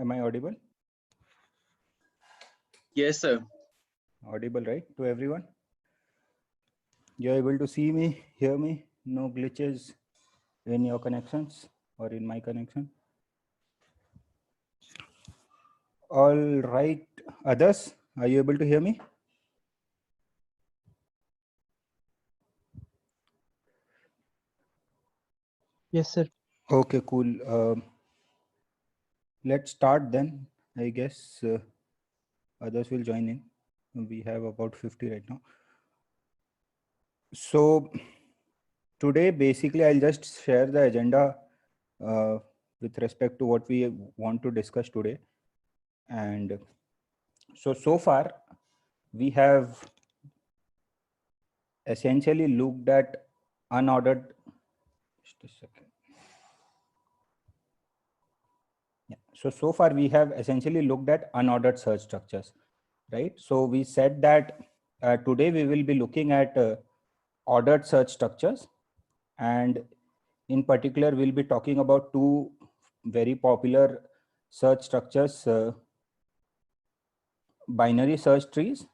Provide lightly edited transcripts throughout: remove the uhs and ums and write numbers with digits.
Am I audible? Yes, sir. Audible, right? To everyone? You're able to see me, hear me? No glitches in your connections or in my connection? All right. Others, are you able to hear me? Yes, sir. Okay, cool. Let's start then. I guess others will join in. We have about 50 right now. So today, basically, I'll just share the agenda uh, with respect to what we want to discuss today. And so far, we have essentially looked at unordered. Just a second. Yeah. So far, we have essentially looked at unordered search structures, right? So we said that today we will be looking at ordered search structures, and in particular, we'll be talking about two very popular search structures, binary search trees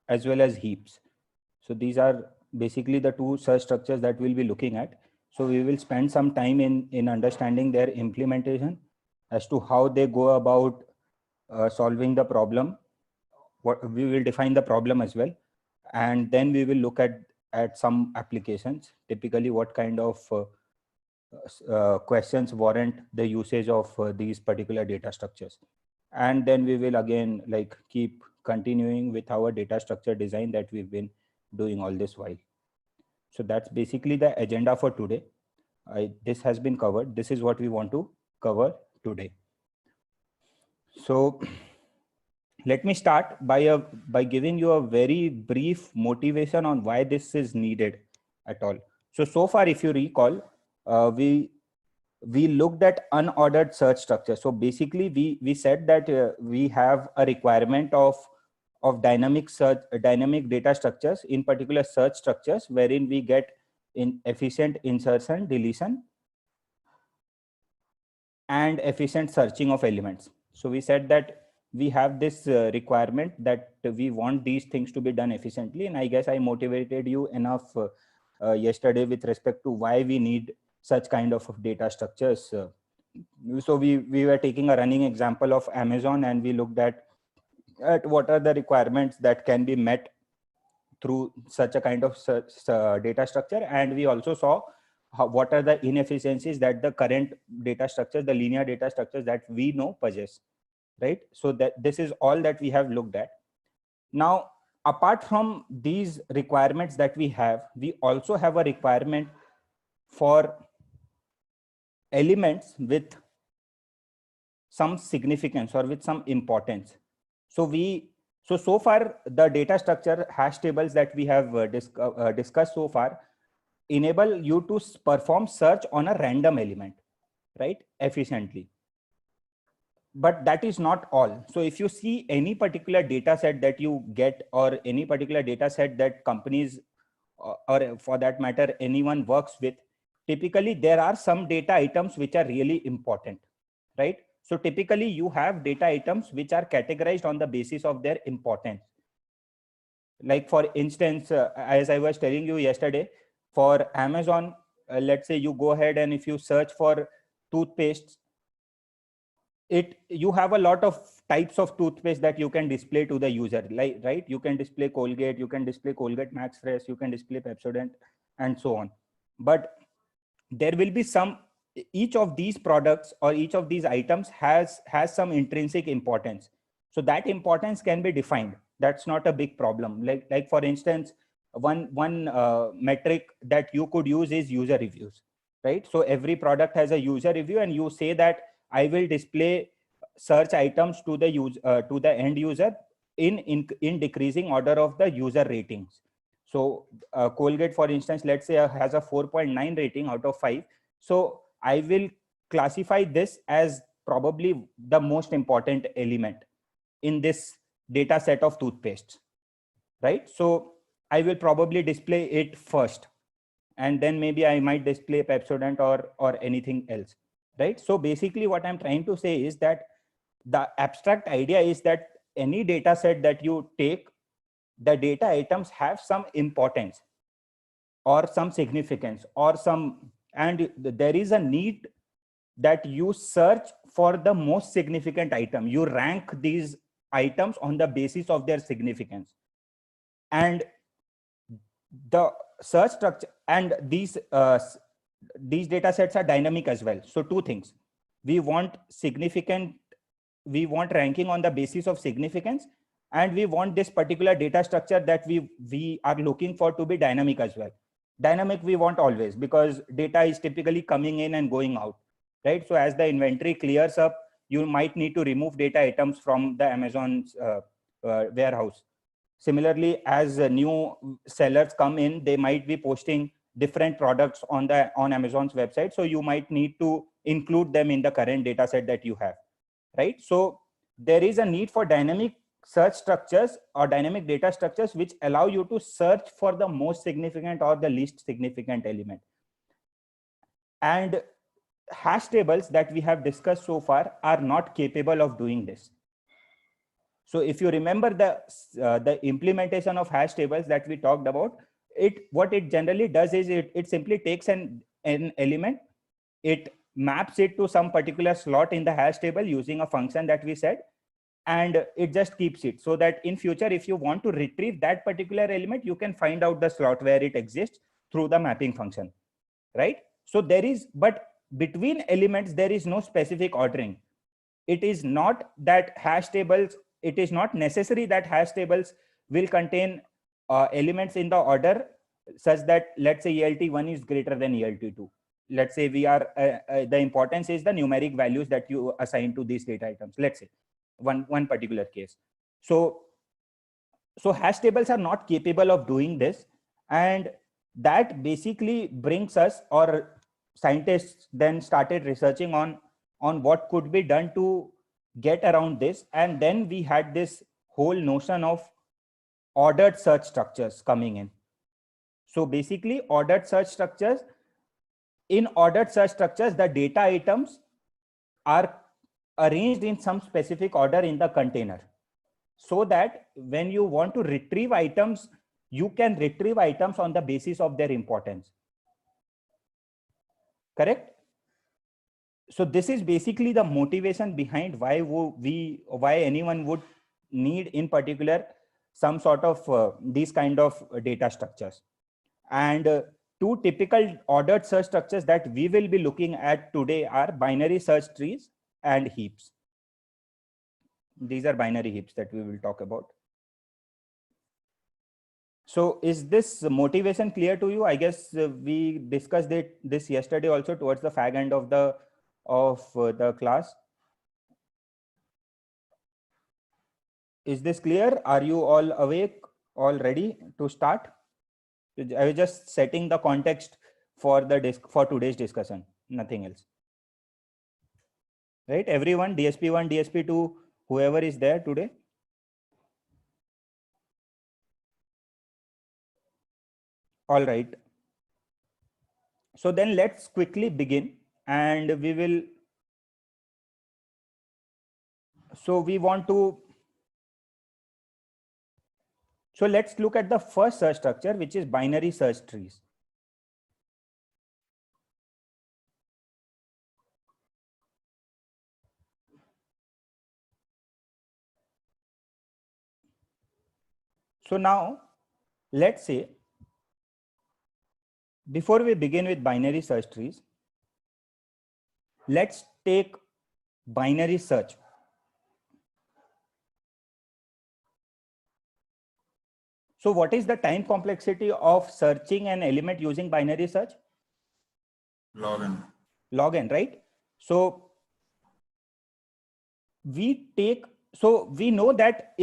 as well as heaps. So these are basically the two search structures that we'll be looking at. So we will spend some time in understanding their implementation as to how they go about solving the problem. What we will define the problem as well, and then we will look at some applications. Typically, what kind of questions warrant the usage of these particular data structures, and then we will again like keep continuing with our data structure design that we've been doing all this while. So that's basically the agenda for today. This has been covered. This is what we want to cover today. So let me start by giving you a very brief motivation on why this is needed at all. So far, if you recall, we looked at unordered search structure. So basically, we said that we have a requirement of dynamic search, dynamic data structures, in particular search structures, wherein we get in efficient insertion, deletion, and efficient searching of elements. So we said that we have this requirement that we want these things to be done efficiently, and I guess I motivated you enough yesterday with respect to why we need such kind of data structures. So we were taking a running example of Amazon, and we looked at what are the requirements that can be met through such a kind of data structure, and we also saw what are the inefficiencies that the current data structures, the linear data structures that we know possess, right? So that this is all that we have looked at. Now, apart from these requirements that we have, we also have a requirement for elements with some significance or with some importance. So far the data structure hash tables that we have discussed so far enable you to perform search on a random element, right, efficiently. But that is not all. So if you see any particular data set that you get, or any particular data set that companies or for that matter anyone works with, typically there are some data items which are really important, right? So typically you have data items which are categorized on the basis of their importance. Like for instance, as I was telling you yesterday, for Amazon, let's say you go ahead and if you search for toothpaste, you have a lot of types of toothpaste that you can display to the user, like, right? You can display Colgate, you can display Colgate Max Fresh, you can display Pepsodent, and so on. But there will be some, each of these products or each of these items has some intrinsic importance. So that importance can be defined. That's not a big problem. Like for instance, one metric that you could use is user reviews, right? So every product has a user review, and you say that I will display search items to the to the end user in decreasing order of the user ratings. So Colgate, for instance, let's say has a 4.9 rating out of 5. So I will classify this as probably the most important element in this data set of toothpaste, right? So I will probably display it first, and then maybe I might display Pepsodent or anything else, right? So basically what I'm trying to say is that the abstract idea is that any data set that you take, the data items have some importance or some significance or some, and there is a need that you search for the most significant item. You rank these items on the basis of their significance. And the search structure, and these data sets are dynamic as well. So two things: we want ranking on the basis of significance, and we want this particular data structure that we are looking for to be dynamic as well. Dynamic we want always, because data is typically coming in and going out, right? So as the inventory clears up, you might need to remove data items from the Amazon's warehouse. Similarly, as new sellers come in, they might be posting different products on Amazon's website. So you might need to include them in the current data set that you have, right? So there is a need for dynamic search structures or dynamic data structures which allow you to search for the most significant or the least significant element. And hash tables that we have discussed so far are not capable of doing this. So if you remember the implementation of hash tables that we talked about, what it generally does is it simply takes an element, it maps it to some particular slot in the hash table using a function that we said, and it just keeps it, so that in future, if you want to retrieve that particular element, you can find out the slot where it exists through the mapping function, right? So but between elements, there is no specific ordering. It is not that it is not necessary that hash tables will contain elements in the order such that, let's say, ELT1 is greater than ELT2. Let's say the importance is the numeric values that you assign to these data items. Let's say one particular case. So hash tables are not capable of doing this. And that basically brings us, or scientists then started researching on what could be done to get around this. And then we had this whole notion of ordered search structures coming in. So basically, ordered search structures, the data items are arranged in some specific order in the container, so that when you want to retrieve items, you can retrieve items on the basis of their importance. Correct? So this is basically the motivation behind why anyone would need, in particular, some sort of these kind of data structures. And two typical ordered search structures that we will be looking at today are binary search trees and heaps. These are binary heaps that we will talk about. So is this motivation clear to you? I guess we discussed this yesterday also towards the fag end of the class. Is this clear? Are you all awake, all ready to start? I was just setting the context for today's discussion, nothing else. Right? Everyone, DSP1, DSP2, whoever is there today. All right. So then let's quickly begin, and so let's look at the first search structure, which is binary search trees. So now let's say, before we begin with binary search trees, let's take binary search. So what is the time complexity of searching an element using binary search? Log n. Log n, right? So we know that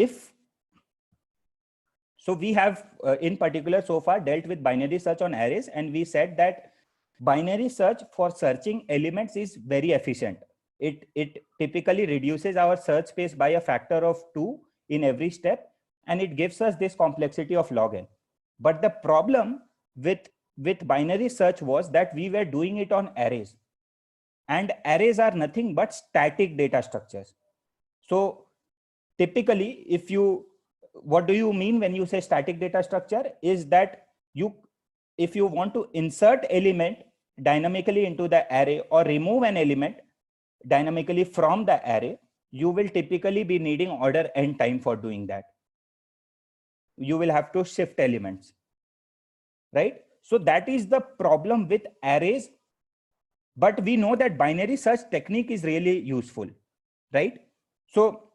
so we have in particular so far dealt with binary search on arrays, and we said that binary search for searching elements is very efficient. It typically reduces our search space by a factor of 2 in every step, and it gives us this complexity of log n. But the problem with binary search was that we were doing it on arrays, and arrays are nothing but static data structures. So typically, what do you mean when you say static data structure is that if you want to insert element dynamically into the array or remove an element dynamically from the array, you will typically be needing order n time for doing that. You will have to shift elements, right? So that is the problem with arrays. But we know that binary search technique is really useful, right? So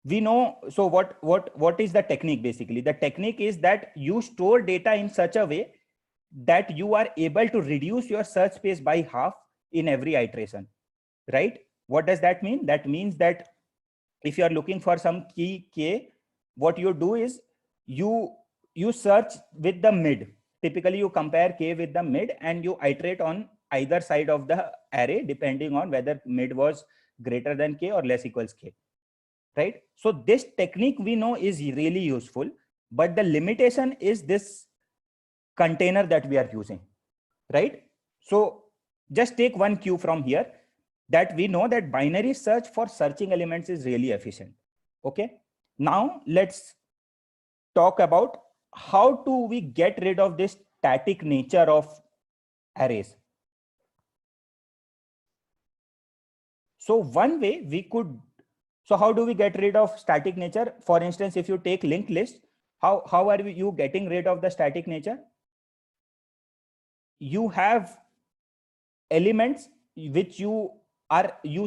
we know, so what is the technique? Basically the technique is that you store data in such a way that you are able to reduce your search space by half in every iteration, right? What does that mean? That means that if you are looking for some key k, what you do is you search with the mid. Typically you compare k with the mid and you iterate on either side of the array depending on whether mid was greater than k or less equals k, right? So this technique we know is really useful, but the limitation is this container that we are using, right? So just take one cue from here, that we know that binary search for searching elements is really efficient. Okay, now let's talk about how do we get rid of this static nature of arrays. So one way we could, so how do we get rid of static nature? For instance, if you take linked list, how are you getting rid of the static nature? You have elements which you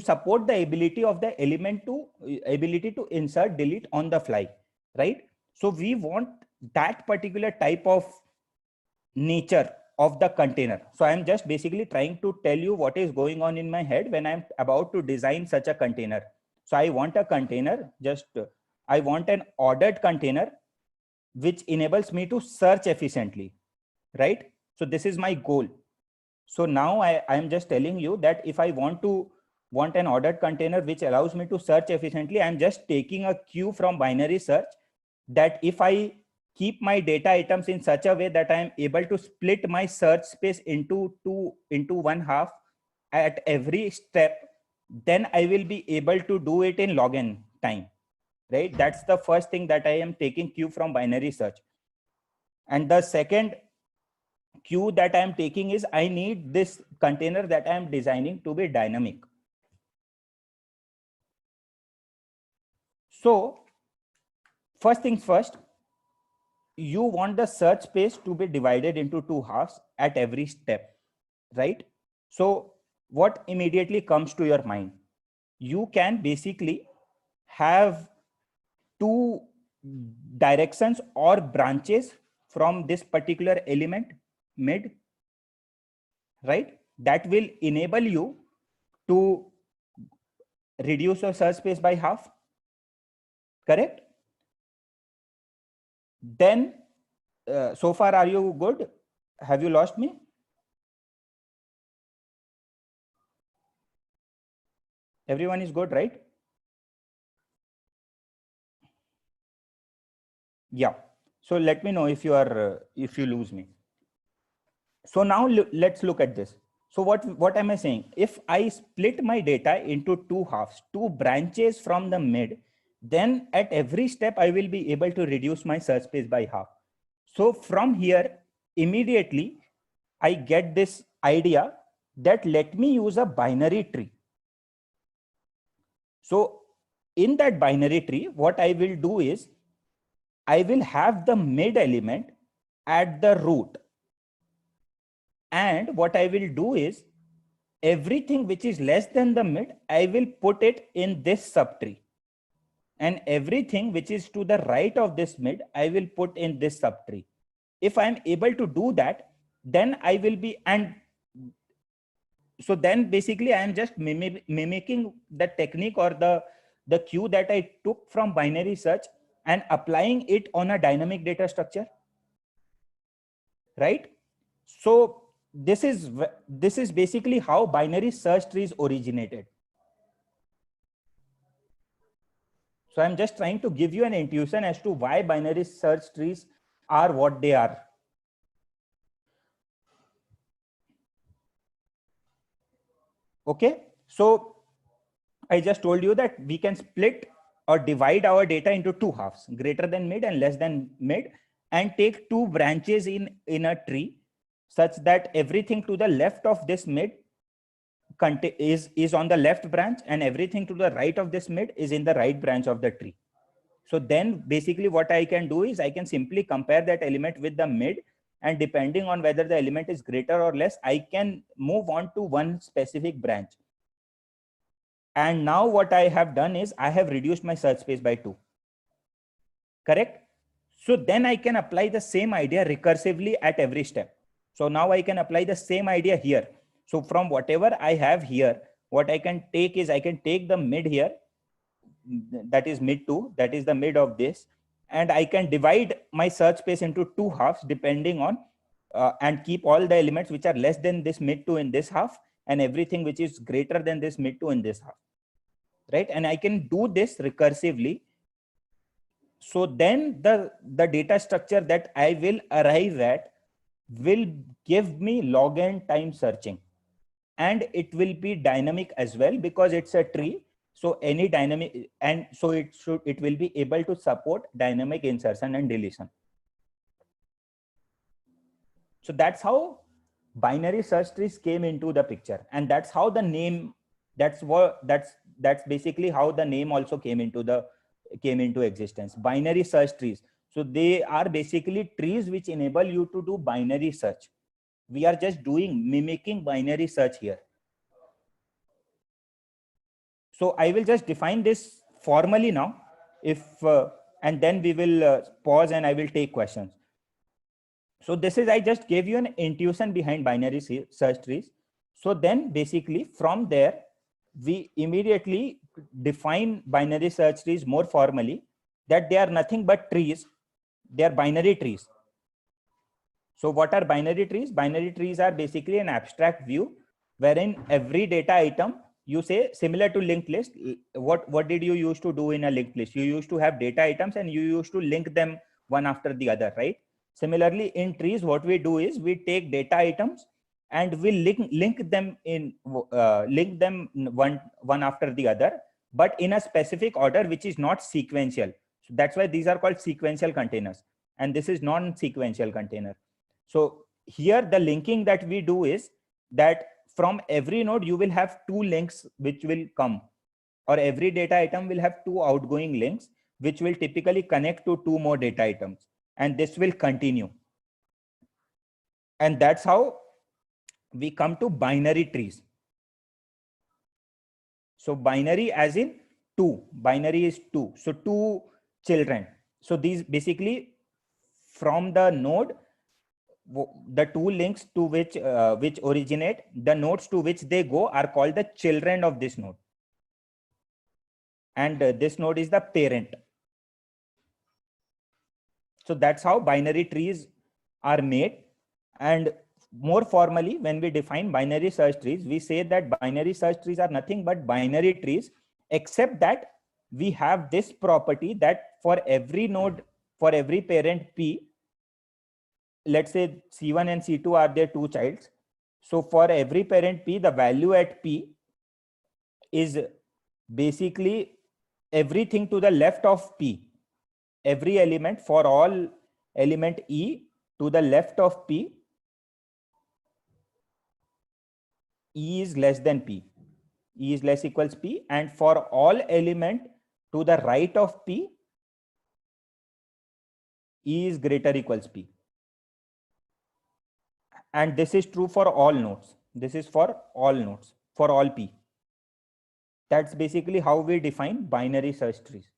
support the ability of the element to ability to insert delete on the fly, right? So we want that particular type of nature of the container. So I'm just basically trying to tell you what is going on in my head when I'm about to design such a container. So I want a container, I want an ordered container which enables me to search efficiently, right? So this is my goal. So now I am just telling you that if I want an ordered container which allows me to search efficiently, I'm just taking a cue from binary search, that if I keep my data items in such a way that I am able to split my search space into one half at every step, then I will be able to do it in log n time, right? That's the first thing that I am taking cue from binary search. And the second cue that I am taking is I need this container that I am designing to be dynamic. So first things first, you want the search space to be divided into two halves at every step, right? So what immediately comes to your mind? You can basically have two directions or branches from this particular element mid, right? That will enable you to reduce your search space by half, correct? Then so far are you good? Have you lost me? Everyone is good, right? Yeah. So let me know if you lose me. So now let's look at this. So what am I saying? If I split my data into two halves, two branches from the mid, then at every step I will be able to reduce my search space by half. So from here, immediately I get this idea that let me use a binary tree. So in that binary tree, what I will do is I will have the mid element at the root. And what I will do is everything which is less than the mid, I will put it in this subtree. And everything which is to the right of this mid, I will put in this subtree. If I'm able to do that, then I will be, and so then basically I am just mimicking the technique or the cue that I took from binary search and applying it on a dynamic data structure, right? So this is basically how binary search trees originated. So I'm just trying to give you an intuition as to why binary search trees are what they are. Okay, so I just told you that we can split or divide our data into two halves, greater than mid and less than mid, and take two branches in a tree such that everything to the left of this mid is on the left branch, and everything to the right of this mid is in the right branch of the tree. So then basically what I can do is I can simply compare that element with the mid, and depending on whether the element is greater or less, I can move on to one specific branch. And now what I have done is I have reduced my search space by 2. Correct? So then I can apply the same idea recursively at every step. So now I can apply the same idea here. So from whatever I have here, what I can take is I can take the mid here, that is mid 2, that is the mid of this, and I can divide my search space into two halves depending on and keep all the elements which are less than this mid 2 in this half, and everything which is greater than this mid 2 in this half, right? And I can do this recursively. So then the data structure that I will arrive at will give me log n time searching, and it will be dynamic as well because it's a tree. So any dynamic, and so it will be able to support dynamic insertion and deletion. So that's how binary search trees came into the picture, and that's how the name, that's basically how the name also came into existence, binary search trees. So they are basically trees which enable you to do binary search. We are just mimicking binary search here. So I will just define this formally now, and then we will pause and I will take questions. So this is, I just gave you an intuition behind binary search trees. So then basically from there, we immediately define binary search trees more formally, that they are nothing but trees. They are binary trees. So what are binary trees? Binary trees are basically an abstract view wherein every data item, you say, similar to linked list. What did you used to do in a linked list? You used to have data items and you used to link them one after the other, right? Similarly, in trees, what we do is we take data items and we link them one after the other, but in a specific order which is not sequential. So that's why these are called sequential containers, and this is non-sequential container. So here the linking that we do is that from every node you will have two links which will come, or every data item will have two outgoing links which will typically connect to two more data items, and this will continue. And that's how we come to binary trees. So binary as in two, binary is two, so two children. So these basically from the node, the two links to which originate, the nodes to which they go are called the children of this node, and this node is the parent. So that's how binary trees are made. And more formally, when we define binary search trees, we say that binary search trees are nothing but binary trees, except that we have this property that for every node, for every parent P, let's say C1 and C2 are their two childs. So for every parent P, the value at P is basically everything to the left of P. Every element, for all element E to the left of P, E is less than P. E is less equals P. And for all element to the right of P, E is greater equals P. And this is true for all nodes. This is for all nodes, for all P. That's basically how we define binary search trees.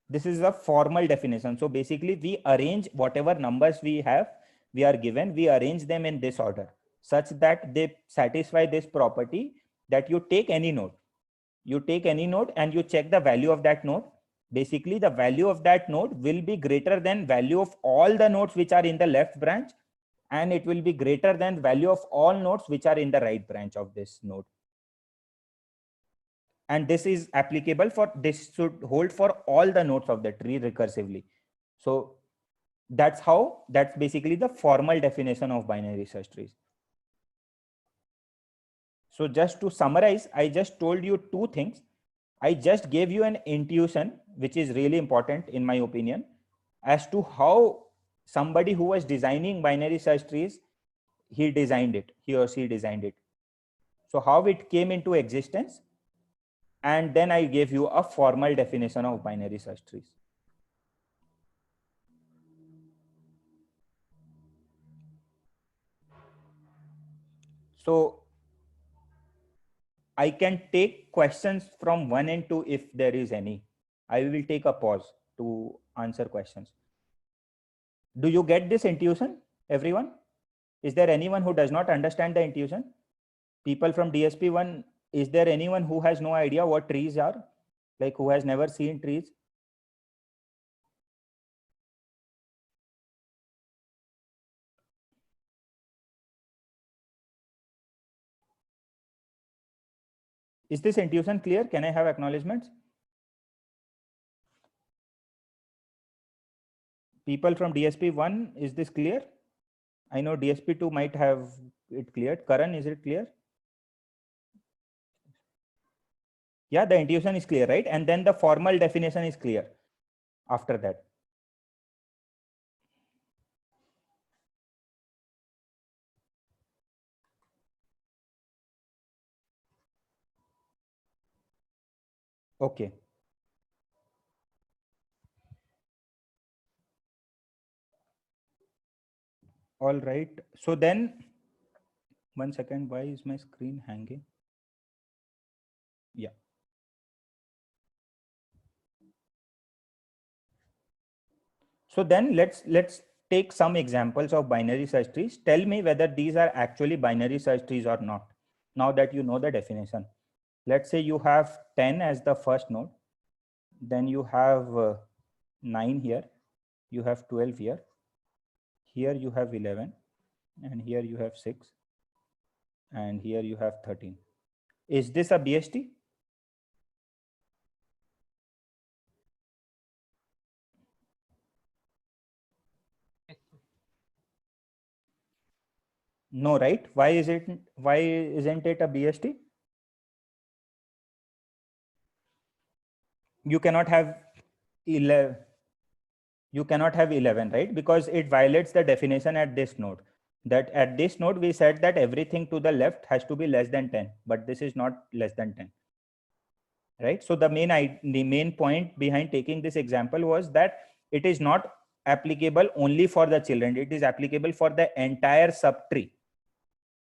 This is a formal definition. So basically we arrange whatever numbers we are given, we arrange them in this order such that they satisfy this property that you take any node. You take any node and you check the value of that node. Basically the value of that node will be greater than value of all the nodes which are in the left branch, and it will be greater than value of all nodes which are in the right branch of this node. And this is applicable for, this should hold for all the nodes of the tree recursively. So that's basically the formal definition of binary search trees. So just to summarize, I just told you two things. I just gave you an intuition, which is really important in my opinion, as to how somebody who was designing binary search trees, he or she designed it. So how it came into existence, and then I gave you a formal definition of binary search trees. So I can take questions from 1 and 2 if there is any. I will take a pause to answer questions. Do you get this intuition, everyone? Is there anyone who does not understand the intuition? People from DSP1, is there anyone who has no idea what trees are? Like who has never seen trees? Is this intuition clear? Can I have acknowledgements? People from DSP1, is this clear? I know DSP2 might have it cleared. Karan, is it clear? Yeah, the intuition is clear, right? And then the formal definition is clear after that. Okay. All right. So then, 1 second, why is my screen hanging? Yeah. So then let's take some examples of binary search trees. Tell me whether these are actually binary search trees or not. Now that you know the definition, let's say you have 10 as the first node, then you have 9 here, you have 12 here you have 11, and here you have 6, and here you have 13. Is this a BST? No, right? Why isn't it a BST? You cannot have 11. You cannot have 11, right? Because it violates the definition at this node. That at this node, we said that everything to the left has to be less than 10, but this is not less than 10, right? So the main point behind taking this example was that it is not applicable only for the children. It is applicable for the entire subtree.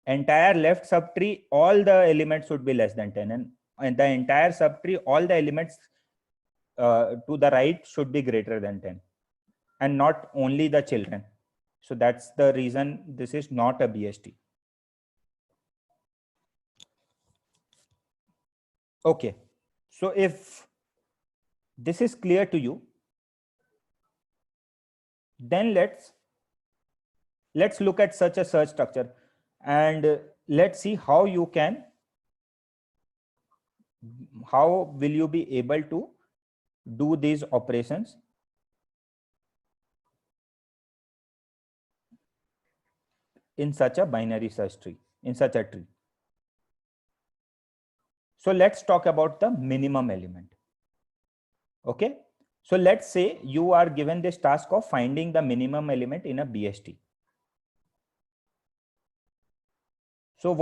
Entire left subtree, all the elements should be less than 10, and the entire subtree, all the elements to the right should be greater than 10, and not only the children. So that's the reason this is not a BST. Okay. So if this is clear to you, then let's look at such a search structure, and let's see how will you be able to do these operations in such a binary search tree, in such a tree. So let's talk about the minimum element. Okay. So let's say you are given this task of finding the minimum element in a BST. So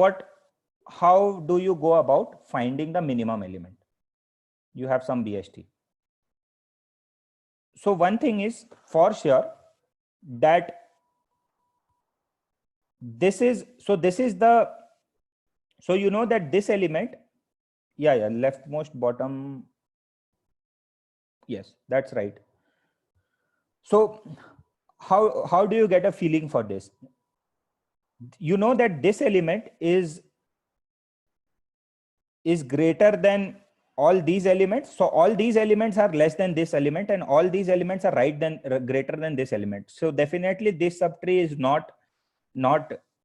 how do you go about finding the minimum element? You have some BST. So one thing is for sure that so you know that this element, yeah, leftmost bottom. Yes, that's right. So how do you get a feeling for this? You know that this element is greater than all these elements. So all these elements are less than this element, and all these elements are greater than this element. So definitely this subtree is not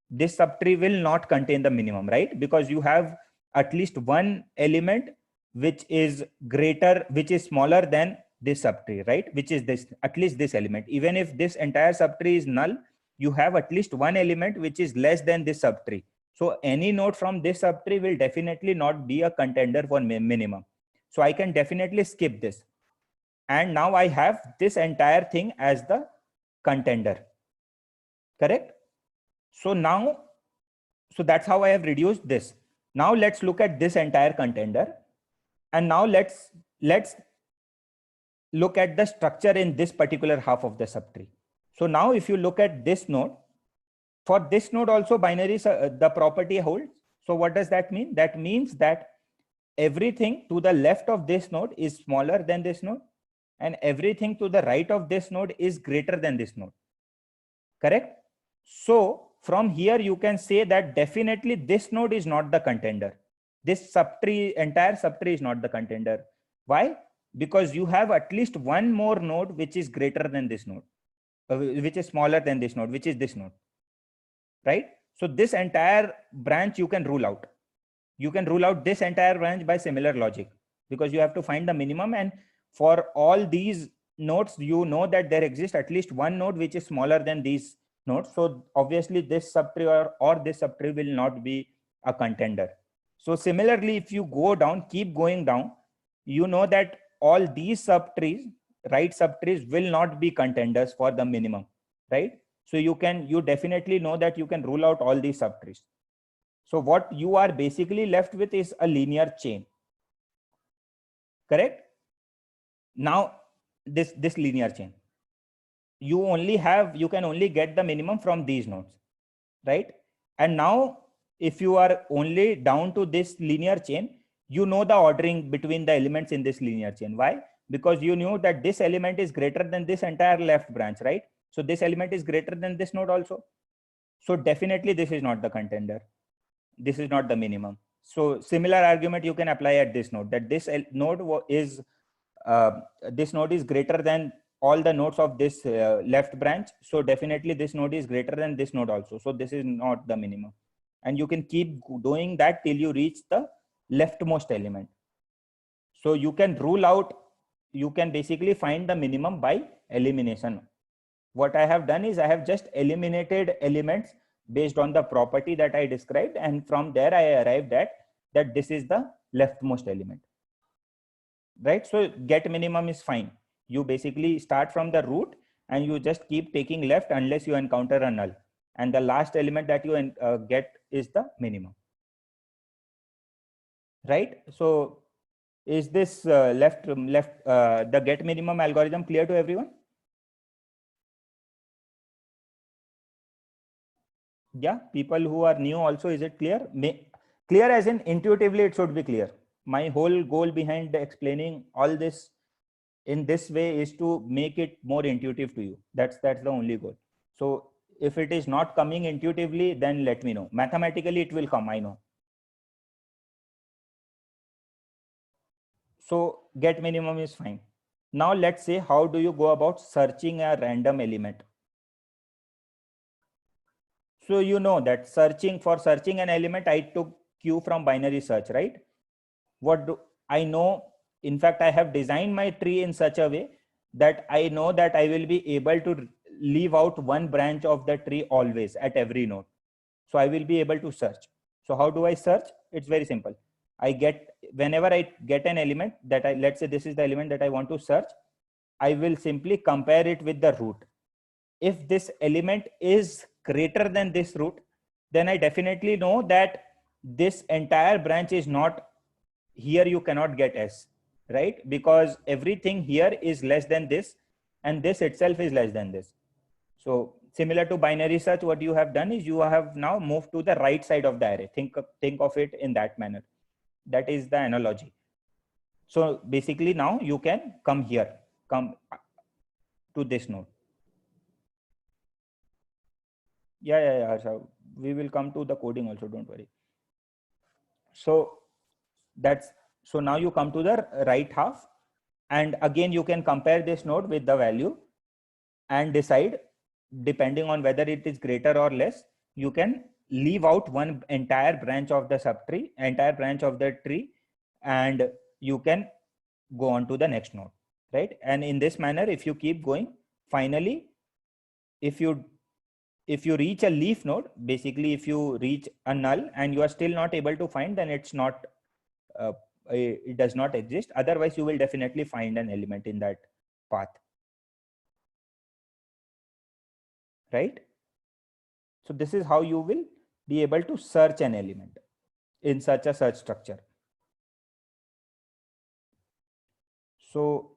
this subtree will not contain the minimum, right? Because you have at least one element which is smaller than this subtree, right? Which is at least this element. Even if this entire subtree is null, you have at least one element which is less than this subtree. So any node from this subtree will definitely not be a contender for minimum. So I can definitely skip this. And now I have this entire thing as the contender. Correct? So now, so that's how I have reduced this. Now let's look at this entire contender. And now let's look at the structure in this particular half of the subtree. So now if you look at this node, for this node also binary, the property holds. So what does that mean? That means that everything to the left of this node is smaller than this node, and everything to the right of this node is greater than this node. Correct? So from here you can say that definitely this node is not the contender. This subtree, entire subtree is not the contender. Why? Because you have at least one more node which is greater than this node, which is smaller than this node, which is this node. Right? So this entire branch you can rule out. You can rule out this entire branch by similar logic, because you have to find the minimum, and for all these nodes you know that there exists at least one node which is smaller than these nodes. So obviously this subtree or this subtree will not be a contender. So similarly, if you go down, keep going down, you know that all these subtrees, right subtrees, will not be contenders for the minimum, right? So you definitely know that you can rule out all these subtrees. So what you are basically left with is a linear chain. Correct? Now this linear chain, you can only get the minimum from these nodes, right? And now if you are only down to this linear chain, you know the ordering between the elements in this linear chain. Why? Because you knew that this element is greater than this entire left branch, right? So this element is greater than this node also. So definitely this is not the contender. This is not the minimum. So similar argument you can apply at this node, that this node is greater than all the nodes of this left branch. So definitely this node is greater than this node also. So this is not the minimum. And you can keep doing that till you reach the leftmost element. So you can rule out, you can basically find the minimum by elimination. What I have done is I have just eliminated elements based on the property that I described, and from there I arrived at that this is the leftmost element, right? So get minimum is fine. You basically start from the root and you just keep taking left unless you encounter a null, and the last element that you get is the minimum, right? So is this the get minimum algorithm clear to everyone? Yeah, people who are new also, is it clear? Clear as in intuitively it should be clear. My whole goal behind explaining all this in this way is to make it more intuitive to you. That's the only goal. So if it is not coming intuitively, then let me know. Mathematically it will come, I know. So get minimum is fine. Now let's say, how do you go about searching a random element? So you know that for searching an element, I took Q from binary search, right? What do I know? In fact, I have designed my tree in such a way that I know that I will be able to leave out one branch of the tree always at every node. So I will be able to search. So how do I search? It's very simple. Whenever I get an element that let's say this is the element that I want to search, I will simply compare it with the root. If this element is greater than this root, then I definitely know that this entire branch is not here. You cannot get S, right? Because everything here is less than this, and this itself is less than this. So similar to binary search, what you have done is you have now moved to the right side of the array. Think of it in that manner. That is the analogy. So basically now you can come here, come to this node. Yeah, Harsha. We will come to the coding also, don't worry. So so now you come to the right half, and again you can compare this node with the value and decide, depending on whether it is greater or less, you can leave out one entire branch of the subtree, entire branch of the tree, and you can go on to the next node, right? And in this manner, if you keep going, finally, if you if you reach a leaf node, basically if you reach a null and you are still not able to find, then it's not, it does not exist. Otherwise, you will definitely find an element in that path, right? So this is how you will be able to search an element in such a search structure. So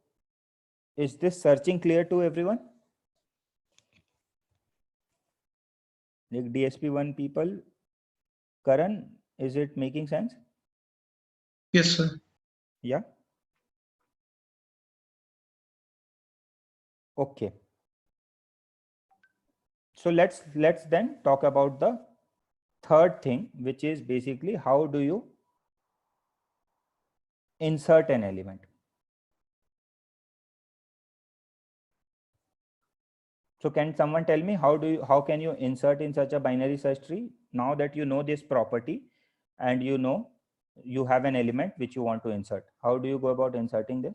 is this searching clear to everyone? Like DSP1 people, Karan, is it making sense? Yes, sir. Yeah. Okay. So let's then talk about the third thing, which is basically how do you insert an element. So can someone tell me how can you insert in such a binary search tree? Now that you know this property and you know you have an element which you want to insert, how do you go about inserting this?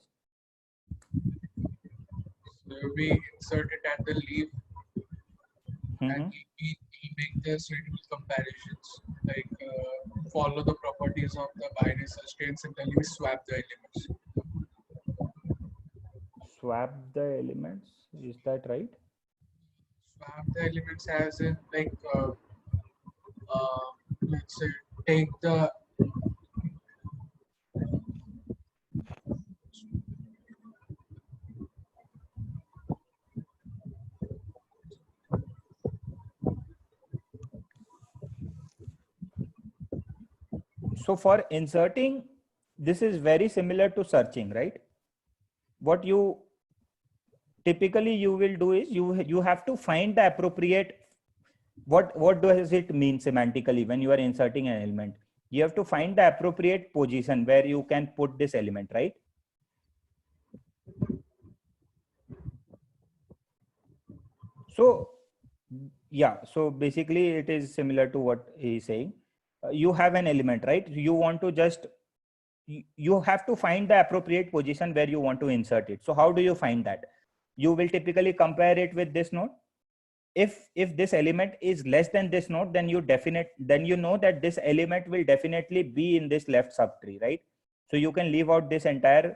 So we insert it at the leaf and Mhm. we make the suitable comparisons, like follow the properties of the binary search tree and similarly swap the elements. Swap the elements, is that right? Swap the elements as in like let's say take the So for inserting, this is very similar to searching, right? What you typically you will do is you have to find the appropriate, what does it mean semantically when you are inserting an element? You have to find the appropriate position where you can put this element, right? So yeah, so basically it is similar to what he's saying. You have an element, right? You want to just you have to find the appropriate position where you want to insert it. So how do you find that? You will typically compare it with this node. If this element is less than this node, then you know that this element will definitely be in this left subtree, right? So you can leave out this entire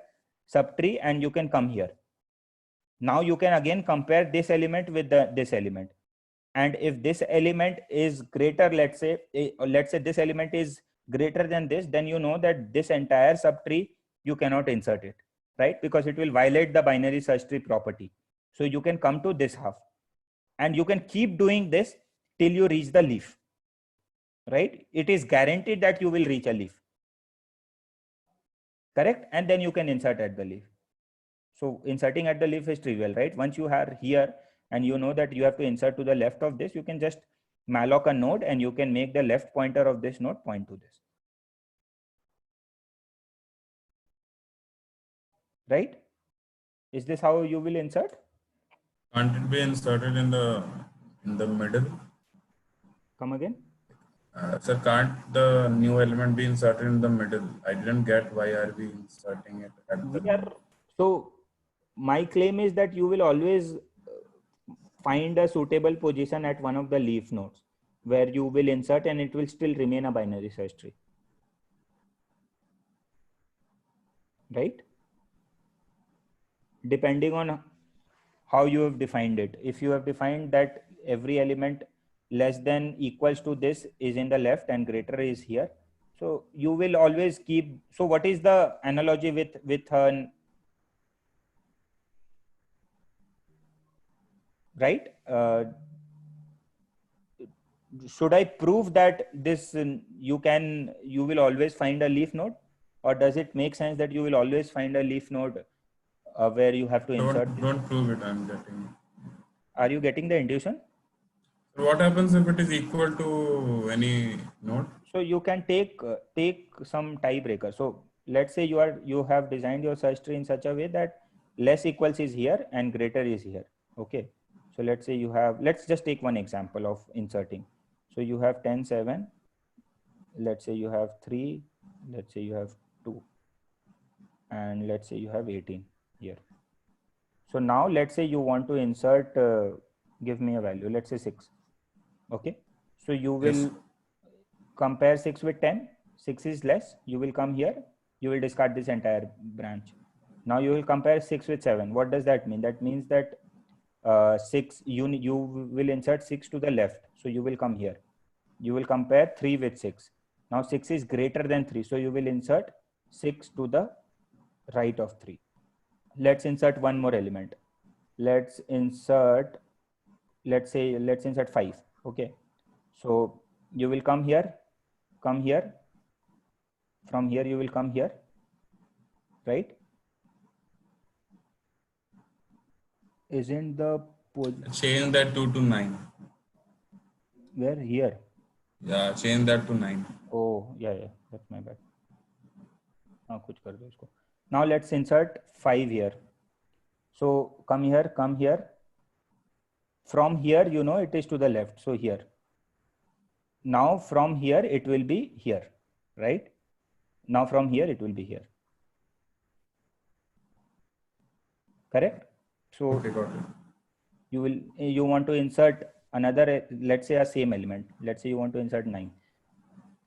subtree and you can come here. Now you can again compare this element with this element, and if this element is greater, let's say this element is greater than this, then you know that this entire subtree you cannot insert it, right? Because it will violate the binary search tree property. So you can come to this half and you can keep doing this till you reach the leaf, right? It is guaranteed that you will reach a leaf, correct? And then you can insert at the leaf. So inserting at the leaf is trivial, right? Once you are here and you know that you have to insert to the left of this, you can just malloc a node and you can make the left pointer of this node point to this, right? Is this how you will insert? Can't it be inserted in the middle? Come again? Sir, can't the new element be inserted in the middle? I didn't get why are we inserting it at the We are, middle. so my claim is that you will always find a suitable position at one of the leaf nodes where you will insert and it will still remain a binary search tree, right? Depending on how you have defined it. If you have defined that every element less than equals to this is in the left and greater is here, so you will always keep. So what is the analogy with an, right? Should I prove that this you will always find a leaf node, or does it make sense that you will always find a leaf node where you have to insert this? Don't prove it. I'm getting. Are you getting the intuition? So what happens if it is equal to any node? So you can take some tiebreaker. So let's say you have designed your search tree in such a way that less equals is here and greater is here. Okay. So let's say let's just take one example of inserting. So you have 10, 7. Let's say you have 3. Let's say you have 2. And let's say you have 18 here. So now let's say you want to insert, give me a value, let's say 6. Okay. So you will Yes. compare 6 with 10. 6 is less. You will come here. You will discard this entire branch. Now you will compare 6 with 7. What does that mean? That means that 6, you will insert 6 to the left. So you will come here. You will compare 3 with 6. Now 6 is greater than 3. So you will insert 6 to the right of 3. Let's insert one more element. Let's insert, let's insert 5. Okay. So you will come here. From here you will come here, right? Isn't the Change that 2 to 9. where? Here? Yeah, change that to 9. Oh yeah, that's my bad. हाँ, कुछ कर दो इसको. Now let's insert 5 here. So come here. From here, it is to the left. So here. Now from here it will be here, right? Now from here it will be here. Correct? So Okay, got it. you want to insert another, let's say a same element. Let's say you want to insert 9.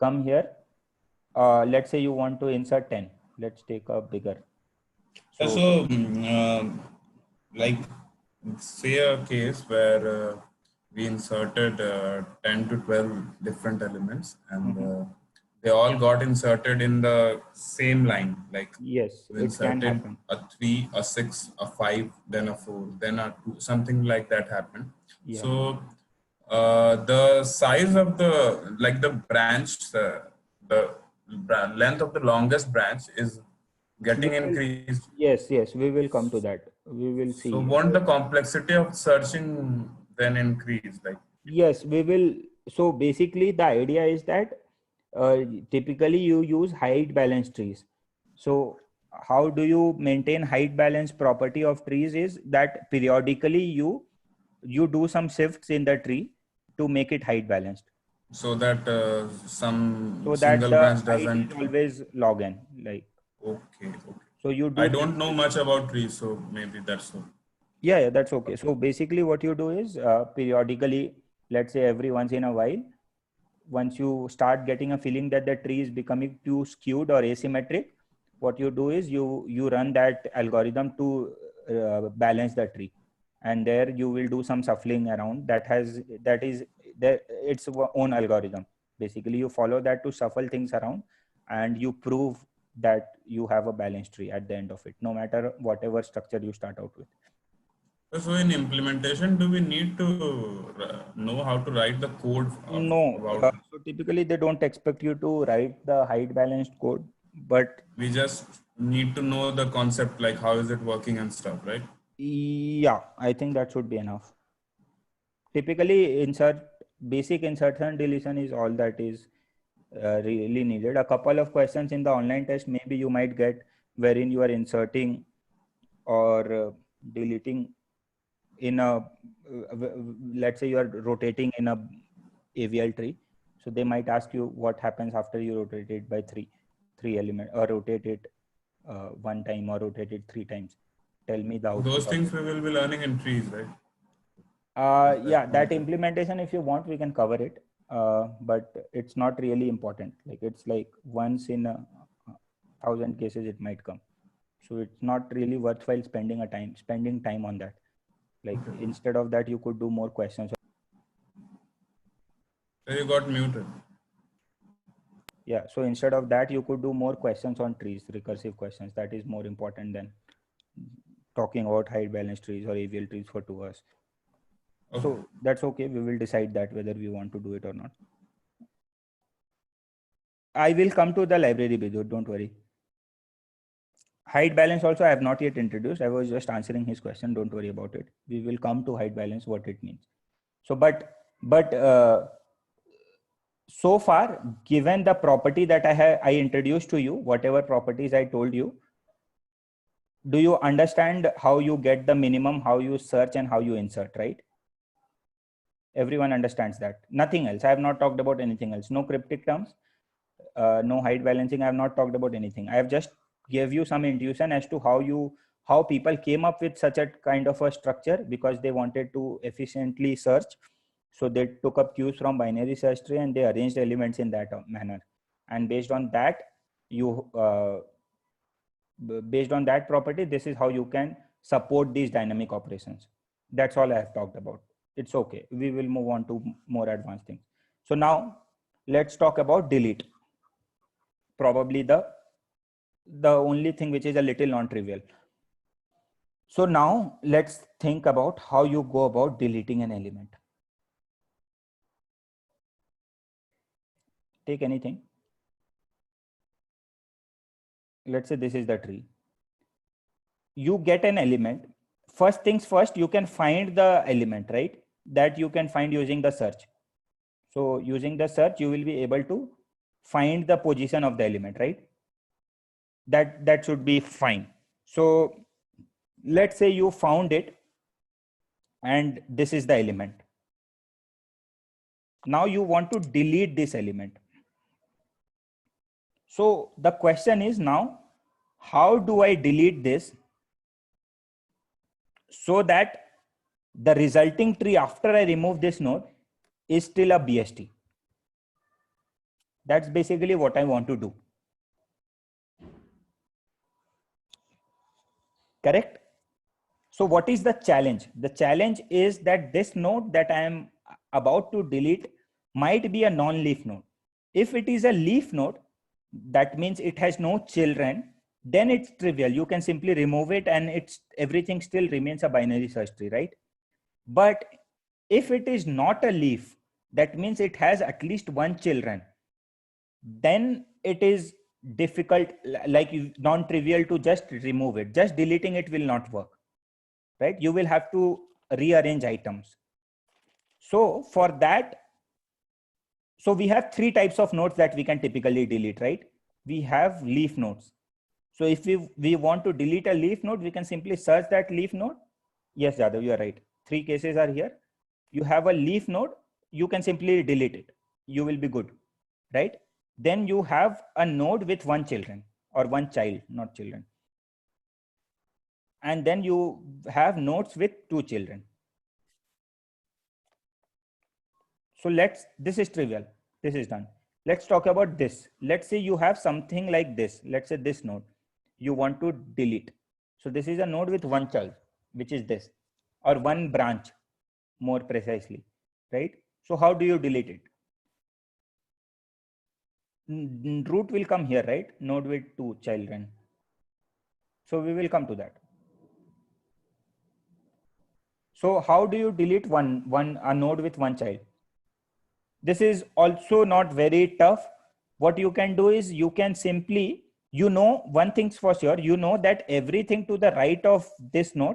Come here. Let's say you want to insert 10. Let's take a bigger. So, like, say a case where we inserted 10 to 12 different elements, and they all got inserted in the same line. Like, yes, we it can inserted happen. a 3, a 6, a 5, then a 4, then a 2, something like that happened. Yeah. So, the size of the branch, the length of the longest branch is getting increased. Yes, we will come to that. We will see. So won't the complexity of searching then increase? Like, yes, we will. So basically the idea is that typically you use height balance trees. So how do you maintain height balance property of trees is that periodically you do some shifts in the tree to make it height balanced, so that some so that single the branch height doesn't. is always log n, like. Okay. So you do I don't know much about trees, so maybe that's so. yeah, that's okay. So basically what you do is periodically, let's say every once in a while, once you start getting a feeling that the tree is becoming too skewed or asymmetric, what you do is you run that algorithm to balance the tree, and there you will do some shuffling around. That is its own algorithm. Basically you follow that to shuffle things around, and you prove that you have a balanced tree at the end of it, no matter whatever structure you start out with. So in implementation, do we need to know how to write the code? No. So typically they don't expect you to write the height balanced code, but we just need to know the concept, like how is it working and stuff, right? yeah, I think that should be enough. Typically basic insertion deletion is all that is really needed. A couple of questions in the online test maybe you might get, wherein you are inserting or deleting in a let's say you are rotating in a AVL tree. So they might ask you what happens after you rotate it by three element, or rotate it one time, or rotate it 3 times. Tell me the output. Those things we will be learning in trees, right? Yeah, that implementation, if you want, we can cover it. But it's not really important. Like it's like once in 1,000 cases it might come. So it's not really worthwhile spending time on that. Like instead of that, you could do more questions. So you got muted. Yeah, so instead of that, you could do more questions on trees, recursive questions. That is more important than talking about height balance trees or AVL trees for 2 hours. Okay. So that's okay. We will decide that whether we want to do it or not. I will come to the library, Bidhu, don't worry. Height balance also I have not yet introduced. I was just answering his question. Don't worry about it. We will come to height balance, what it means. So, but so far, given the property that I introduced to you, whatever properties I told you, do you understand how you get the minimum, how you search, and how you insert, right? Everyone understands that. Nothing else. I have not talked about anything else. No cryptic terms, no height balancing. I have not talked about anything. I have just gave you some intuition as to how people came up with such a kind of a structure, because they wanted to efficiently search So they took up cues from binary search tree and they arranged elements in that manner. And based on that, based on that property, this is how you can support these dynamic operations. That's all I have talked about. It's okay. We will move on to more advanced things. So now let's talk about delete. Probably the only thing which is a little non-trivial. So now let's think about how you go about deleting an element. Take anything. Let's say this is the tree. You get an element. First things first, you can find the element, right? That you can find using the search. So using the search, you will be able to find the position of the element, right? That should be fine. So let's say you found it and this is the element. Now you want to delete this element. So the question is now, how do I delete this so that the resulting tree after I remove this node is still a BST? That's basically what I want to do. Correct? So what is the challenge? The challenge is that this node that I am about to delete might be a non-leaf node. If it is a leaf node, that means it has no children, then it's trivial. You can simply remove it and everything still remains a binary search tree, right? But if it is not a leaf, that means it has at least one children, then it is difficult, like non-trivial to just remove it. Just deleting it will not work, right? You will have to rearrange items. So for that, so we have three types of nodes that we can typically delete, right? We have leaf nodes. So if we want to delete a leaf node, we can simply search that leaf node. Yes, Jadav, you are right. Three cases are here. You have a leaf node, you can simply delete it. You will be good, right? Then you have a node with one children or one child, not children. And then you have nodes with two children. So this is trivial. This is done. Let's talk about this. Let's say you have something like this. Let's say this node you want to delete. So this is a node with one child, which is this, or one branch more precisely, right? So how do you delete it? Root will come here, right? Node with two children. So we will come to that. So how do you delete a node with one child? This is also not very tough. What you can do is you can simply, one thing's for sure, that everything to the right of this node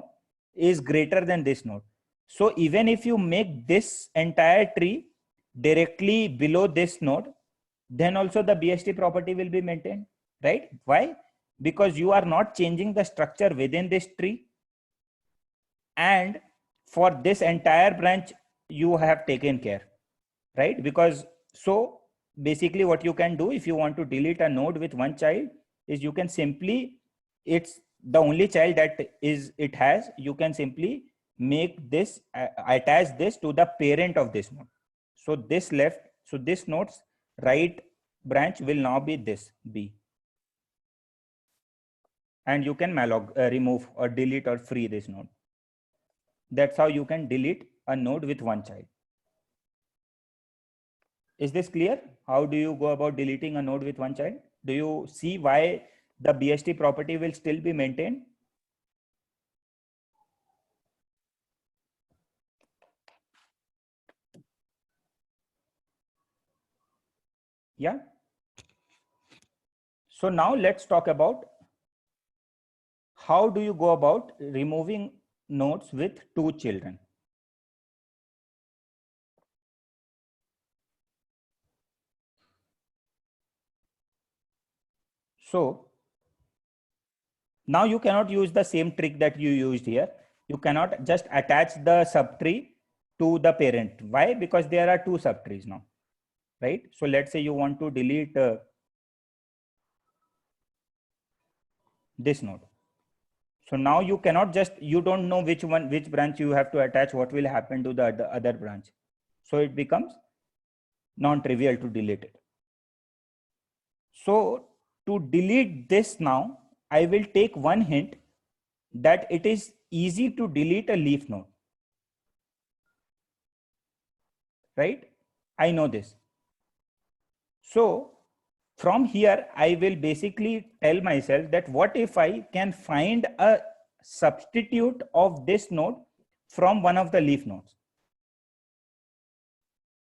is greater than this node. So even if you make this entire tree directly below this node, then also the BST property will be maintained, right? Why? Because you are not changing the structure within this tree. And for this entire branch, you have taken care, right? Because so basically what you can do if you want to delete a node with one child is you can simply, it's the only child that it has, you can simply make this, attach this to the parent of this node. So this node's right branch will now be this B. And you can malloc, remove or delete or free this node. That's how you can delete a node with one child. Is this clear? How do you go about deleting a node with one child? Do you see why the BST property will still be maintained? Yeah. So now let's talk about how do you go about removing nodes with two children? So now you cannot use the same trick that you used here. You cannot just attach the subtree to the parent. Why? Because there are two subtrees now, right? So let's say you want to delete this node. So now you cannot just, you don't know which branch you have to attach, what will happen to the other branch. So it becomes non-trivial to delete it. So to delete this now, I will take one hint that it is easy to delete a leaf node, right? I know this. So from here, I will basically tell myself that what if I can find a substitute of this node from one of the leaf nodes?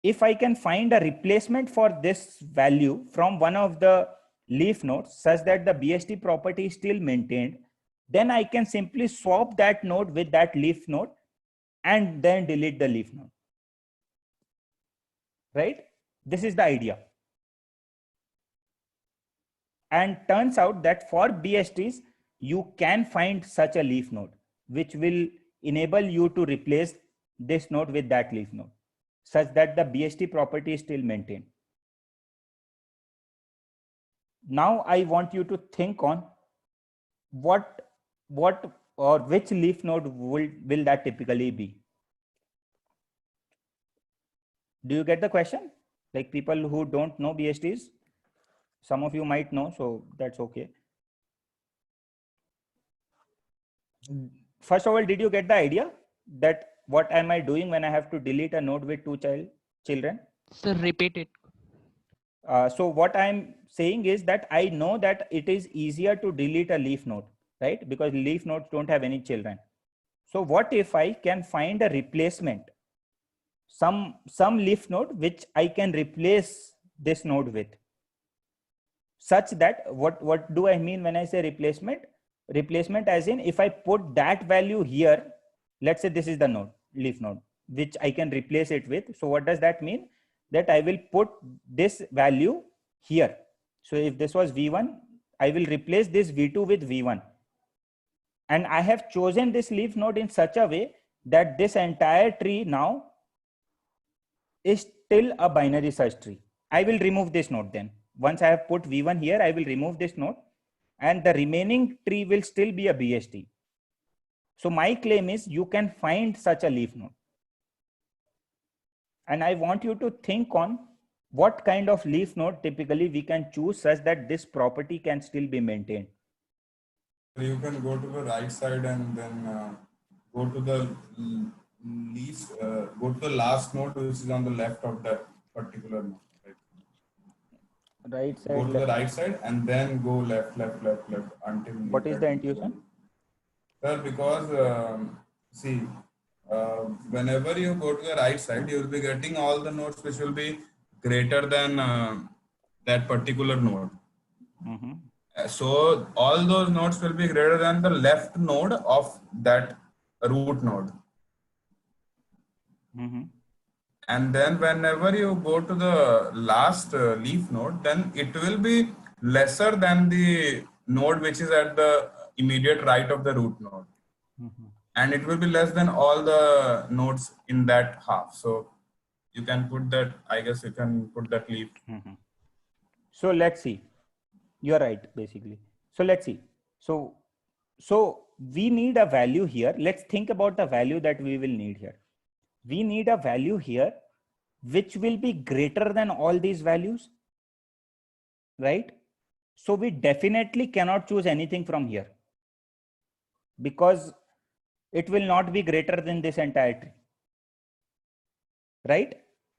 If I can find a replacement for this value from one of the leaf nodes such that the BST property is still maintained, then I can simply swap that node with that leaf node and then delete the leaf node, right? This is the idea. And turns out that for BSTs, you can find such a leaf node, which will enable you to replace this node with that leaf node, such that the BST property is still maintained. Now I want you to think on what or which leaf node will that typically be. Do you get the question? Like people who don't know BSTs, some of you might know, so that's okay. First of all, did you get the idea that what am I doing when I have to delete a node with two children? Sir, repeat it. So what I'm saying is that I know that it is easier to delete a leaf node, right? Because leaf nodes don't have any children. So what if I can find a replacement, some leaf node which I can replace this node with, such that what do I mean when I say replacement? Replacement as in if I put that value here, let's say this is the node, leaf node, which I can replace it with. So what does that mean? That I will put this value here. So if this was V1, I will replace this V2 with V1. And I have chosen this leaf node in such a way that this entire tree now is still a binary search tree. I will remove this node then. Once I have put V1 here, I will remove this node and the remaining tree will still be a BST. So my claim is you can find such a leaf node. And I want you to think on what kind of leaf node typically we can choose such that this property can still be maintained. You can go to the right side and then go to the leaf, go to the last node which is on the left of that particular node. Right side. Go to the right side and then go left until. What is the intuition? Sir, because see, whenever you go to the right side, you will be getting all the nodes which will be greater than that particular node. Mm-hmm. So all those nodes will be greater than the left node of that root node. Mm-hmm. And then whenever you go to the last leaf node, then it will be lesser than the node which is at the immediate right of the root node. Mm-hmm. And it will be less than all the nodes in that half. So you can put that, I guess you can put that leaf. Mm-hmm. So let's see. You're right, basically. So let's see. So we need a value here. Let's think about the value that we will need here. We need a value here which will be greater than all these values, right? So we definitely cannot choose anything from here because it will not be greater than this entire tree, right?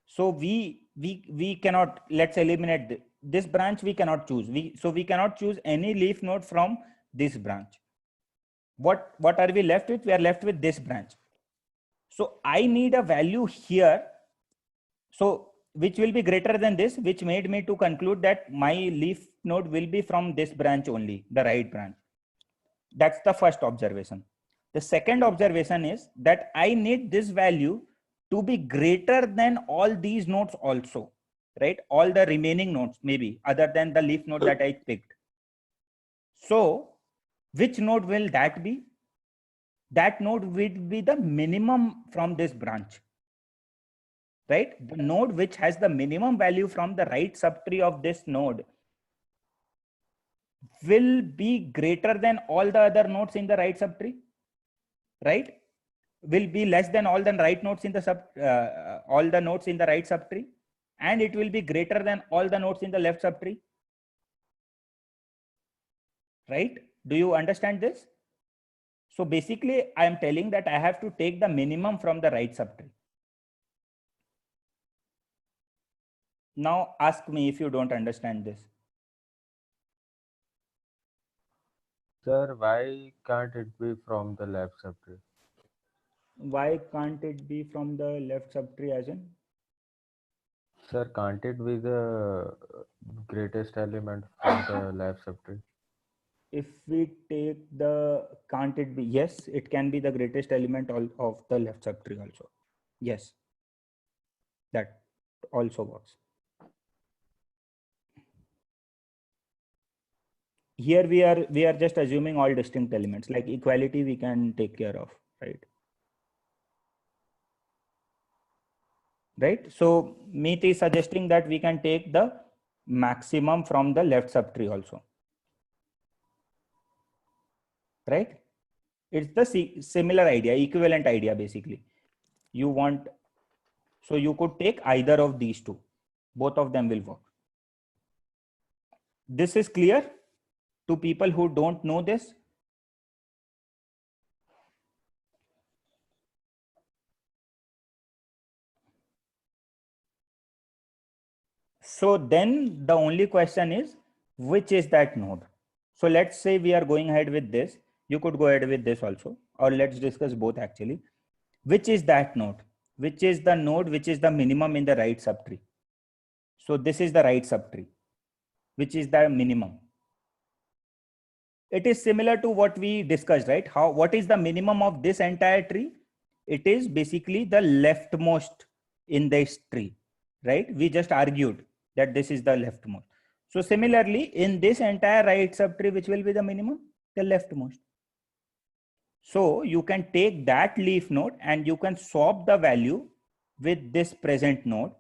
So we cannot, let's eliminate this branch. We cannot choose. So we cannot choose any leaf node from this branch. What are we left with? We are left with this branch. So I need a value here, so which will be greater than this, which made me to conclude that my leaf node will be from this branch only, the right branch. That's the first observation. The second observation is that I need this value to be greater than all these nodes also, right? All the remaining nodes, maybe other than the leaf node that I picked. So which node will that be? That node will be the minimum from this branch, right? The node which has the minimum value from the right subtree of this node will be greater than all the other nodes in the right subtree, right? will be less than all the right nodes in the all the nodes in the right subtree, and it will be greater than all the nodes in the left subtree. Right? Do you understand this? So basically, I am telling that I have to take the minimum from the right subtree. Now ask me if you don't understand this. Sir, why can't it be from the left subtree? Why can't it be from the left subtree as in? Sir, can't it be the greatest element from the left subtree? If we take the, can't it be? Yes, it can be the greatest element of the left subtree also. Yes, that also works. Here we are just assuming all distinct elements, like equality we can take care of, right? Right. So Meet is suggesting that we can take the maximum from the left subtree also. Right? It's the similar idea, equivalent idea basically. You want, so you could take either of these two. Both of them will work. This is clear to people who don't know this. So then the only question is, which is that node? So let's say we are going ahead with this. You could go ahead with this also, or let's discuss both actually. Which is that node? Which is the node which is the minimum in the right subtree? So this is the right subtree, which is the minimum. It is similar to what we discussed, right? What is the minimum of this entire tree? It is basically the leftmost in this tree, right? We just argued that this is the leftmost. So similarly, in this entire right subtree, which will be the minimum? The leftmost. So you can take that leaf node and you can swap the value with this present node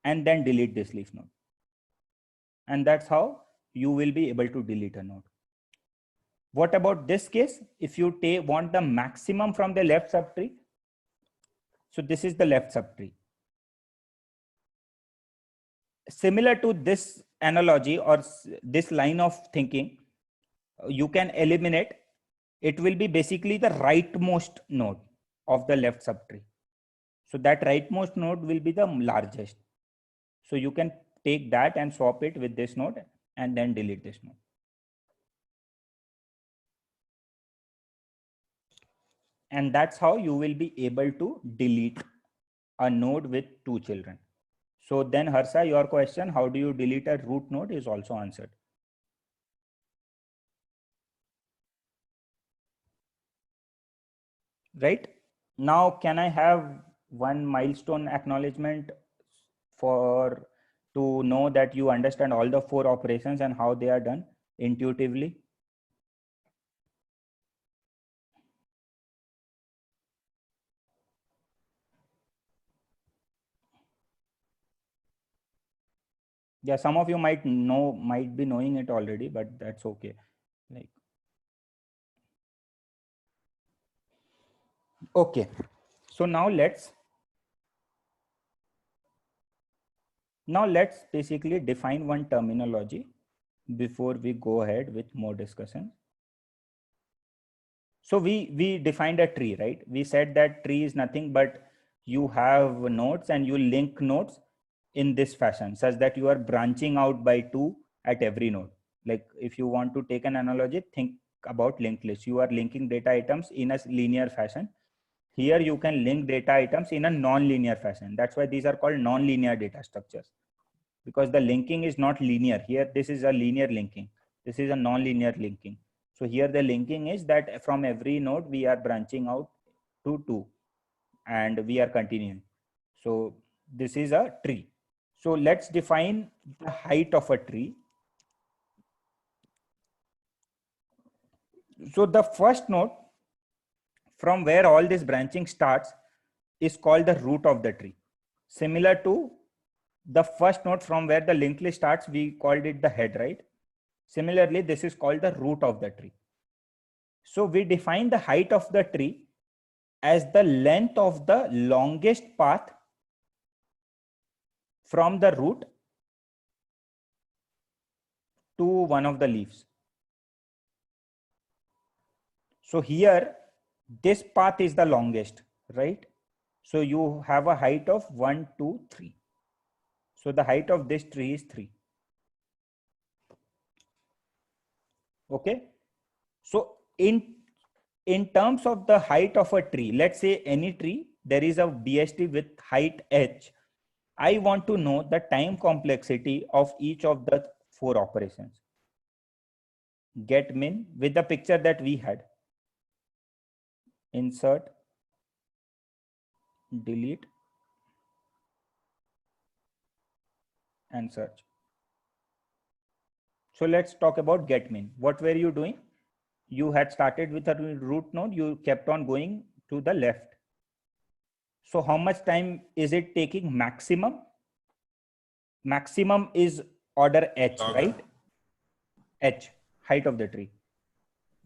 and then delete this leaf node. And that's how you will be able to delete a node. What about this case? If you want the maximum from the left subtree, so this is the left subtree. Similar to this analogy or this line of thinking, you can eliminate. It will be basically the rightmost node of the left subtree. So that rightmost node will be the largest. So you can take that and swap it with this node and then delete this node. And that's how you will be able to delete a node with two children. So then Harsha, your question, how do you delete a root node, is also answered. Right? Now, can I have one milestone acknowledgement to know that you understand all the 4 operations and how they are done intuitively? Yeah, some of you might be knowing it already, but that's okay. Like, okay. So now let's basically define one terminology before we go ahead with more discussion. So we defined a tree, right? We said that tree is nothing but you have nodes and you link nodes in this fashion such that you are branching out by 2 at every node. Like if you want to take an analogy, think about linked list. You are linking data items in a linear fashion. Here you can link data items in a non-linear fashion. That's why these are called non-linear data structures, because the linking is not linear. Here this is a linear linking. This is a non-linear linking. So here the linking is that from every node we are branching out to 2 and we are continuing. So this is a tree. So let's define the height of a tree. So the first node from where all this branching starts is called the root of the tree. Similar to the first node from where the linked list starts, we called it the head, right? Similarly, this is called the root of the tree. So we define the height of the tree as the length of the longest path from the root to one of the leaves. So here, this path is the longest, right? So you have a height of 1, 2, 3. So the height of this tree is 3. Okay. So in terms of the height of a tree, let's say any tree, there is a BST with height h. I want to know the time complexity of each of the 4 operations. Get min with the picture that we had. Insert, delete, and search. So let's talk about get min. What were you doing? You had started with a root node, you kept on going to the left. So how much time is it taking maximum? Maximum is order h, right? H, height of the tree.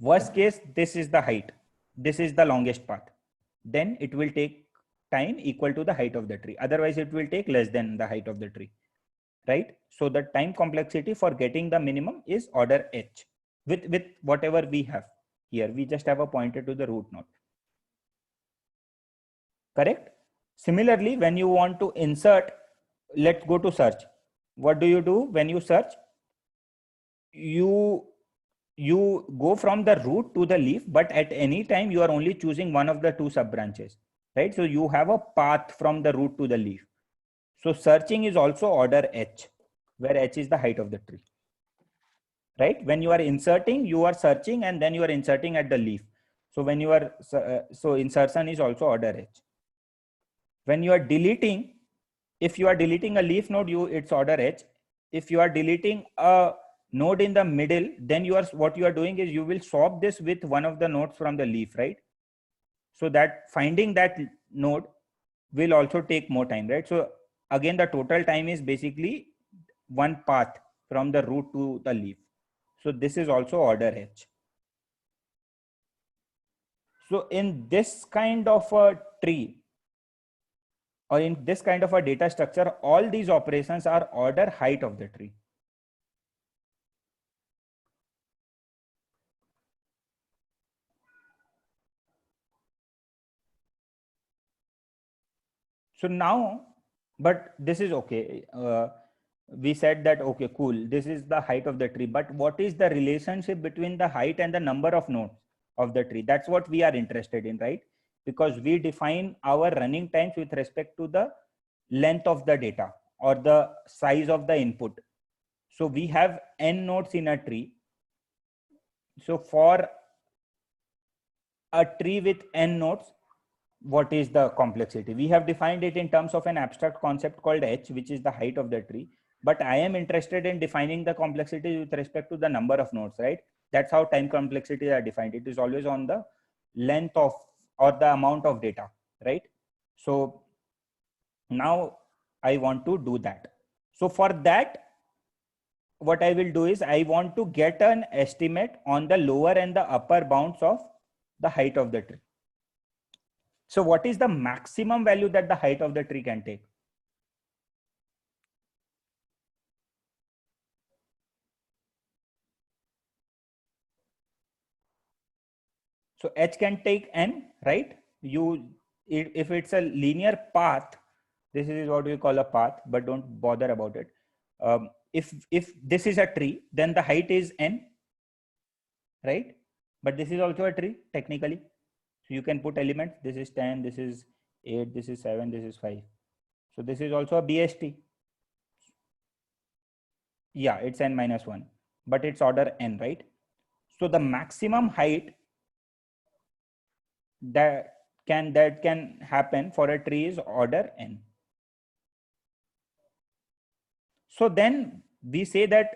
Worst case, this is the height. This is the longest path. Then it will take time equal to the height of the tree. Otherwise, it will take less than the height of the tree, right? So the time complexity for getting the minimum is order h with whatever we have here. We just have a pointer to the root node. Correct? Similarly, when you want to insert, let's go to search. What do you do when you search? You go from the root to the leaf, but at any time you are only choosing one of the 2 sub branches, right? So you have a path from the root to the leaf. So searching is also order h, where h is the height of the tree, right? When you are inserting, you are searching, and then you are inserting at the leaf. So when you are so insertion is also order h. When you are deleting, if you are deleting a leaf node, it's order h. If you are deleting a node in the middle, then what you are doing is you will swap this with one of the nodes from the leaf, right? So that finding that node will also take more time, right? So again, the total time is basically one path from the root to the leaf. So this is also order h. So in this kind of a tree, or in this kind of a data structure, all these operations are order height of the tree. So now, but this is okay. We said that, okay, cool, this is the height of the tree, but what is the relationship between the height and the number of nodes of the tree? That's what we are interested in, right? Because we define our running times with respect to the length of the data or the size of the input. So we have n nodes in a tree. So for a tree with n nodes, what is the complexity? We have defined it in terms of an abstract concept called h, which is the height of the tree. But I am interested in defining the complexity with respect to the number of nodes, right? That's how time complexity are defined. It is always on the length of or the amount of data, right? So now I want to do that. So for that, what I will do is I want to get an estimate on the lower and the upper bounds of the height of the tree. So what is the maximum value that the height of the tree can take? So h can take n, right? If it's a linear path, this is what we call a path, but don't bother about it. If this is a tree, then the height is n, right? But this is also a tree technically. So you can put elements. This is 10, this is 8, this is 7, this is 5. So this is also a BST. Yeah, it's n minus 1, but it's order n, right? So the maximum height that can happen for a tree is order n. So then we say that,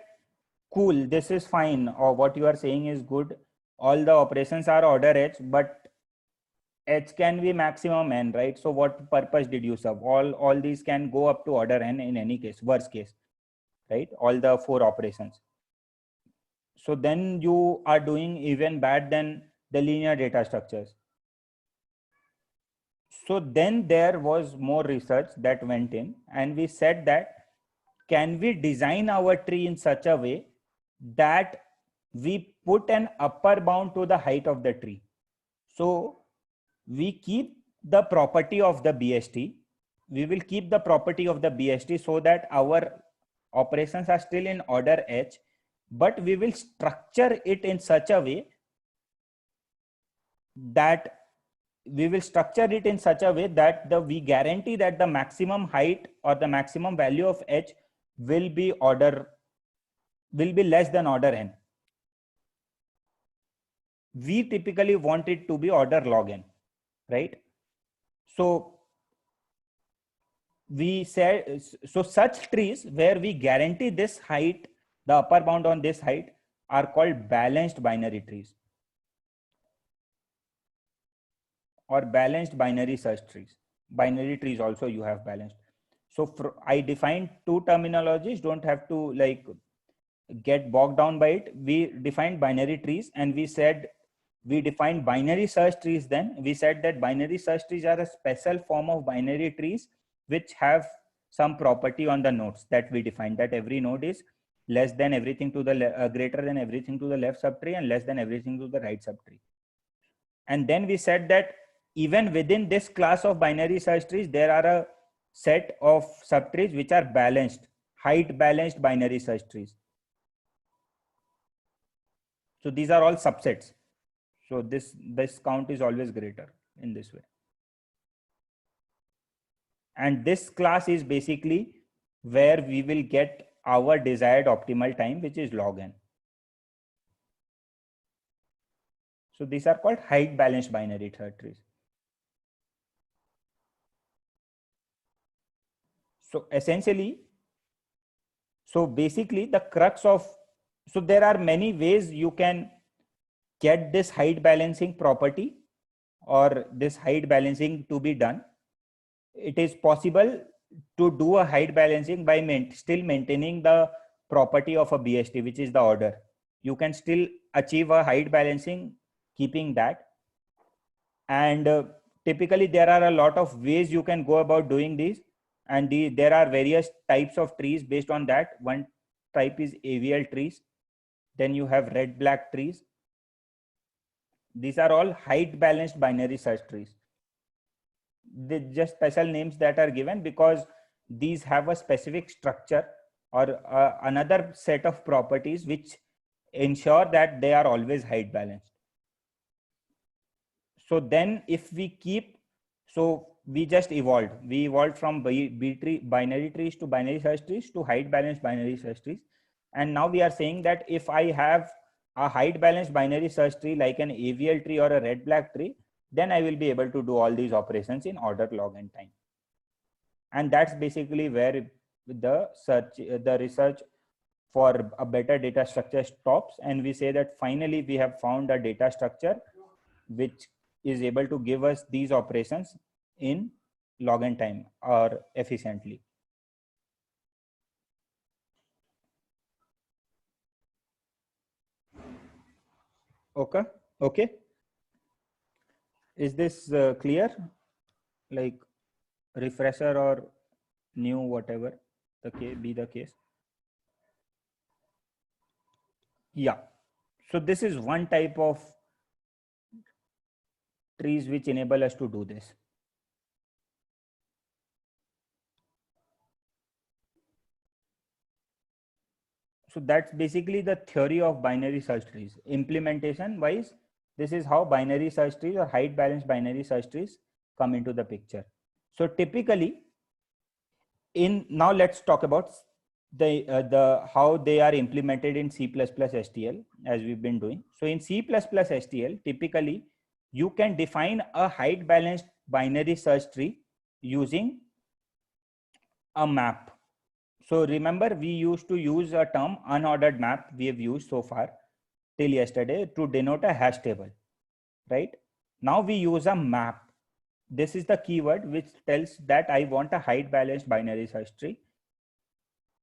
cool, this is fine, or what you are saying is good. All the operations are order h, but h can be maximum n, right? So what purpose did you serve? All these can go up to order n in any case, worst case, right? All the 4 operations. So then you are doing even bad than the linear data structures. So then there was more research that went in, and we said that can we design our tree in such a way that we put an upper bound to the height of the tree. So we keep the property of the BST. We will keep the property of the BST so that our operations are still in order H, but we will structure it in such a way that we guarantee that the maximum height or the maximum value of H will be less than order n. We typically want it to be order log n, right? So we said, so such trees where we guarantee this height, the upper bound on this height, are called balanced binary trees or balanced binary search trees. Binary trees also you have balanced. So I defined two terminologies, don't have to like get bogged down by it. We defined binary trees, and we said we defined binary search trees. Then we said that binary search trees are a special form of binary trees which have some property on the nodes that we defined, that every node is less than everything to the greater than everything to the left subtree and less than everything to the right subtree. And then we said that even within this class of binary search trees, there are a set of subtrees which are balanced, height balanced binary search trees. So these are all subsets. So this count is always greater in this way. And this class is basically where we will get our desired optimal time, which is log n. So these are called height balanced binary search trees. So essentially, so basically the crux of, so there are many ways you can get this height balancing property or this height balancing to be done. It is possible to do a height balancing by still maintaining the property of a BST, which is the order. You can still achieve a height balancing keeping that. And typically there are a lot of ways you can go about doing this. And there are various types of trees based on that. One type is AVL trees. Then you have red black trees. These are all height balanced binary search trees. They just special names that are given because these have a specific structure or another set of properties which ensure that they are always height balanced. So then if we keep, so we just evolved. We evolved from binary trees to binary search trees to height balanced binary search trees. And now we are saying that if I have a height balanced binary search tree like an AVL tree or a red black tree, then I will be able to do all these operations in order log n time. And that's basically where the research for a better data structure stops. And we say that finally we have found a data structure which is able to give us these operations in log n time or efficiently. Okay. Is this clear? Like refresher or new, whatever be the case. Yeah. So this is one type of trees which enable us to do this. So that's basically the theory of binary search trees. Implementation wise, this is how binary search trees or height balanced binary search trees come into the picture. So typically, now let's talk about the how they are implemented in C++ STL as we've been doing. So in C++ STL, typically you can define a height balanced binary search tree using a map. So remember, we used to use a term unordered map we have used so far till yesterday to denote a hash table, right? Now we use a map. This is the keyword which tells that I want a height balanced binary search tree.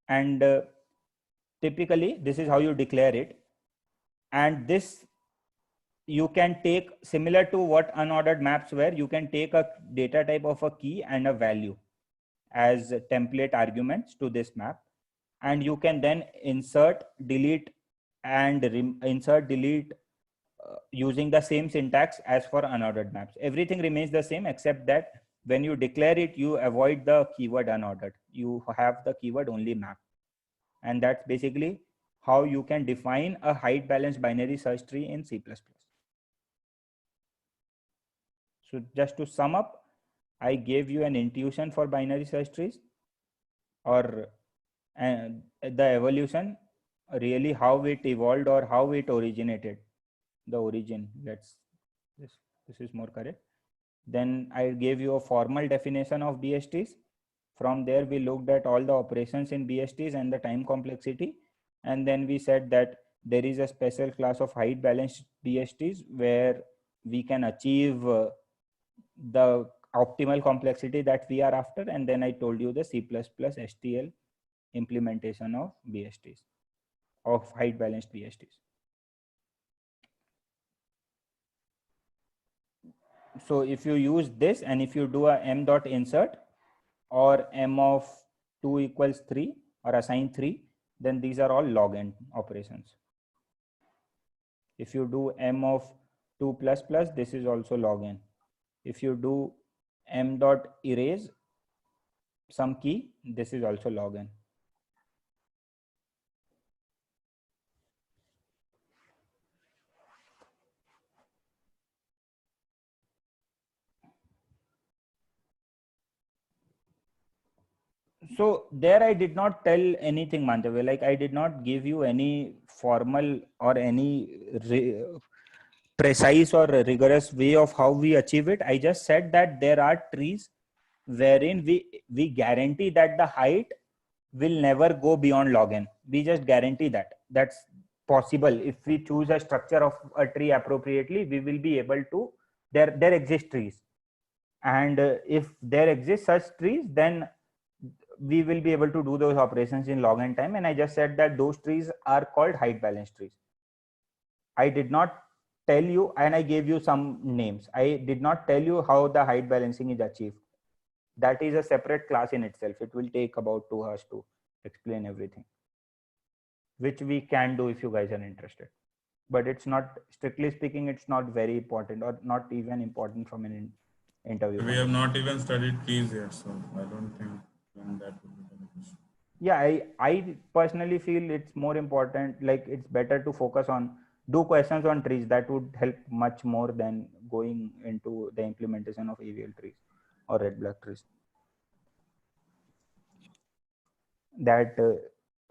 And typically this is how you declare it. And this you can take, similar to what unordered maps were, you can take a data type of a key and a value as template arguments to this map, and you can then insert, delete, and insert, delete using the same syntax as for unordered maps. Everything remains the same except that when you declare it, you avoid the keyword unordered. You have the keyword only map. And that's basically how you can define a height balanced binary search tree in C++. So just to sum up, I gave you an intuition for binary search trees, or the evolution, really how it evolved or how it originated, the origin. This is more correct. Then I gave you a formal definition of BSTs. From there, we looked at all the operations in BSTs and the time complexity. And then we said that there is a special class of height balanced BSTs where we can achieve the optimal complexity that we are after. And then I told you the C++ STL implementation of BSTs, of height balanced BSTs. So if you use this, and if you do a m dot insert or m of 2 equals 3 or assign 3, then these are all log n operations. If you do m of 2 plus plus, this is also log n. If you do m dot erase some key, this is also log n. So there I did not tell anything, Manjave. Like I did not give you any formal or any precise or rigorous way of how we achieve it. I just said that there are trees wherein we guarantee that the height will never go beyond log n. We just guarantee that. That's possible. If we choose a structure of a tree appropriately, we will be able to, there exist trees. And if there exist such trees, then we will be able to do those operations in log n time. And I just said that those trees are called height balanced trees. I did not tell you, and I gave you some names. I did not tell you how the height balancing is achieved. That is a separate class in itself. It will take about 2 hours to explain everything, which we can do if you guys are interested. But it's not, strictly speaking, it's not very important, or not even important from an interview. We have not even studied keys yet, so I don't think that would be beneficial. Yeah, I personally feel it's more important, like it's better to focus on, do questions on trees. That would help much more than going into the implementation of AVL trees or red black trees. That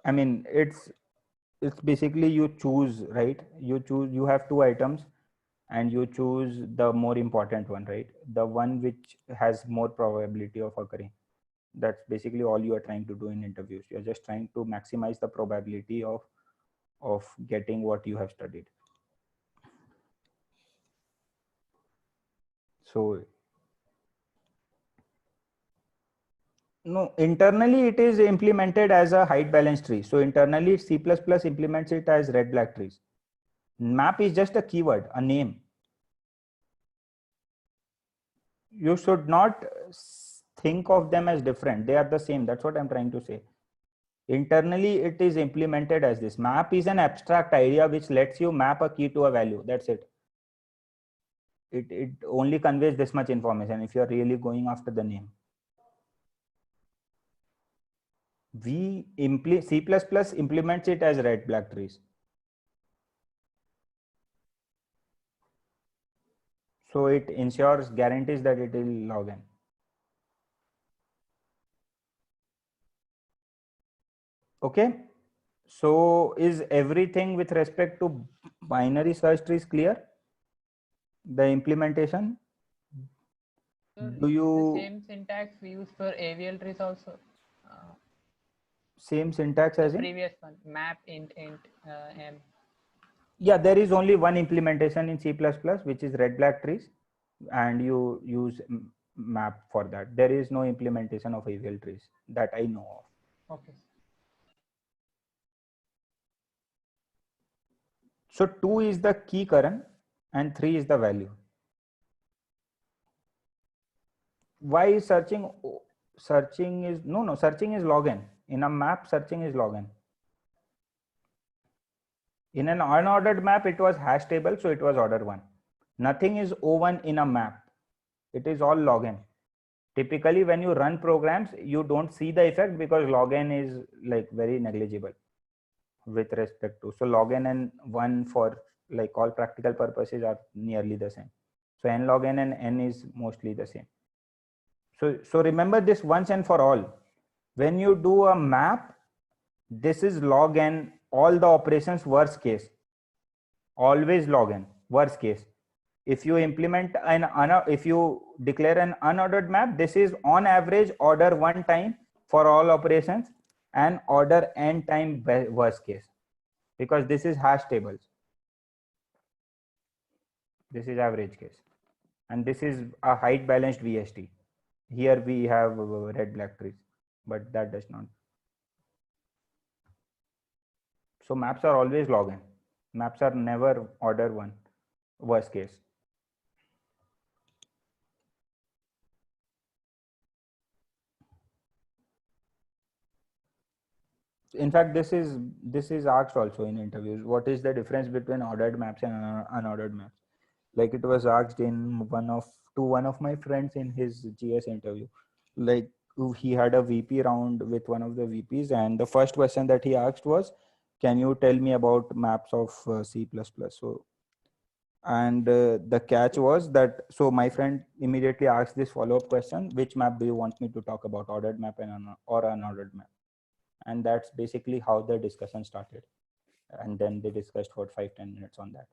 I mean, it's basically you choose, right? You have 2 items and you choose the more important one, right? The one which has more probability of occurring. That's basically all you are trying to do in interviews. You're just trying to maximize the probability of getting what you have studied. So no, internally it is implemented as a height balance tree. So internally C++ implements it as red black trees. Map is just a keyword, a name. You should not think of them as different. They are the same. That's what I'm trying to say. Internally it is implemented as this. Map is an abstract idea which lets you map a key to a value. That's it. It only conveys this much information if you are really going after the name. C++ implements it as red black trees. So it ensures, guarantees that it will log in. Okay. So is everything with respect to binary search trees clear? The implementation? So Do you the same syntax we use for AVL trees also? Same syntax The as in? previous one, map int m. Yeah, there is only one implementation in C++, which is red black trees, and you use map for that. There is no implementation of AVL trees that I know of. Okay. So 2 is the key, Karan, and 3 is the value. Why is searching? Searching is searching is log n. In a map, searching is log n. In an unordered map, it was hash table, so it was order 1. Nothing is O1 in a map. It is all log n. Typically, when you run programs, you don't see the effect because log n is like very negligible with respect to. So log n and 1 for like all practical purposes are nearly the same. So n log n and n is mostly the same. So remember this once and for all. When you do a map, this is log n, all the operations worst case. Always log n, worst case. If you implement if you declare an unordered map, this is on average order 1 time for all operations and order n time worst case, because this is hash tables. This is average case, and this is a height balanced VST. Here we have red black trees, but that does not. So maps are always log n. Maps are never order 1, worst case. In fact, this is asked also in interviews. What is the difference between ordered maps and unordered maps? Like it was asked in one of my friends in his GS interview. Like he had a VP round with one of the VPs, and the first question that he asked was, "Can you tell me about maps of C++?" So, and the catch was that, so my friend immediately asked this follow-up question: "Which map do you want me to talk about, ordered map or unordered map?" And that's basically how the discussion started, and then they discussed for 5-10 minutes on that.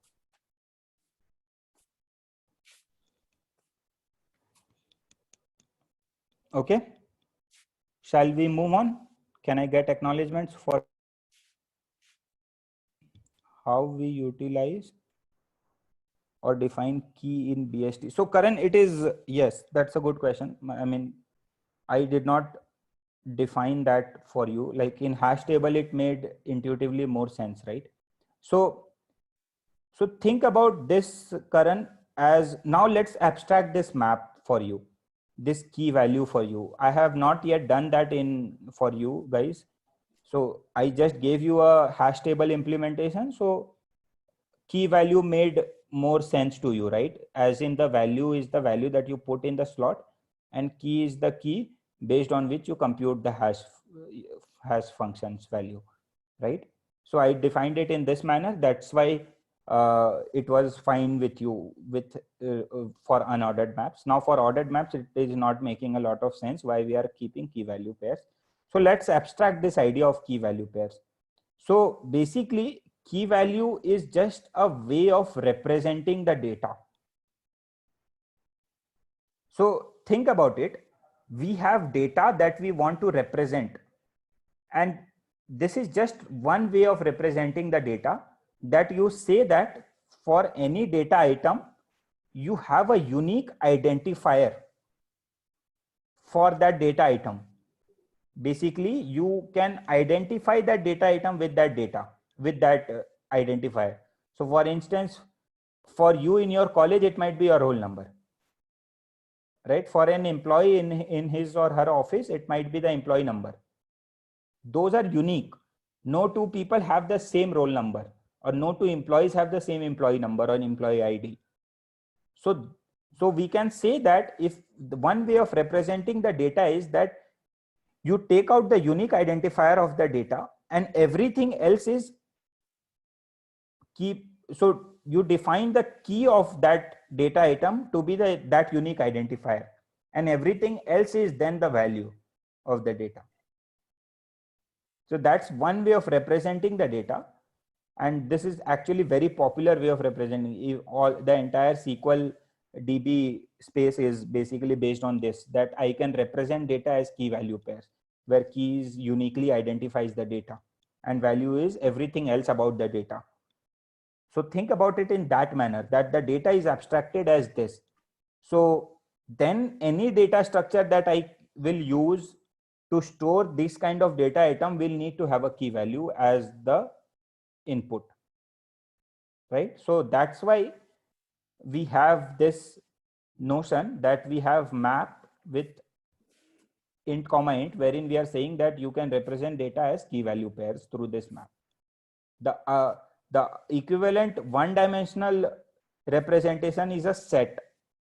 Okay, shall we move on? Can I get acknowledgements for how we utilize or define key in BST? So Karan, it is, yes, that's a good question. I mean, I did not define that for you. Like in hash table, it made intuitively more sense, right? So think about this, Karan, as now let's abstract this map for you, this key value for you. I have not yet done that for you guys. So I just gave you a hash table implementation. So key value made more sense to you, right? As in the value is the value that you put in the slot, and key is the key based on which you compute the hash functions value, right? So I defined it in this manner. That's why it was fine with you for unordered maps. Now for ordered maps, it is not making a lot of sense why we are keeping key value pairs. So let's abstract this idea of key value pairs. So basically, key value is just a way of representing the data. So think about it. We have data that we want to represent, and this is just one way of representing the data, that you say that for any data item, you have a unique identifier for that data item. Basically, you can identify that data item with that data, with that identifier. So for instance, for you in your college, it might be your roll number, right? For an employee in his or her office, it might be the employee number. Those are unique. No two people have the same roll number, or no two employees have the same employee number or employee ID. So we can say that if the one way of representing the data is that you take out the unique identifier of the data and everything else is key. So you define the key of that data item to be that unique identifier, and everything else is then the value of the data. So that's one way of representing the data. And this is actually very popular way of representing. All the entire SQL DB space is basically based on this, that I can represent data as key value pairs, where keys uniquely identifies the data and value is everything else about the data. So think about it in that manner, that the data is abstracted as this. So then any data structure that I will use to store this kind of data item will need to have a key value as the input, right? So that's why we have this notion that we have map with int comma int, wherein we are saying that you can represent data as key value pairs through this map. The equivalent one dimensional representation is a set,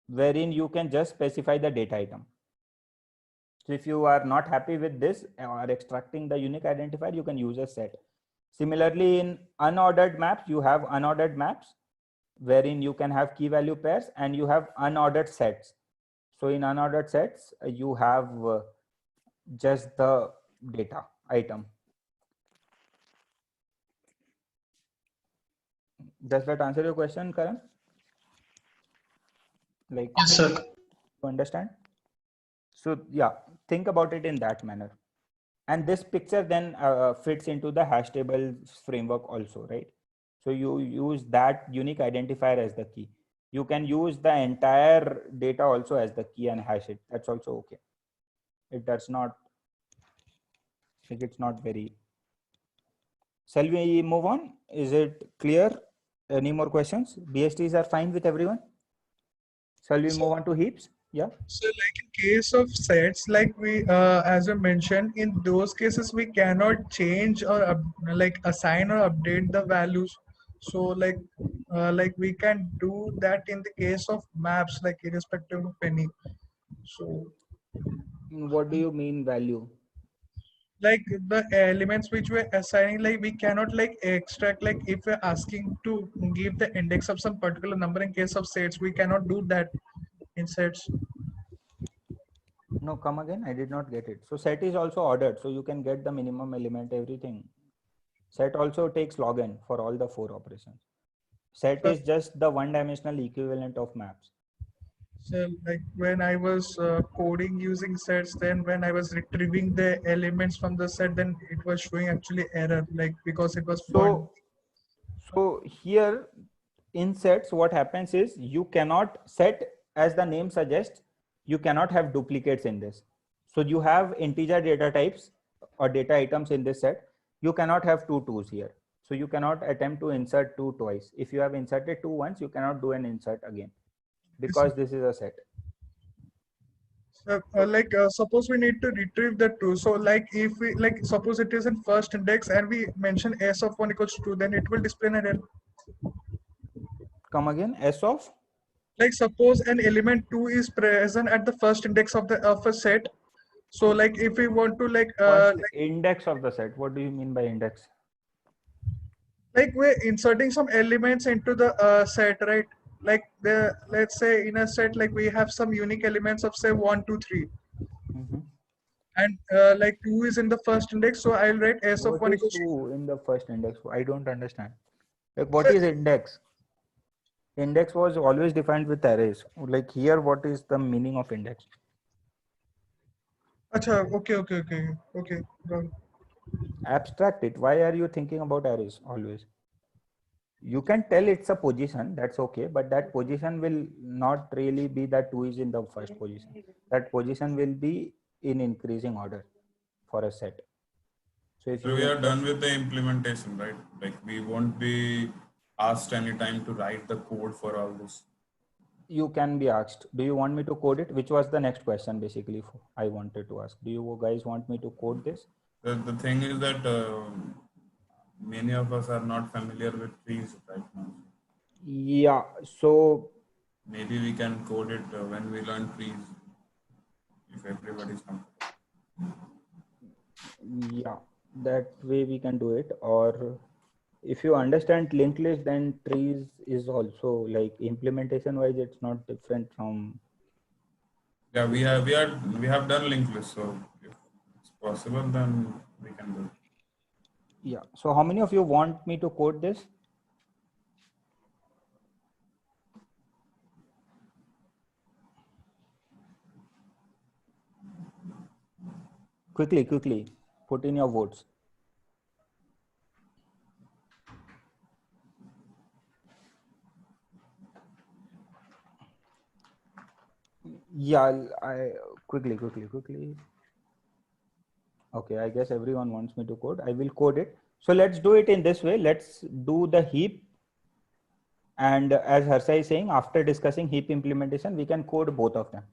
wherein you can just specify the data item. So if you are not happy with this or extracting the unique identifier, you can use a set. Similarly, in unordered maps, you have unordered maps wherein you can have key value pairs, and you have unordered sets. So in unordered sets, you have just the data item. Does that answer your question, Karan? Like, Yes, sir. you understand? So yeah, think about it in that manner. And this picture then fits into the hash table framework also, right? So you use that unique identifier as the key. You can use the entire data also as the key and hash it. That's also okay. It does not, like, it's not very. Shall we move on? Is it clear? Any more questions? BSTs are fine with everyone? Shall we move on to heaps? Yeah. So like in case of sets, like we, as I mentioned, in those cases, we cannot change or like assign or update the values. So like we can do that in the case of maps, like irrespective of any. So What do you mean value? like the elements which we're assigning, like we cannot like extract, like if we're asking to give the index of some particular number in case of sets, we cannot do that in sets. No, come again. I did not get it. So set is also ordered. So you can get the minimum element, everything. Set also takes log(n) for all the 4 operations. Set So- is just the one dimensional equivalent of maps. So like when I was coding using sets, then when I was retrieving the elements from the set, then it was showing actually error, like because it was point. So here in sets, what happens is you cannot set, as the name suggests, you cannot have duplicates in this. So you have integer data types or data items in this set. You cannot have two twos here. So you cannot attempt to insert two twice. If you have inserted two once, you cannot do an insert again because this is a set. Suppose we need to retrieve the two. So like if we like suppose it is in first index and we mention s of 1 equals to 2, then it will display an error. Come again, S of? Like suppose an element 2 is present at the first index of a set. So like if we want to First index of the set. What do you mean by index? like we're inserting some elements into the set, right? Like let's say in a set, like we have some unique elements of say 1 2 3, Mm-hmm. and like 2 is in the first index, so I'll write s of What 1 is equals to 2 in the first index? I don't understand. Like, what So- is index? Index was always defined with arrays. Like here, what is the meaning of index? Acha, okay, got it. Abstract it. Why are you thinking about arrays always? You can tell it's a position, that's okay, but that position will not really be that 2 is in the first position. That position will be in increasing order for a set. So if So we are done with the implementation, right? Like we won't be asked any time to write the code for all this. You can be asked, do you want me to code it? Which was the next question basically I wanted to ask. Do you guys want me to code this? The thing is that many of us are not familiar with trees right now. Yeah, so Maybe we can code it when we learn trees, if everybody's comfortable. yeah, that way we can do it. Or if you understand linked list, then trees is also like implementation wise, it's not different from. Yeah, we have done linked list, so if it's possible, then we can do it. Yeah. So how many of you want me to code this? Quickly, put in your votes. Yeah, I quickly. Okay, I guess everyone wants me to code. I will code it. So let's do it in this way. Let's do the heap And as Harsha is saying, after discussing heap implementation, we can code both of them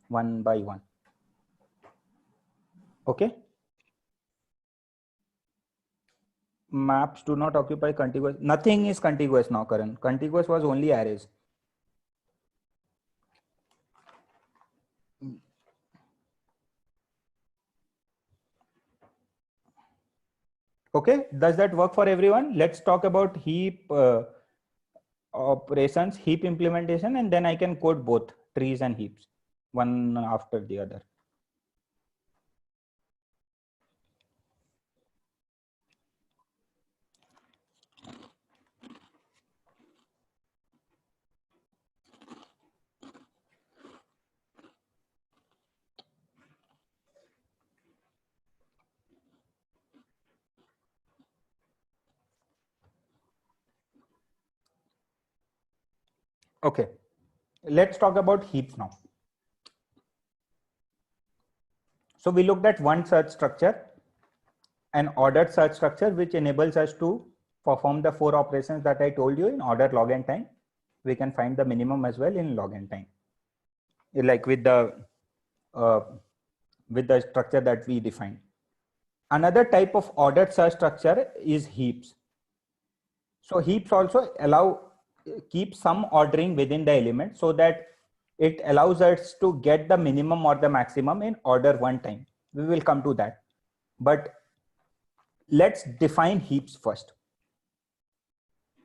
one by one. Okay. Maps do not occupy contiguous. Nothing is contiguous now, Karan. Contiguous was only arrays. Okay, does that work for everyone? Let's talk about heap operations, heap implementation, and then I can code both trees and heaps, one after the other. Okay, let's talk about heaps now. So we looked at one search structure, an ordered search structure, which enables us to perform the 4 operations that I told you in order, log, and time. We can find the minimum as well in log and time, like with the structure that we defined. Another type of ordered search structure is heaps. So heaps also keep some ordering within the element so that it allows us to get the minimum or the maximum in order one time. We will come to that. But let's define heaps first.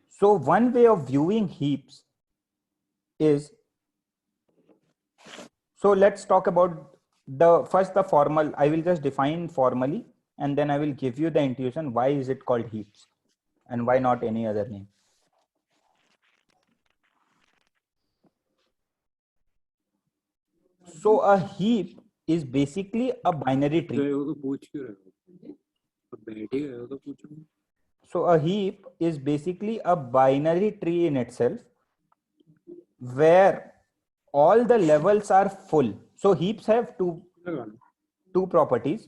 So one way of viewing heaps is, so let's talk about the formal. I will just define formally, and then I will give you the intuition why is it called heaps and why not any other name. So a heap is basically a binary tree. So a heap is basically a binary tree in itself where all the levels are full. So heaps have two properties,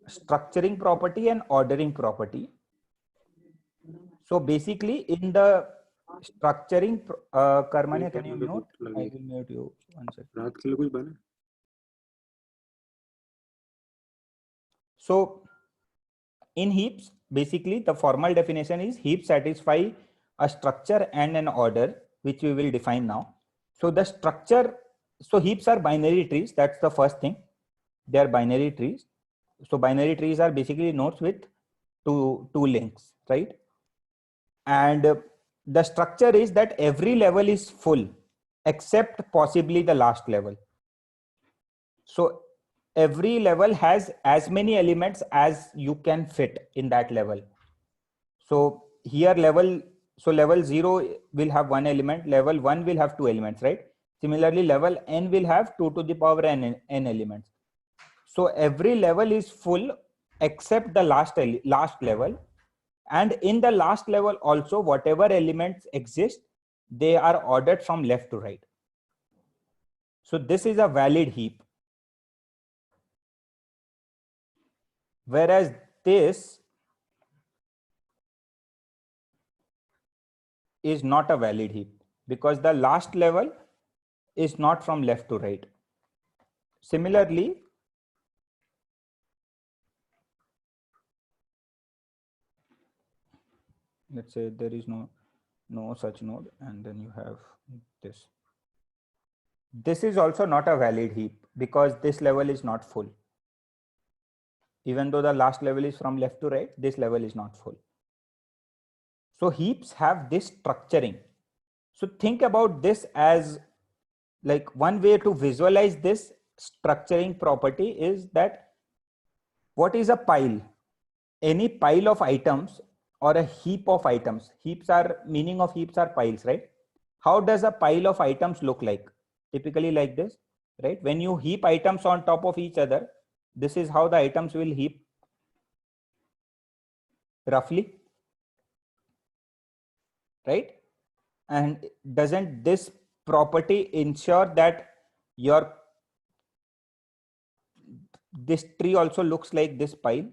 structuring property and ordering property. So basically in the structuring, Karmanya, can you mute? I will mute you 1 second. So in heaps, basically the formal definition is heaps satisfy a structure and an order, which we will define now. So the structure, so heaps are binary trees. That's the first thing. They are binary trees. So binary trees are basically nodes with two links, right? And the structure is that every level is full except possibly the last level. So every level has as many elements as you can fit in that level. So here level 0 will have 1 element, level 1 will have 2 elements, right? Similarly, level n will have 2 to the power n elements. So every level is full except the last level. And in the last level also, whatever elements exist, they are ordered from left to right. So this is a valid heap. Whereas this is not a valid heap because the last level is not from left to right. Similarly, let's say there is no such node, and then you have this. This is also not a valid heap because this level is not full. Even though the last level is from left to right, this level is not full. So heaps have this structuring. So think about this as like one way to visualize this structuring property is that what is a pile? Any pile of items or a heap of items. Meaning of heaps are piles, right? How does a pile of items look like? Typically like this, right? When you heap items on top of each other, this is how the items will heap roughly, right? And doesn't this property ensure that this tree also looks like this pile,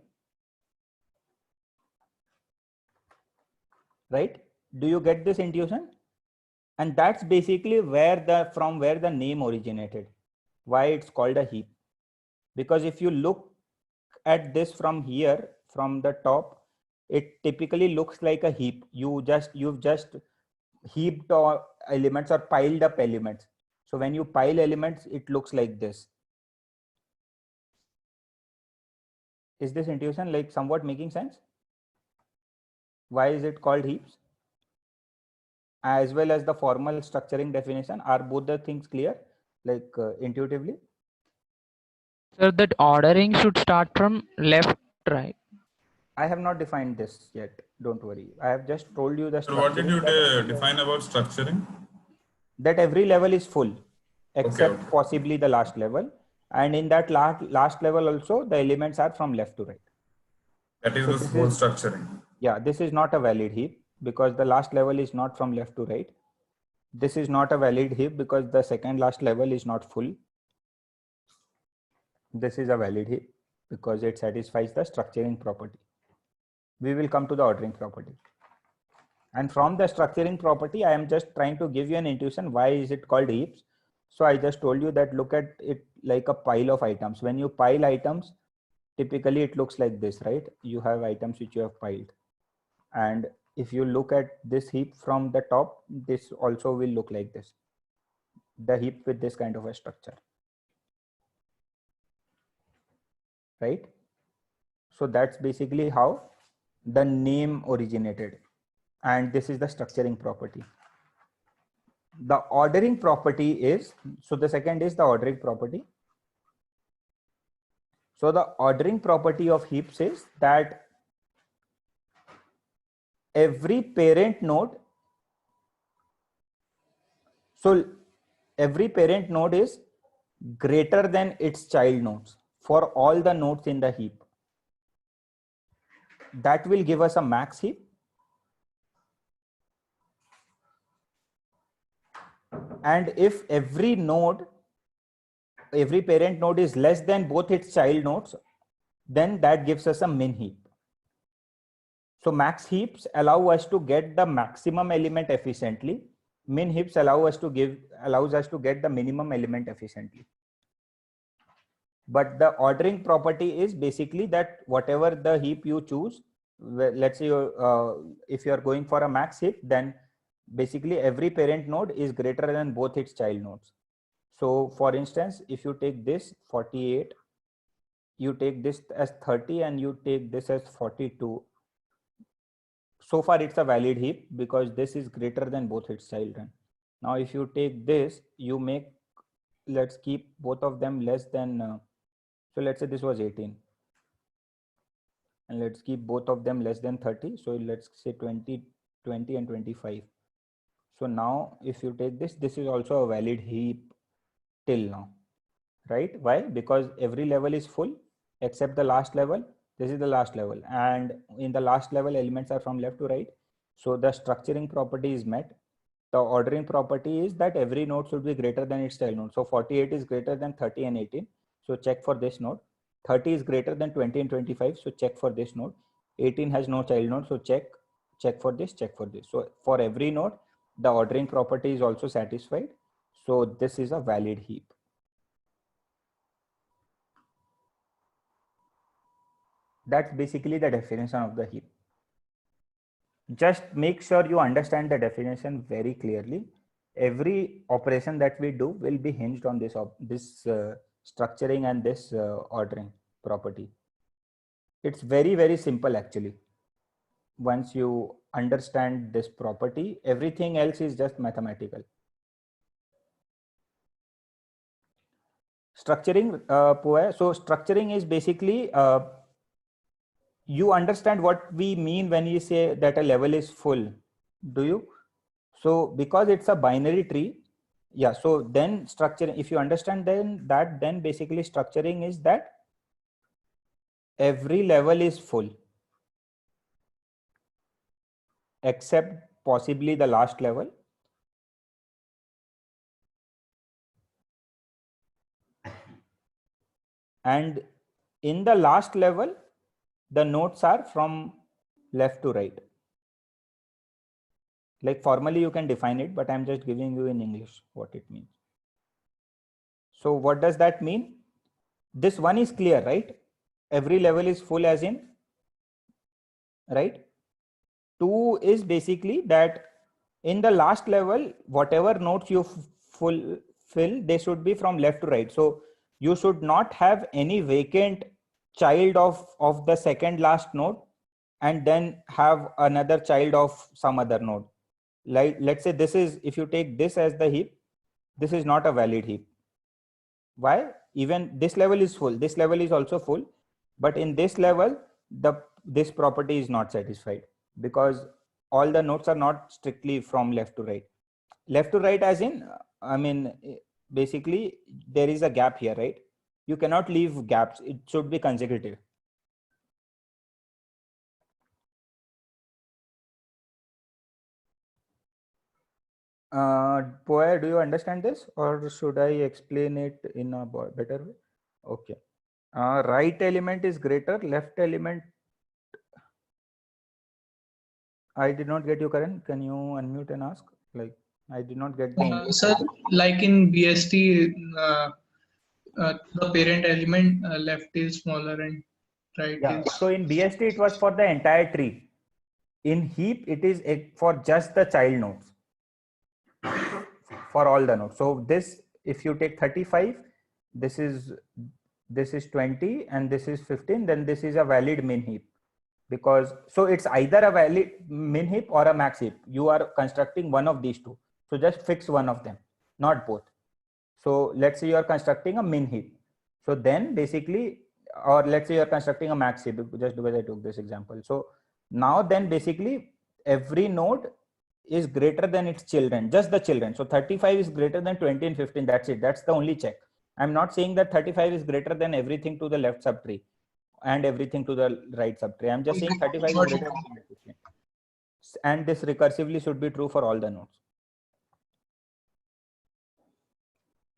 right? Do you get this intuition? And that's basically from where the name originated, why it's called a heap. Because if you look at this from here, from the top, it typically looks like a heap. You've just heaped elements or piled up elements. So when you pile elements, it looks like this. Is this intuition like somewhat making sense? Why is it called heaps? As well as the formal structuring definition, are both the things clear, like intuitively? So that ordering should start from left, right? I have not defined this yet. Don't worry. I have just told you the So what did you structuring define about structuring? that every level is full, except Okay. possibly the last level. And in that last level also, the elements are from left to right. That is So the this whole is, structuring. yeah, this is not a valid heap because the last level is not from left to right. This is not a valid heap because the second last level is not full. This is a valid heap because it satisfies the structuring property. We will come to the ordering property. And from the structuring property, I am just trying to give you an intuition. Why is it called heaps? So I just told you that look at it like a pile of items. When you pile items, typically it looks like this, right? You have items which you have piled. And if you look at this heap from the top, this also will look like this. The heap with this kind of a structure, right? So that's basically how the name originated. And this is the structuring property. The ordering property is, so the second is the ordering property. So the ordering property of heaps is that every parent node, so every parent node is greater than its child nodes for all the nodes in the heap. That will give us a max heap. And if every parent node is less than both its child nodes, then that gives us a min heap. So max heaps allow us to get the maximum element efficiently. Min heaps allows us to get the minimum element efficiently. But the ordering property is basically that whatever the heap you choose, let's say if you are going for a max heap, then basically every parent node is greater than both its child nodes. So for instance, if you take this 48, you take this as 30 and you take this as 42. So far it's a valid heap because this is greater than both its children. Now if you take this, you make, let's keep both of them less than, so let's say this was 18. And let's keep both of them less than 30. So let's say 20, 20 and 25. So now if you take this, this is also a valid heap till now, right? Why? Because every level is full except the last level. This is the last level. And in the last level, elements are from left to right. So the structuring property is met. The ordering property is that every node should be greater than its child node. So 48 is greater than 30 and 18. So check for this node. 30 is greater than 20 and 25. So check for this node. 18 has no child node. So check for this, check for this. So for every node, the ordering property is also satisfied. So this is a valid heap. That's basically the definition of the heap. Just make sure you understand the definition very clearly. Every operation that we do will be hinged on this structuring and this ordering property. It's very, very simple actually. Once you understand this property, everything else is just mathematical. Structuring, so structuring is basically, you understand what we mean when we say that a level is full, do you? So because it's a binary tree, yeah, so then structuring, if you understand then basically structuring is that every level is full except possibly the last level. And in the last level, the nodes are from left to right. Like formally you can define it, but I'm just giving you in English what it means. So what does that mean? This one is clear, right? Every level is full as in, right? 2 is basically that in the last level, whatever nodes you fulfill, they should be from left to right. So you should not have any vacant child of the second last node and then have another child of some other node. Like let's say this is, if you take this as the heap, this is not a valid heap. Why? Even this level is full, this level is also full, but in this level this property is not satisfied because all the nodes are not strictly from left to right. Left to right as in, I mean, basically there is a gap here, right? You cannot leave gaps, it should be consecutive. Poya, do you understand this, or should I explain it in a better way? Okay. Right element is greater, left element. I did not get you, Karan. Can you unmute and ask? Like, I did not get the English. Sir, like in BST, the parent element left is smaller and right Yeah. is. So in BST, it was for the entire tree. In heap, it is for just the child nodes, for all the nodes. So this, if you take 35, this is 20, and this is 15, then this is a valid min heap. Because so it's either a valid min heap or a max heap. You are constructing one of these two. So just fix one of them, not both. So let's say you are constructing a min heap. So then basically, or let's say you are constructing a max heap, just because I took this example. So now then basically every node is greater than its children, just the children. So 35 is greater than 20 and 15. That's it. That's the only check. I'm not saying that 35 is greater than everything to the left subtree and everything to the right subtree. I'm just saying 35 is greater than 15. And this recursively should be true for all the nodes.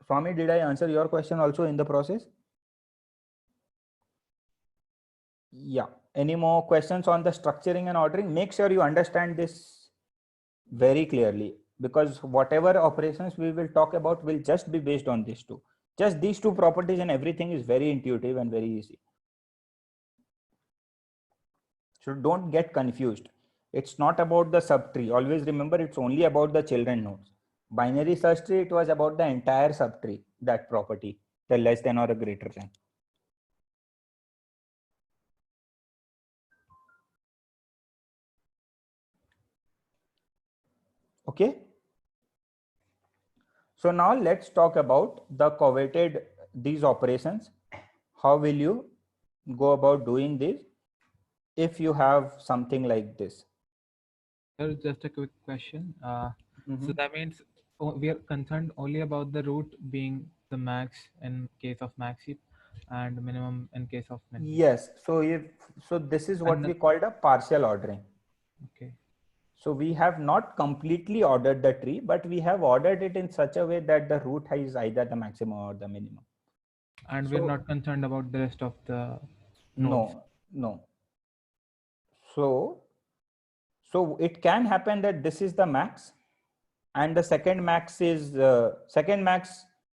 Swami, did I answer your question also in the process? Yeah. Any more questions on the structuring and ordering? Make sure you understand this very clearly, because whatever operations we will talk about will just be based on these two. Just these two properties, and everything is very intuitive and very easy. So don't get confused. It's not about the subtree. Always remember, it's only about the children nodes. Binary search tree, it was about the entire subtree, that property, the less than or a greater than. Okay. So now let's talk about the coveted, these operations. How will you go about doing this if you have something like this? Sir, just a quick question. Mm-hmm. So that means we are concerned only about the root being the max in case of max heap and minimum in case of min heap. Yes. So this is what we called a partial ordering. Okay. So we have not completely ordered the tree, but we have ordered it in such a way that the root is either the maximum or the minimum. And we're not concerned about the rest of the nodes. No. So it can happen that this is the max, and the second max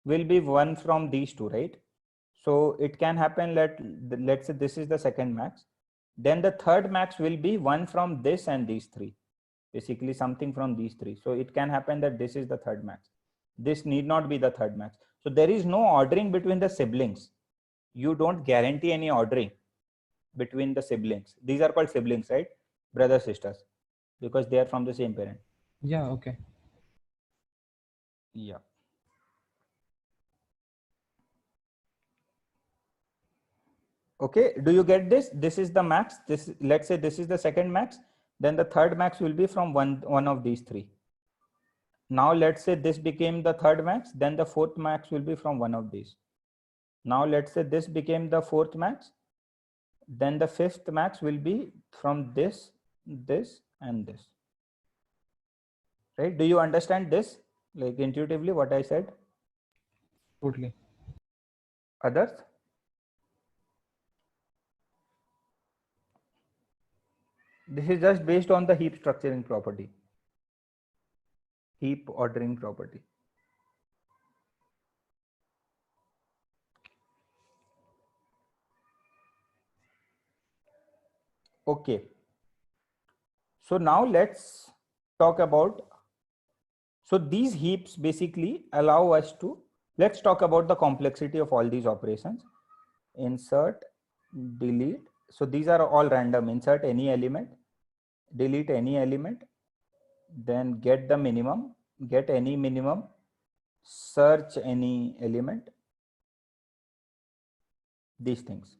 will be one from these two, right? So it can happen that, let's say this is the second max, then the third max will be one from this and these three, basically something from these three. So it can happen that this is the third max. This need not be the third max. So there is no ordering between the siblings. You don't guarantee any ordering between the siblings. These are called siblings, right? Brothers, sisters, because they are from the same parent. Yeah, okay. Yeah. Okay, do you get this? This is the max. This, let's say this is the second max. Then the third max will be from one of these three. Now let's say this became the third max. Then the fourth max will be from one of these. Now let's say this became the fourth max. Then the fifth max will be from this, this, and this. Right? Do you understand this? Like intuitively what I said? Totally. Others? This is just based on the heap structuring property. heap ordering property. Okay. So now let's talk about, so these heaps basically allow us to, let's talk about the complexity of all these operations. Insert, delete. So these are all random. Insert any element, delete any element, then get the minimum, get any minimum, search any element, these things.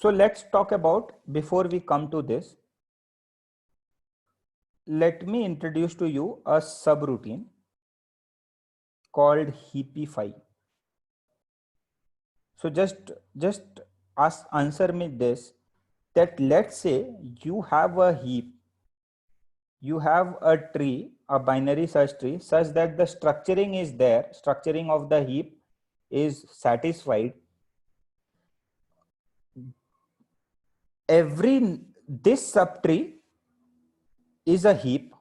So let's talk about, before we come to this, let me introduce to you a subroutine called heapify. So just answer me this, that let's say you have a heap, you have a tree, a binary search tree, such that the structuring is there, structuring of the heap is satisfied. This subtree is a heap.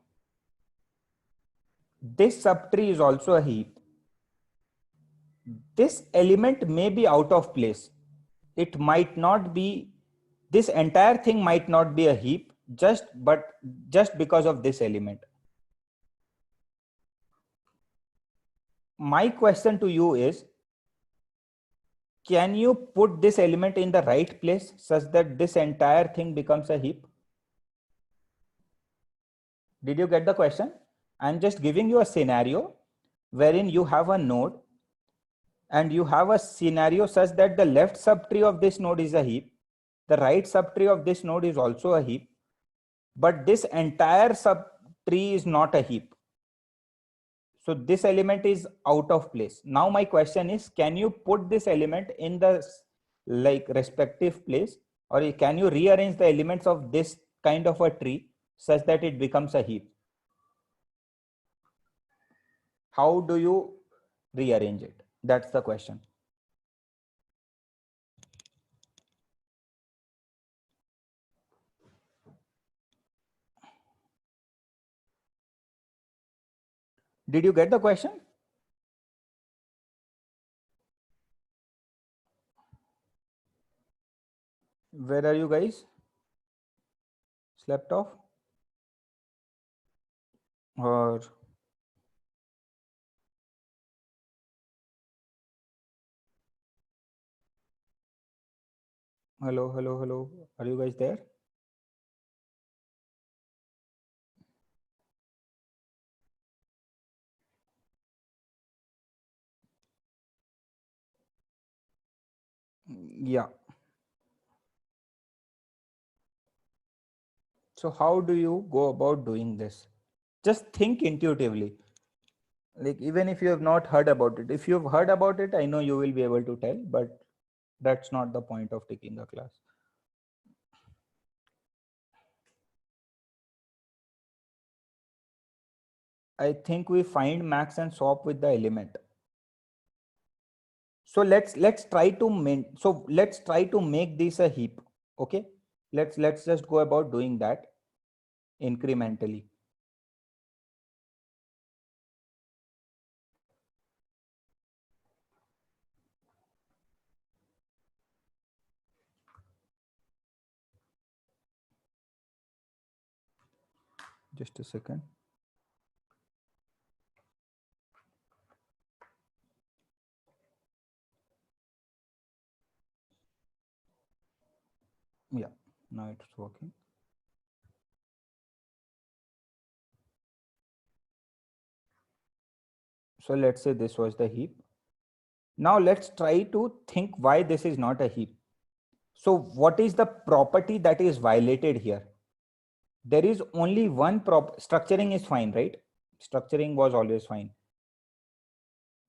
This subtree is also a heap. This element may be out of place. It might not be, this entire thing might not be a heap, just because of this element. My question to you is, can you put this element in the right place such that this entire thing becomes a heap? Did you get the question? I'm just giving you a scenario wherein you have a node and you have a scenario such that the left subtree of this node is a heap, the right subtree of this node is also a heap, but this entire subtree is not a heap. So this element is out of place. Now my question is, can you put this element in the respective place, or can you rearrange the elements of this kind of a tree such that it becomes a heap? How do you rearrange it? That's the question. Did you get the question? Where are you guys? Slept off? Or hello, hello, hello. Are you guys there? Yeah. So how do you go about doing this? Just think intuitively. Like, even if you have not heard about it, if you've heard about it, I know you will be able to tell, but that's not the point of taking a class. I think we find max and swap with the element. So let's try to make this a heap. Okay, let's just go about doing that incrementally. Just a second. Yeah, now it's working. So let's say this was the heap. Now let's try to think why this is not a heap. So what is the property that is violated here? There is only one structuring is fine, right? Structuring was always fine.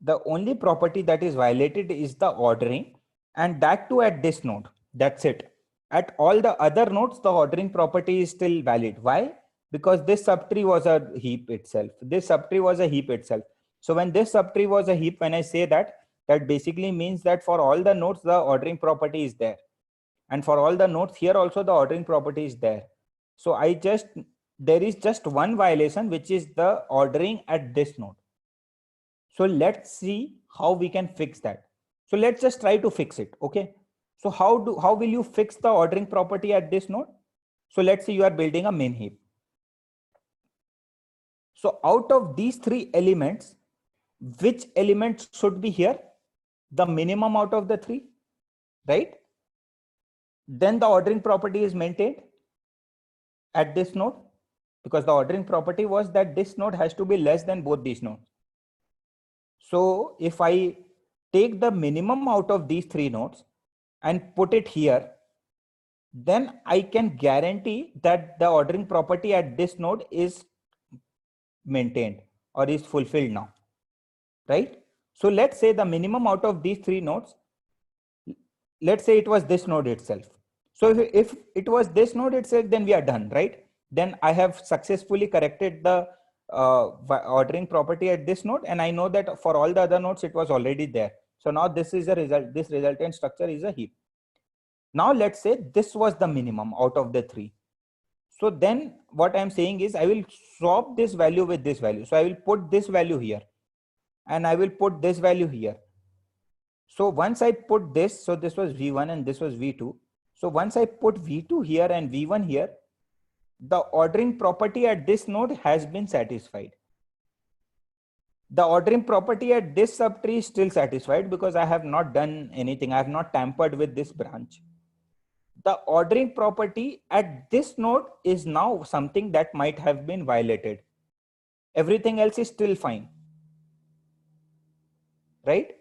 The only property that is violated is the ordering, and that too at this node. That's it. At all the other nodes, the ordering property is still valid. Why? Because this subtree was a heap itself. This subtree was a heap itself. So when this subtree was a heap, when I say that, That basically means that for all the nodes, the ordering property is there. And for all the nodes here also, the ordering property is there. So there is just one violation, which is the ordering at this node. So let's see how we can fix that. So let's just try to fix it. Okay. So how will you fix the ordering property at this node? So let's say you are building a main heap. So out of these three elements, which element should be here? The minimum out of the three, right? Then the ordering property is maintained at this node, because the ordering property was that this node has to be less than both these nodes. So if I take the minimum out of these three nodes and put it here, then I can guarantee that the ordering property at this node is maintained or is fulfilled now, right? So let's say the minimum out of these three nodes, let's say it was this node itself. So if it was this node itself, then we are done, right? Then I have successfully corrected the ordering property at this node, and I know that for all the other nodes it was already there. So now this is a result. This resultant structure is a heap. Now let's say this was the minimum out of the three. So then what I'm saying is I will swap this value with this value. So I will put this value here and I will put this value here. So once I put this, so this was V1 and this was V2. So once I put V2 here and V1 here, the ordering property at this node has been satisfied. The ordering property at this subtree is still satisfied because I have not done anything. I have not tampered with this branch. The ordering property at this node is now something that might have been violated. Everything else is still fine, right?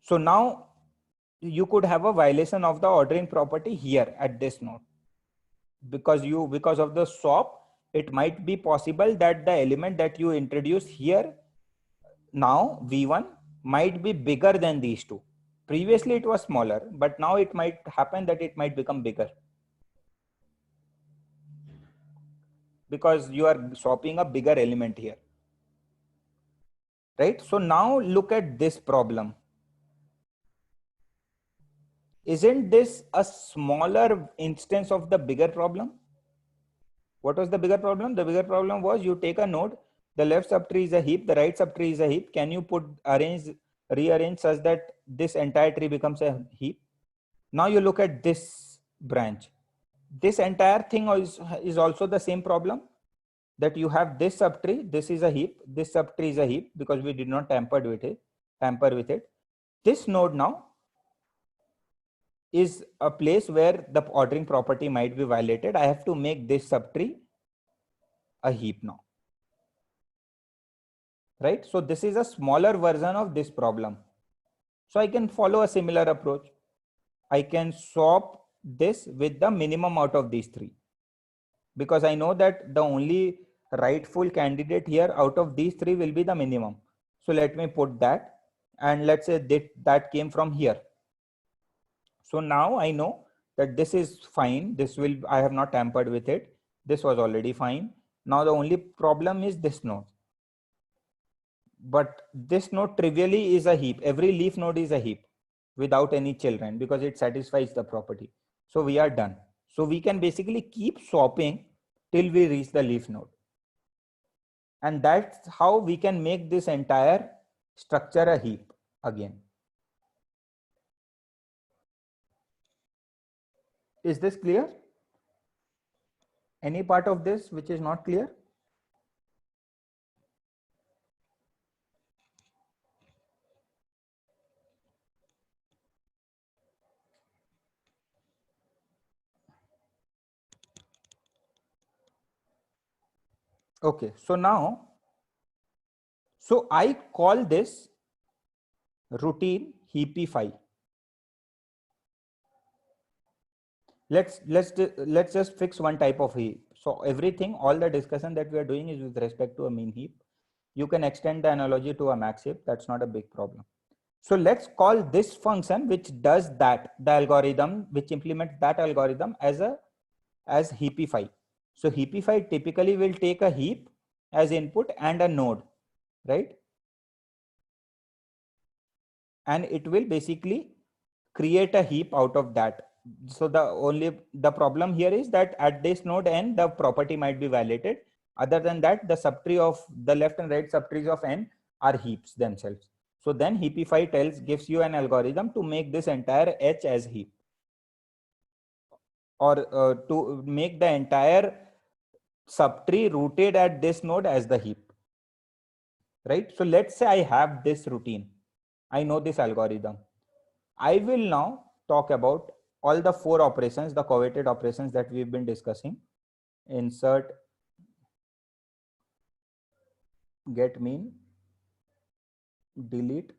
So now you could have a violation of the ordering property here at this node, because of the swap, it might be possible that the element that you introduce here now, V1, might be bigger than these two. Previously it was smaller, but now it might happen that it might become bigger, because you are swapping a bigger element here, right? So now look at this problem. Isn't this a smaller instance of the bigger problem? What was the bigger problem? The bigger problem was you take a node, the left subtree is a heap, the right subtree is a heap. Can you rearrange such that this entire tree becomes a heap? Now you look at this branch. This entire thing is also the same problem, that you have this subtree, this is a heap, this subtree is a heap because we did not tamper with it. This node now is a place where the ordering property might be violated. I have to make this subtree a heap now, right? So this is a smaller version of this problem. So I can follow a similar approach. I can swap this with the minimum out of these three, because I know that the only rightful candidate here out of these three will be the minimum. So let me put that, and let's say that came from here. So now I know that this is fine. I have not tampered with it. This was already fine. Now the only problem is this node. But this node trivially is a heap. Every leaf node is a heap without any children, because it satisfies the property. So we are done. So we can basically keep swapping till we reach the leaf node. And that's how we can make this entire structure a heap again. Is this clear? Any part of this which is not clear? Okay, so now, so I call this routine heapify. Let's just fix one type of heap. So everything, all the discussion that we are doing is with respect to a mean heap. You can extend the analogy to a max heap. That's not a big problem. So let's call this function which does that, the algorithm which implements that algorithm as heapify. So heapify typically will take a heap as input and a node, right? and it will basically create a heap out of that. So the problem here is that at this node n, the property might be violated. Other than that, the subtree of the left and right subtrees of n are heaps themselves. So then Heapify gives you an algorithm to make this entire H as heap, or to make the entire subtree rooted at this node as the heap, right? So let's say I have this routine. I know this algorithm. I will now talk about all the 4 operations, the coveted operations that we've been discussing: insert, get mean, delete,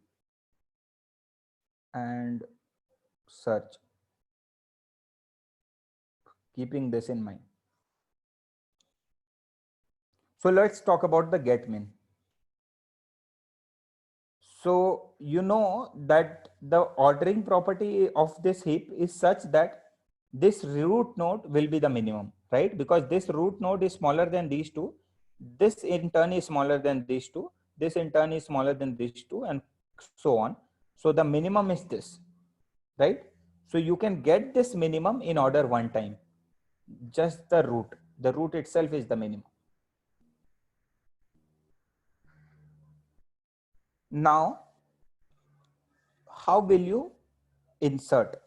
and search, keeping this in mind. So let's talk about the get min. So you know that the ordering property of this heap is such that this root node will be the minimum, right? Because this root node is smaller than these two. This in turn is smaller than these two. This in turn is smaller than these two, and so on. So the minimum is this, right? So you can get this minimum in order one time. Just the root itself is the minimum. Now, how will you insert?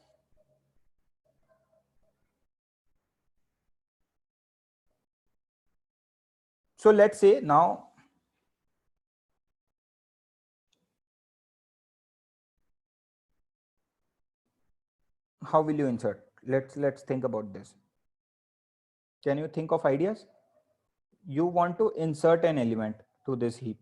So let's say now, how will you insert? Let's think about this. Can you think of ideas? You want to insert an element to this heap.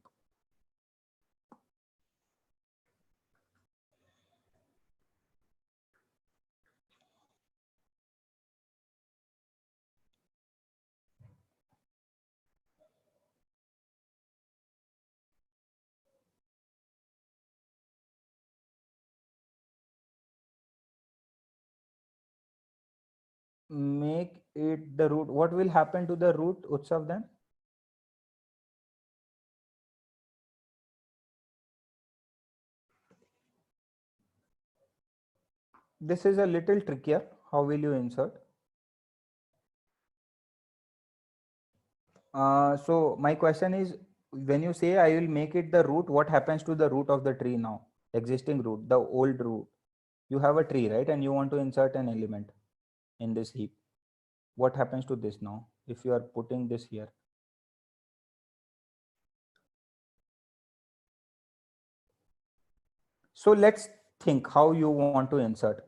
Make it the root. What will happen to the root, Utsav, then? This is a little trickier. How will you insert? So my question is, when you say I will make it the root, what happens to the root of the tree now? Existing root, the old root. You have a tree, right? And you want to insert an element in this heap. What happens to this now if you are putting this here? So let's think how you want to insert.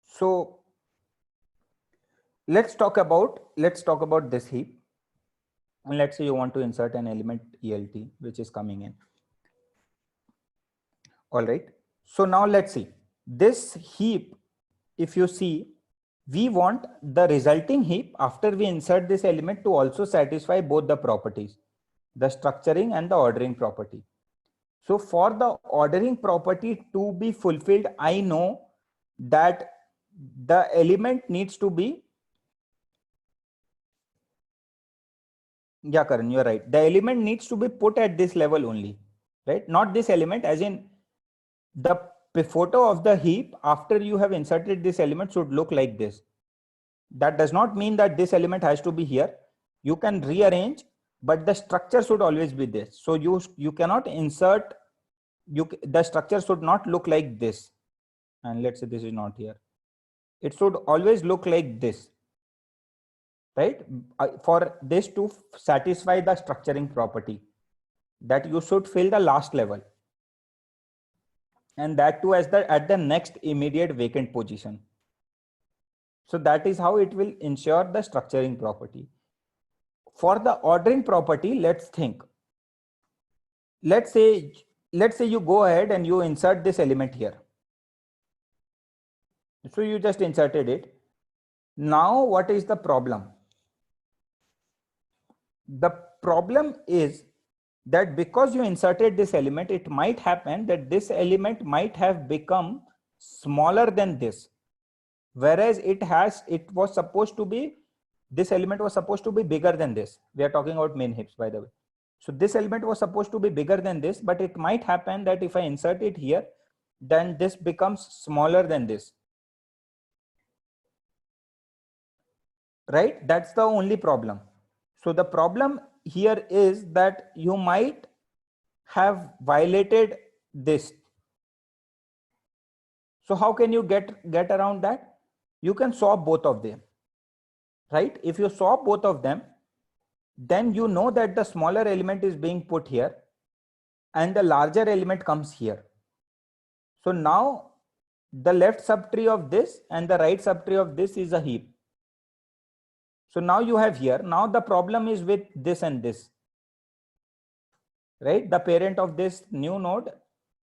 So let's talk about this heap, and let's say you want to insert an element ELT which is coming in. All right. So now let's see this heap. If you see, we want the resulting heap after we insert this element to also satisfy both the properties, the structuring and the ordering property. So for the ordering property to be fulfilled, I know that the element needs to be, yeah, Karan, you're right. The element needs to be put at this level only, right? Not this element, as in the photo of the heap after you have inserted this element should look like this. That does not mean that this element has to be here. You can rearrange, but the structure should always be this. So you cannot insert, the structure should not look like this. And let's say this is not here. It should always look like this, right? For this to satisfy the structuring property, that you should fill the last level, and that too at the next immediate vacant position. So that is how it will ensure the structuring property. For the ordering property, let's think. Let's say you go ahead and you insert this element here. So you just inserted it. Now what is the problem? The problem is that because you inserted this element, it might happen that this element might have become smaller than this, whereas it was supposed to be, this element was supposed to be bigger than this. We are talking about main heaps, by the way. So this element was supposed to be bigger than this, but it might happen that if I insert it here, then this becomes smaller than this. Right? That's the only problem. So the problem here is that you might have violated this. So how can you get around that? You can swap both of them. Right? If you swap both of them, then you know that the smaller element is being put here and the larger element comes here. So now the left subtree of this and the right subtree of this is a heap. So now you have here, now the problem is with this and this, right? The parent of this new node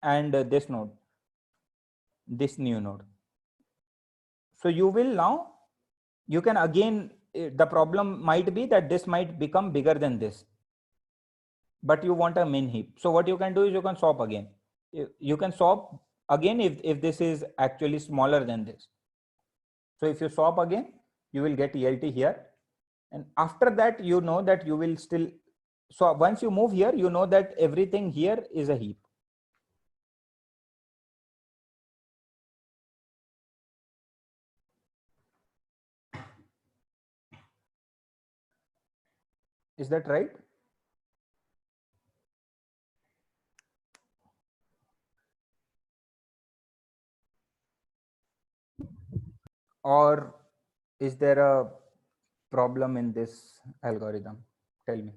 and this node, this new node. So you will now, you can again, the problem might be that this might become bigger than this, but you want a min heap. So what you can do is you can swap again. You can swap again if this is actually smaller than this. So if you swap again, you will get ELT here. And after that, you know that you will still, so once you move here, you know that everything here is a heap. Is that right? Or is there a problem in this algorithm? Tell me.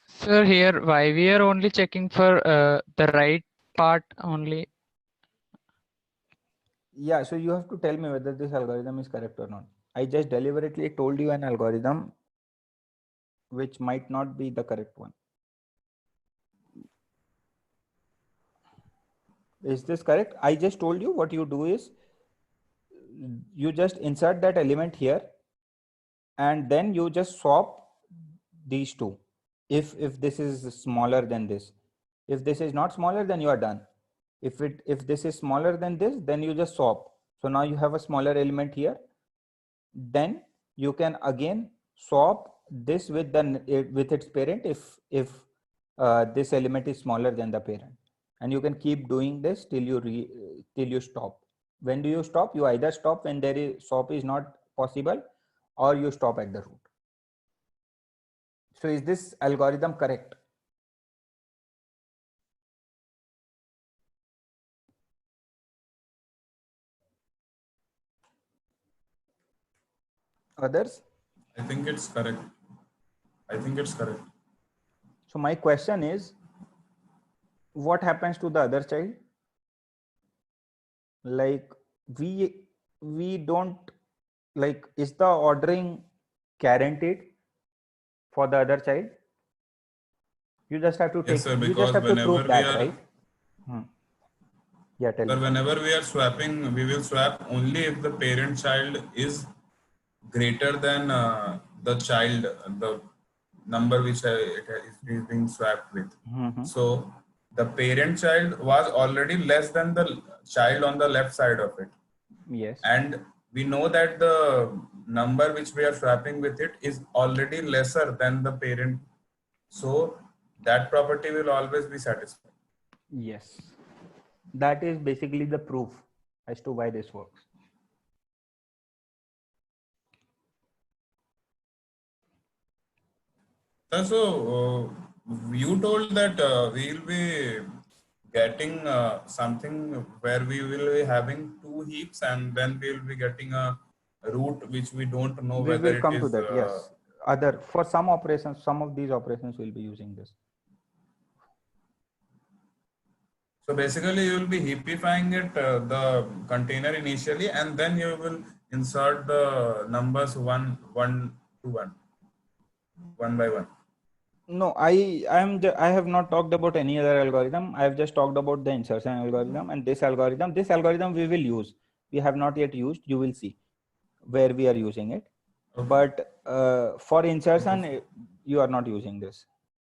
Sir, here why we are only checking for the right part only. Yeah, so you have to tell me whether this algorithm is correct or not. I just deliberately told you an algorithm which might not be the correct one. Is this correct? I just told you what you do is you just insert that element here and then you just swap these two. If this is smaller than this, if this is not smaller, then you are done. If this is smaller than this, then you just swap. So now you have a smaller element here. Then you can again swap this with its parent if this element is smaller than the parent, and you can keep doing this till you stop. When do you stop? You either stop when there is swap is not possible, or you stop at the root. So is this algorithm correct? Others? I think it's correct. I think it's correct. So my question is, what happens to the other child? Like we don't, like, is the ordering guaranteed for the other child? You just have to take, Yes, sir, you just because have to whenever prove we that, are, right? Yeah, tell sir, me. whenever we are swapping, we will swap only if the parent child is greater than the child, the number which it is being swapped with. So the parent child was already less than the child on the left side of it. Yes. And we know that the number which we are swapping with it is already lesser than the parent. So that property will always be satisfied. Yes. That is basically the proof as to why this works. So you told that we will be getting something where we will be having two heaps, and then we will be getting a root which we don't know We whether will it come to is. that. Yes. Other, for some operations, some of these operations will be using this. So basically, you will be heapifying it, the container initially, and then you will insert the numbers one by one. No, I have not talked about any other algorithm. I have just talked about the insertion algorithm and this algorithm. This algorithm we will use. We have not yet used. You will see where we are using it. Okay. But for insertion, you are not using this.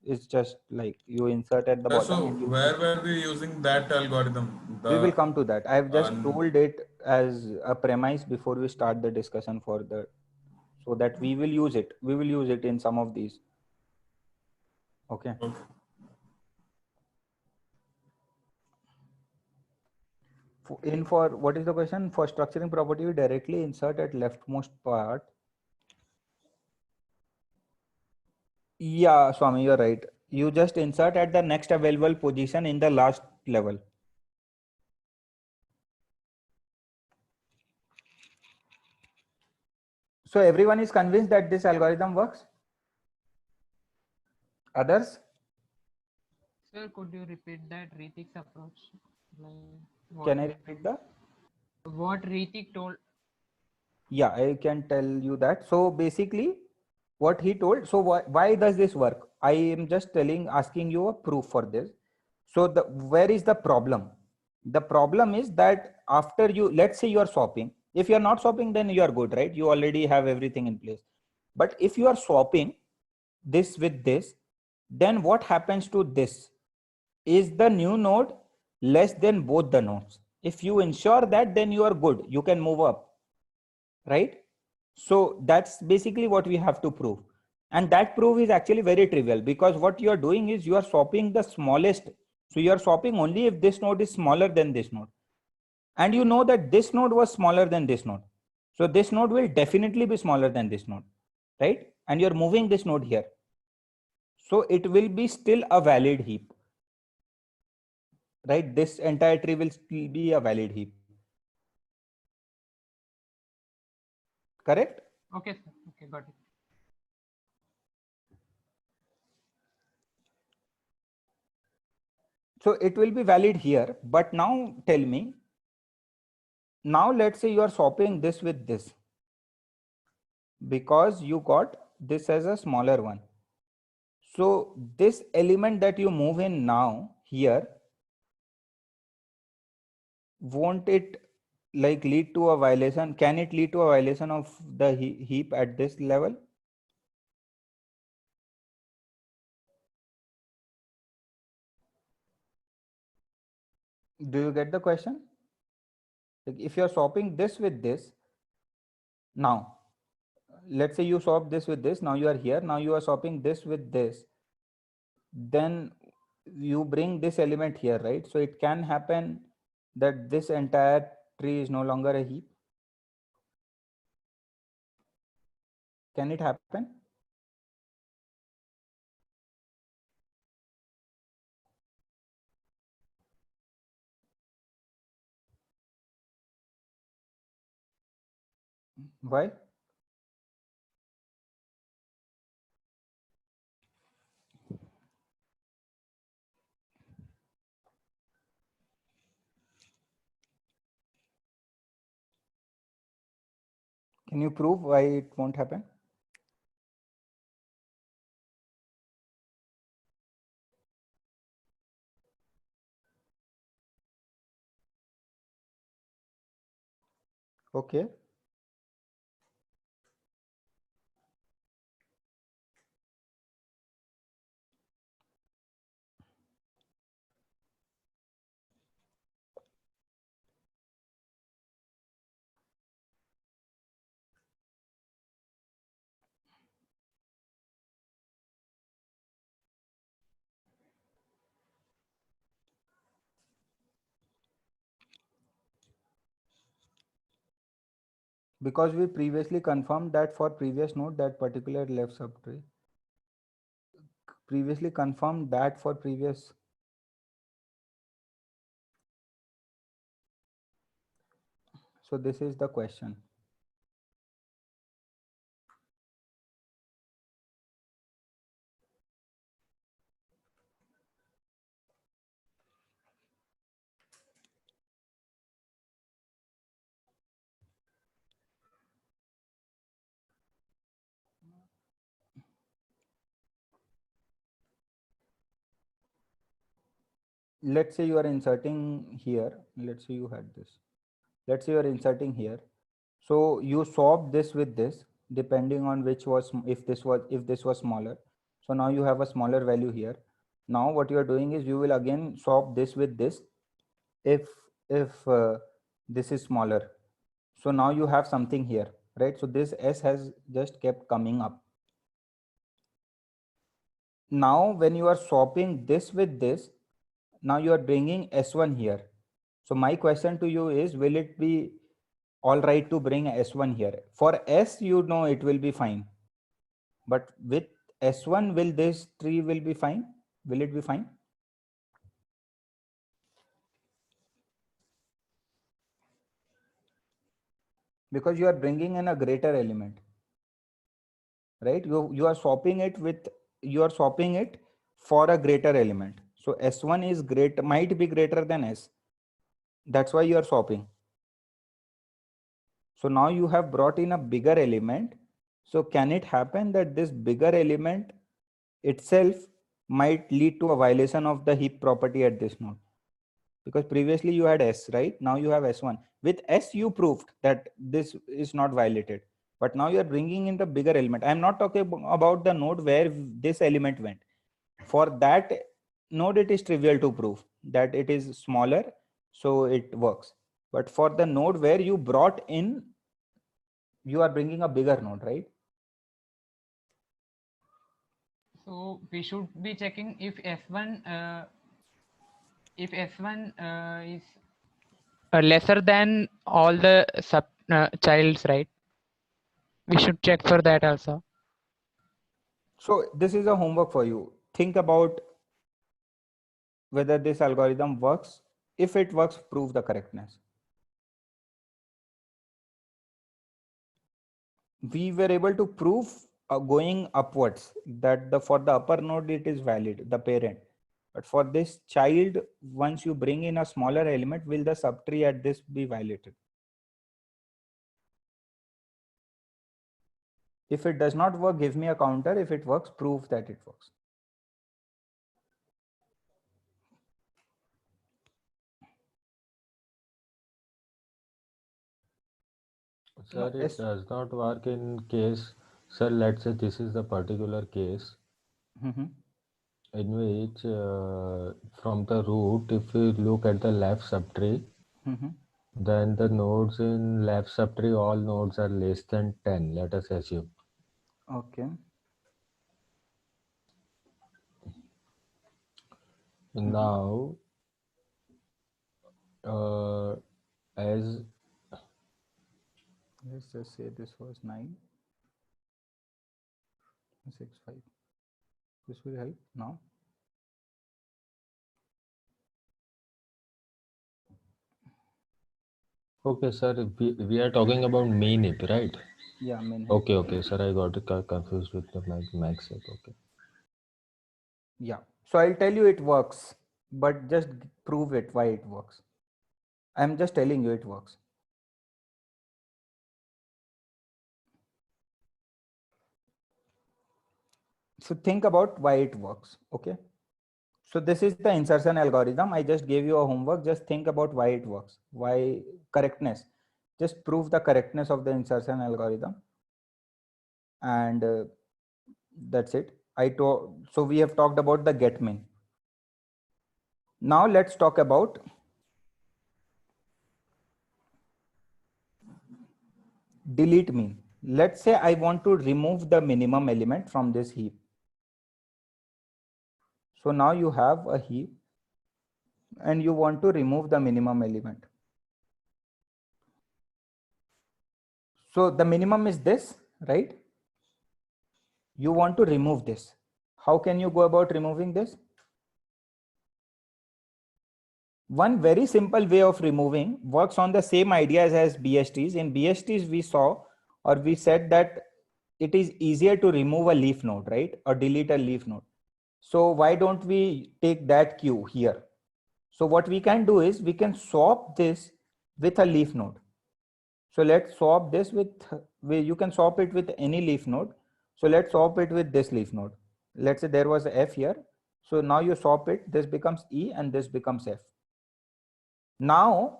It's just like you insert at the bottom. So And where were we using that algorithm? we will come to that. I have just told it as a premise before we start the discussion further, so that we will use it. We will use it in some of these. Okay. Okay. For what is the question? For structuring property, we directly insert at leftmost part. Yeah, Swami, you're right. You just insert at the next available position in the last level. So everyone is convinced that this algorithm works? Others? Sir, could you repeat that Ritik's approach? Like, Can I repeat the? what Ritik told? Yeah, I can tell you that. So basically, what he told. So why does this work? I am just asking you a proof for this. So where is the problem? The problem is that after you, let's say you are swapping. If you are not swapping, then you are good, right? You already have everything in place. But if you are swapping this with this, then what happens to this? Is the new node less than both the nodes? If you ensure that, then you are good. You can move up, right? So that's basically what we have to prove. And that proof is actually very trivial, because what you are doing is you are swapping the smallest. So you are swapping only if this node is smaller than this node. And you know that this node was smaller than this node. So this node will definitely be smaller than this node, right? And you're moving this node here. So it will be still a valid heap, right? This entire tree will still be a valid heap. Correct? Okay, sir. Okay, got it. So it will be valid here. But now tell me, now let's say you are swapping this with this, because you got this as a smaller one. So this element that you move in now here, won't it like lead to a violation? Can it lead to a violation of the heap at this level? Do you get the question? Like if you're swapping this with this, now let's say you swap this with this, now you are here, now you are swapping this with this, then you bring this element here, right? So it can happen that this entire tree is no longer a heap. Can it happen? Why? Can you prove why it won't happen? Okay. Because we previously confirmed that for previous node, that particular left subtree, previously confirmed that for previous. So this is the question. Let's say you are inserting here. Let's say you had this. Let's say you are inserting here. So you swap this with this, depending on which was, if this was smaller. So now you have a smaller value here. Now what you are doing is you will again swap this with this if this is smaller. So now you have something here, right? So this S has just kept coming up. Now when you are swapping this with this, now you are bringing S1 here. So my question to you is, will it be all right to bring S1 here? For S, you know it will be fine. But with S1, will this tree will be fine? Will it be fine? Because you are bringing in a greater element, right? You are swapping it with, you are swapping it for a greater element. So S1 is great, might be greater than S. That's why you are swapping. So now you have brought in a bigger element. So can it happen that this bigger element itself might lead to a violation of the heap property at this node? Because previously you had S, right? Now you have S1. With S, you proved that this is not violated. But now you are bringing in the bigger element. I'm not talking about the node where this element went. For that node, it is trivial to prove that it is smaller, so it works. But for the node where you brought in, you are bringing a bigger node, right? So we should be checking if S1 is lesser than all the sub childs, right? We should check for that also. So this is a homework for you. Think about whether this algorithm works. If it works, prove the correctness. We were able to prove going upwards that for the upper node it is valid, the parent. But for this child, once you bring in a smaller element, will the subtree at this be violated? If it does not work, give me a counter. If it works, prove that it works. Sir, it does not work in case, sir, let's say this is the particular case in which from the root, if we look at the left subtree, then the nodes in left subtree, all nodes are less than 10, let us assume. Okay. Now, as Let's just say this was 9, 6, 5. This will help now. okay, sir, we are talking about main heap, right? Yeah, main heap. Okay, sir, I got it confused with the max heap. Okay. Yeah. So I'll tell you it works, but just prove it why it works. I'm just telling you it works. So think about why it works. Okay. So this is the insertion algorithm. I just gave you a homework. Just think about why it works. Why correctness. Just prove the correctness of the insertion algorithm. And that's it. So we have talked about the get min. Now let's talk about delete min. Let's say I want to remove the minimum element from this heap. So now you have a heap and you want to remove the minimum element. So the minimum is this, right? You want to remove this. How can you go about removing this? One very simple way of removing works on the same ideas as BSTs. In BSTs, we saw or we said that it is easier to remove a leaf node, right? Or delete a leaf node. So why don't we take that cue here? So what we can do is we can swap this with a leaf node. So let's swap this with, you can swap it with any leaf node. So let's swap it with this leaf node. Let's say there was a F here. So now you swap it, this becomes E and this becomes F. Now,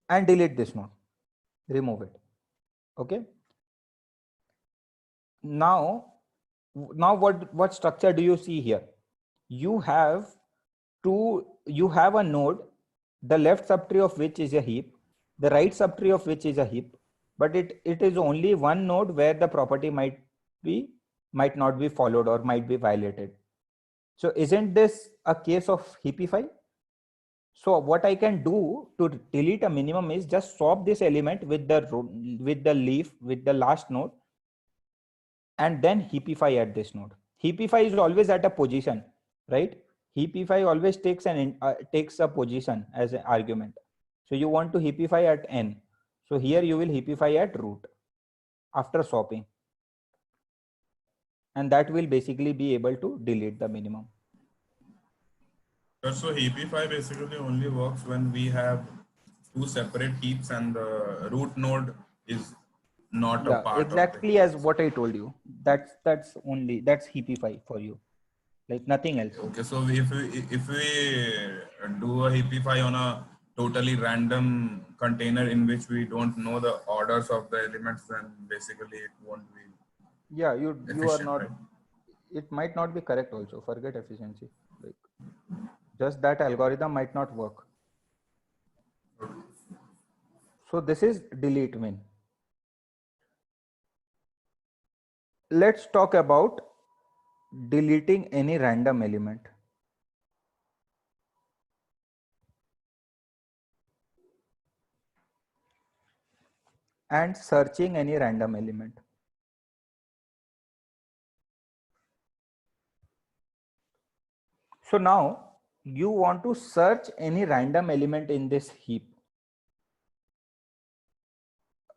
and delete this node, remove it. Okay. Now what structure do you see here? You have a node, the left subtree of which is a heap, the right subtree of which is a heap, but it is only one node where the property might not be followed or might be violated. So isn't this a case of heapify? So what I can do to delete a minimum is just swap this element with the leaf with the last node, and then heapify at this node. Heapify is always at a position, right? Heapify always takes a position as an argument. So you want to heapify at n. So here you will heapify at root after swapping, and that will basically be able to delete the minimum. So heapify basically only works when we have two separate heaps and the root node is not a part exactly of the as what I told you. That's heapify for you, like nothing else. Okay, so if we do a heapify on a totally random container in which we don't know the orders of the elements, then basically it won't be. Yeah, you are not. Right? It might not be correct also. Forget efficiency. Like just that algorithm might not work. So this is delete min. Let's talk about deleting any random element. And searching any random element. So now you want to search any random element in this heap.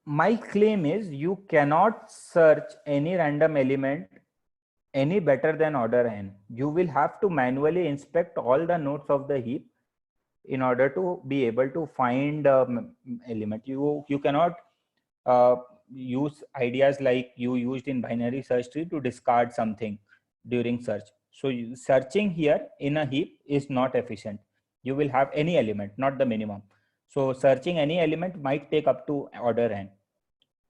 My claim is you cannot search any random element any better than order n. You will have to manually inspect all the nodes of the heap in order to be able to find element. You cannot use ideas like you used in binary search tree to discard something during search. So searching here in a heap is not efficient. You will have any element, not the minimum. So searching any element might take up to order n.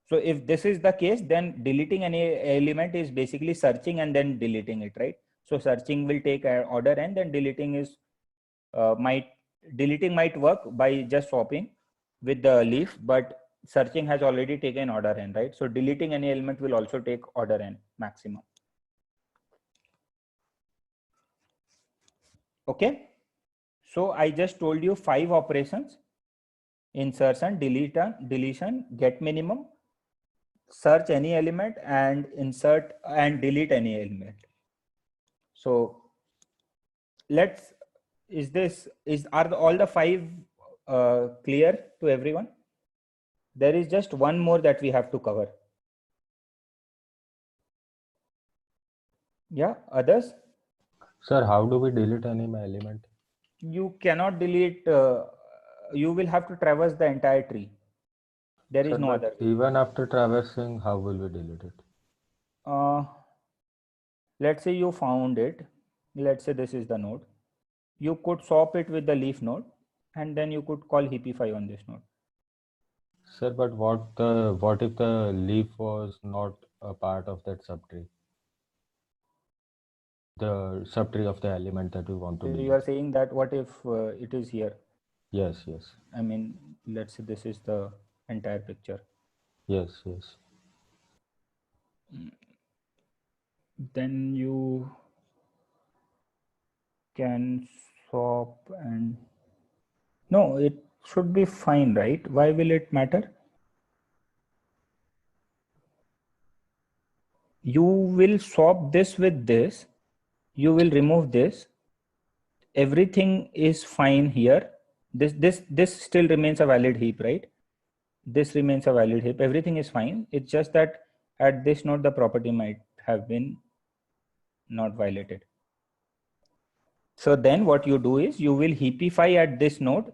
So if this is the case, then deleting any element is basically searching and then deleting it, right? So searching will take order n, then deleting is deleting might work by just swapping with the leaf, but searching has already taken order n, right? So deleting any element will also take order n maximum. Okay. So I just told you 5 operations: insertion, deletion, get minimum, search any element, and insert and delete any element. So let's, are all the 5 clear to everyone? There is just one more that we have to cover. Yeah, others? Sir, how do we delete any element? You cannot delete, you will have to traverse the entire tree. There is no other. Even after traversing, how will we delete it? Let's say you found it. Let's say this is the node. You could swap it with the leaf node, and then you could call heapify on this node. Sir, but what if the leaf was not a part of that subtree? The subtree of the element that we want to delete. You are saying that what if it is here? Yes, yes. I mean, let's say this is the entire picture. Yes, yes. Then you can swap and no, it should be fine, right? Why will it matter? You will swap this with this. You will remove this. Everything is fine here. This still remains a valid heap, right? This remains a valid heap. Everything is fine. It's just that at this node, the property might have been not violated. So then what you do is you will heapify at this node.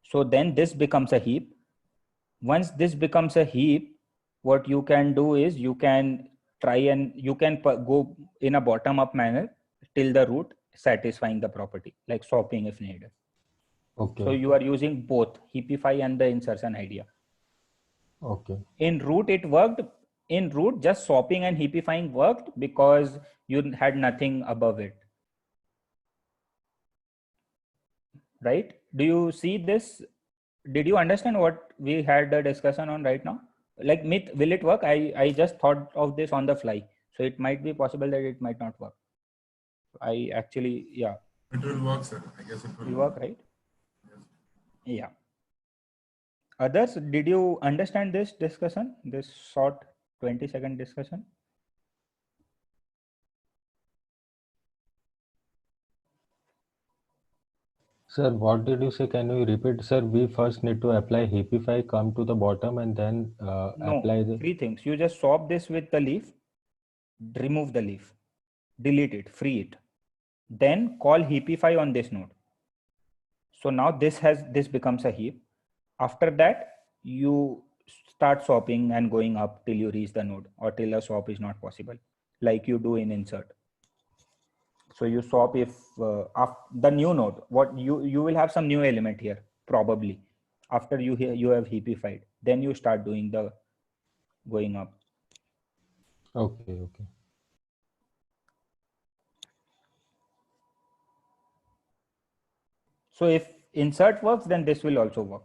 So then this becomes a heap. Once this becomes a heap, what you can do is you can try and you can go in a bottom up manner till the root satisfying the property, like swapping if needed. Okay. So you are using both heapify and the insertion idea. Okay. In root it worked. In root just swapping and heapifying worked because you had nothing above it. Right? Do you see this did you understand what we had a discussion on right now? Like myth, will it work? I just thought of this on the fly. So it might be possible that it might not work. I actually, yeah. It will work, sir. I guess it will work, right? Yes. Yeah. Others, did you understand this discussion, this short 20-second discussion? Sir, what did you say? Can you repeat? Sir, we first need to apply Heapify, come to the bottom, and then apply the... 3 things. You just swap this with the leaf, remove the leaf, delete it, free it. Then call Heapify on this node. So now this becomes a heap. After that, you start swapping and going up till you reach the node or till a swap is not possible, like you do in insert. So you swap if the new node, what you will have some new element here probably after you have heapified, then you start doing the going up. Okay. So if insert works, then this will also work,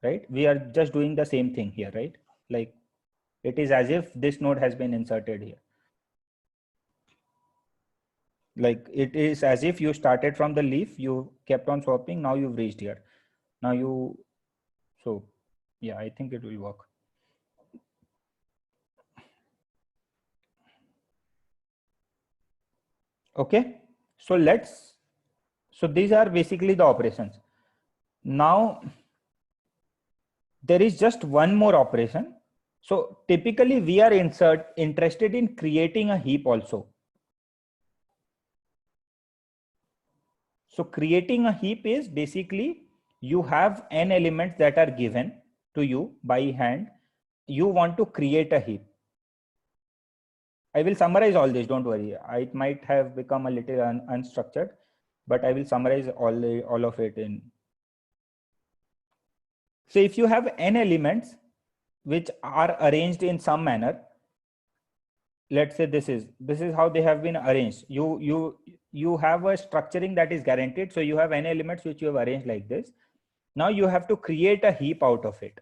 right? We are just doing the same thing here, right? Like it is as if this node has been inserted here. Like it is as if you started from the leaf, you kept on swapping, now you've reached here. Now so yeah, I think it will work. Okay, so these are basically the operations. Now there is just one more operation. So typically we are interested in creating a heap also. So creating a heap is basically you have n elements that are given to you by hand. You want to create a heap. I will summarize all this, don't worry. It might have become a little unstructured, but I will summarize all of it in. So if you have n elements which are arranged in some manner, let's say this is how they have been arranged. You have a structuring that is guaranteed. So you have n elements which you have arranged like this. Now you have to create a heap out of it.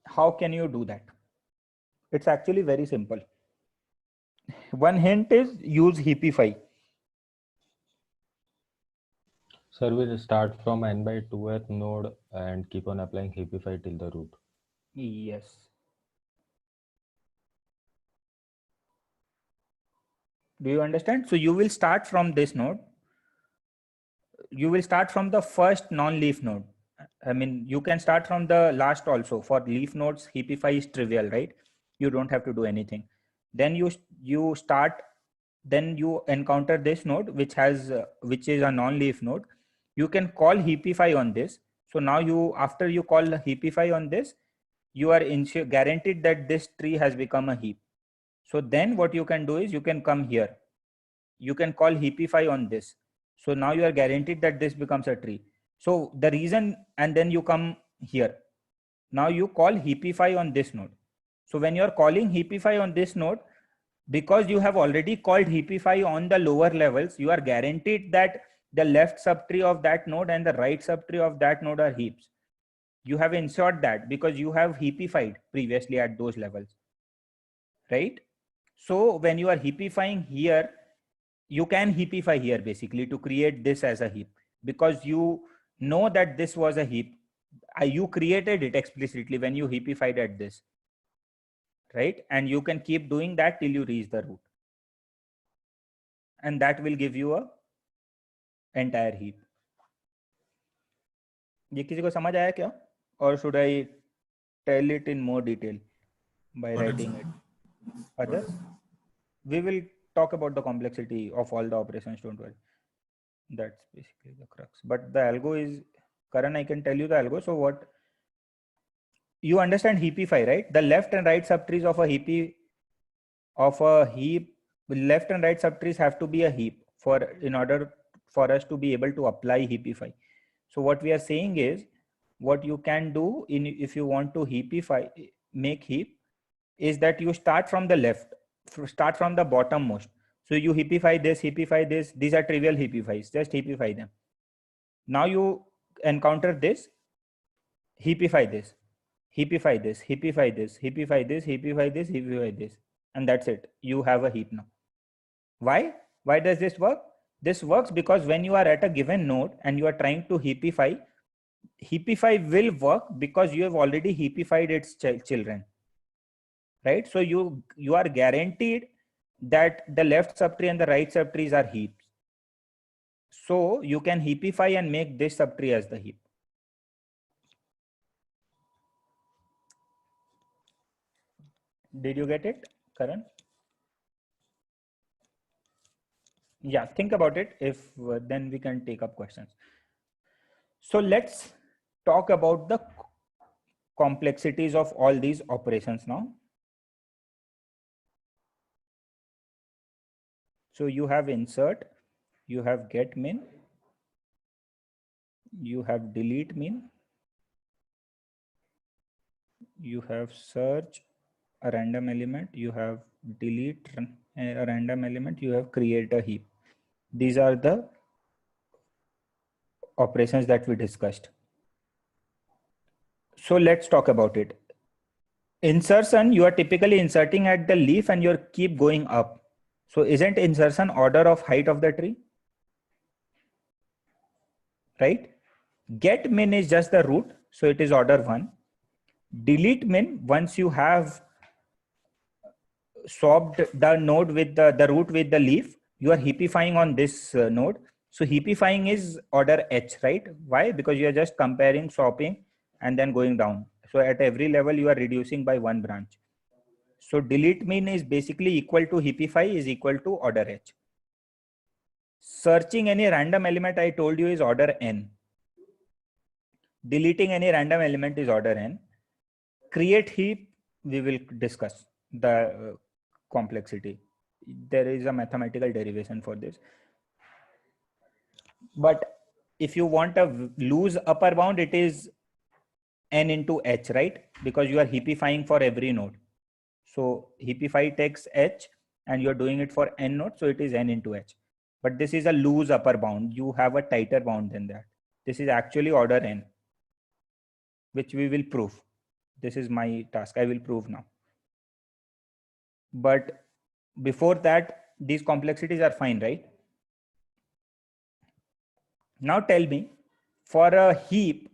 How can you do that? It's actually very simple. One hint is use Heapify. Sir, we'll start from n/2th node and keep on applying Heapify till the root. Yes. Do you understand? So you will start from this node. You will start from the first non-leaf node. I mean, you can start from the last also. For leaf nodes, Heapify is trivial, right? You don't have to do anything. Then you start, then you encounter this node which is a non-leaf node. You can call Heapify on this. So now after you call Heapify on this, you are guaranteed that this tree has become a heap. So then what you can do is you can come here. You can call Heapify on this. So now you are guaranteed that this becomes a tree. So the reason, and then you come here. Now you call Heapify on this node. So when you are calling Heapify on this node, because you have already called Heapify on the lower levels, you are guaranteed that the left subtree of that node and the right subtree of that node are heaps. You have ensured that because you have heapified previously at those levels, right? So when you are heapifying here, you can heapify here basically to create this as a heap, because you know that this was a heap. You created it explicitly when you heapified at this, right? And you can keep doing that till you reach the root, and that will give you a entire heap. ये किसी को समझ आया क्या? Or should I tell it in more detail by writing it? Others? We will talk about the complexity of all the operations, don't worry. That's basically the crux. But the algo is, Karan, I can tell you the algo. So what, you understand heapify, right? The left and right subtrees of a heap, left and right subtrees have to be a heap in order for us to be able to apply heapify. So what we are saying is, what you can do if you want to heapify, make heap, is that you start from the left. start from the bottom most. So you heapify this. These are trivial heapifies. Just heapify them. Now you encounter this. Heapify this. Heapify this. Heapify this. Heapify this. Heapify this. Heapify this. And that's it. You have a heap now. Why? Why does this work? This works because when you are at a given node and you are trying to heapify, heapify will work because you have already heapified its children, right? So you are guaranteed that the left subtree and the right subtrees are heaps. So you can heapify and make this subtree as the heap. Did you get it, Karan? Yeah, think about it. If then we can take up questions. So let's talk about the complexities of all these operations now. So you have insert, you have get min, you have delete min, you have search a random element, you have delete a random element, you have create a heap. These are the operations that we discussed. So let's talk about it. Insertion, you are typically inserting at the leaf and you keep going up. So isn't insertion order of height of the tree? Right? Get min is just the root. So it is order 1. Delete min, once you have swapped the node with the root with the leaf, you are heapifying on this node. So heapifying is order h, right? Why? Because you are just comparing, swapping, and then going down. So at every level, you are reducing by one branch. So delete min is basically equal to heapify is equal to order h. Searching any random element, I told you, is order n. Deleting any random element is order n. Create heap, we will discuss the complexity. There is a mathematical derivation for this. But if you want a loose upper bound, it is n into h, right? Because you are heapifying for every node. So heapify takes h and you're doing it for n nodes. So it is n into h. But this is a loose upper bound. You have a tighter bound than that. This is actually order n, which we will prove. This is my task. I will prove now. But before that, these complexities are fine, right? Now tell me, for a heap,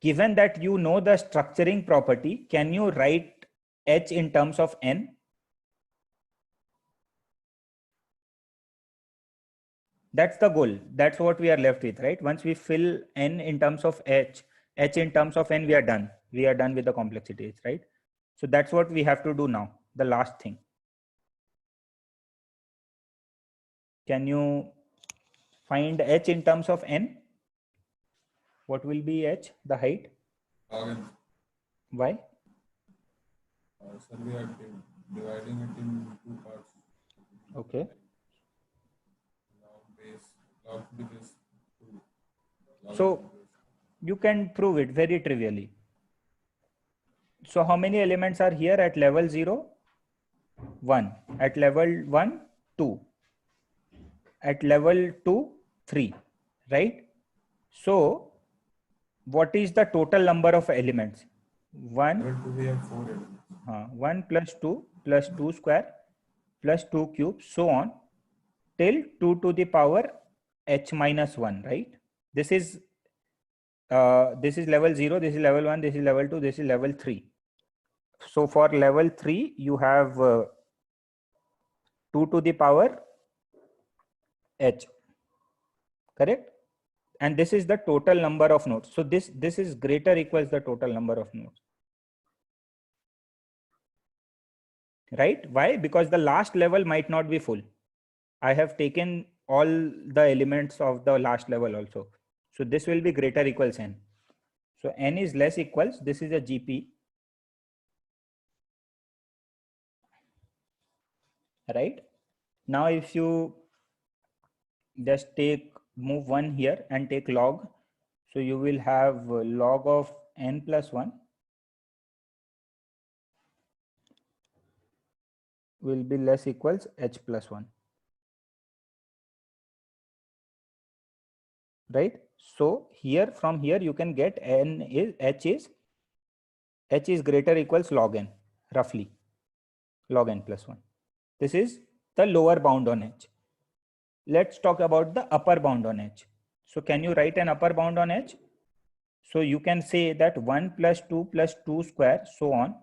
given that you know the structuring property, can you write h in terms of n? That's the goal. That's what we are left with, right? Once we fill n in terms of h in terms of n, we are done. We are done with the complexities, right? So that's what we have to do now. The last thing. Can you find h in terms of n? What will be h, the height? Why? So we are dividing it in two parts. Okay. Log base 2. So you can prove it very trivially. So how many elements are here at level 0? 1. At level 1, 2. At level 2, 3. Right? So what is the total number of elements? 1. Level 2 we have 4 elements. 1 plus 2 square plus 2 cube, so on till 2 to the power h minus 1, right? This is level 0, this is level 1, this is level 2, this is level 3. So for level 3, you have 2 to the power h, correct? And this is the total number of nodes. So this is greater equals the total number of nodes. Right? Why? Because the last level might not be full. I have taken all the elements of the last level also. So this will be greater equals n. So n is less equals, this is a GP. Right? Now if you just move 1 here and take log. So you will have log of n plus 1 will be less equals h plus 1. Right? So here, from here you can get n is h is greater equals log n, roughly log n plus 1. This is the lower bound on h. Let's talk about the upper bound on h. So can you write an upper bound on h? So you can say that 1 plus 2 square, so on,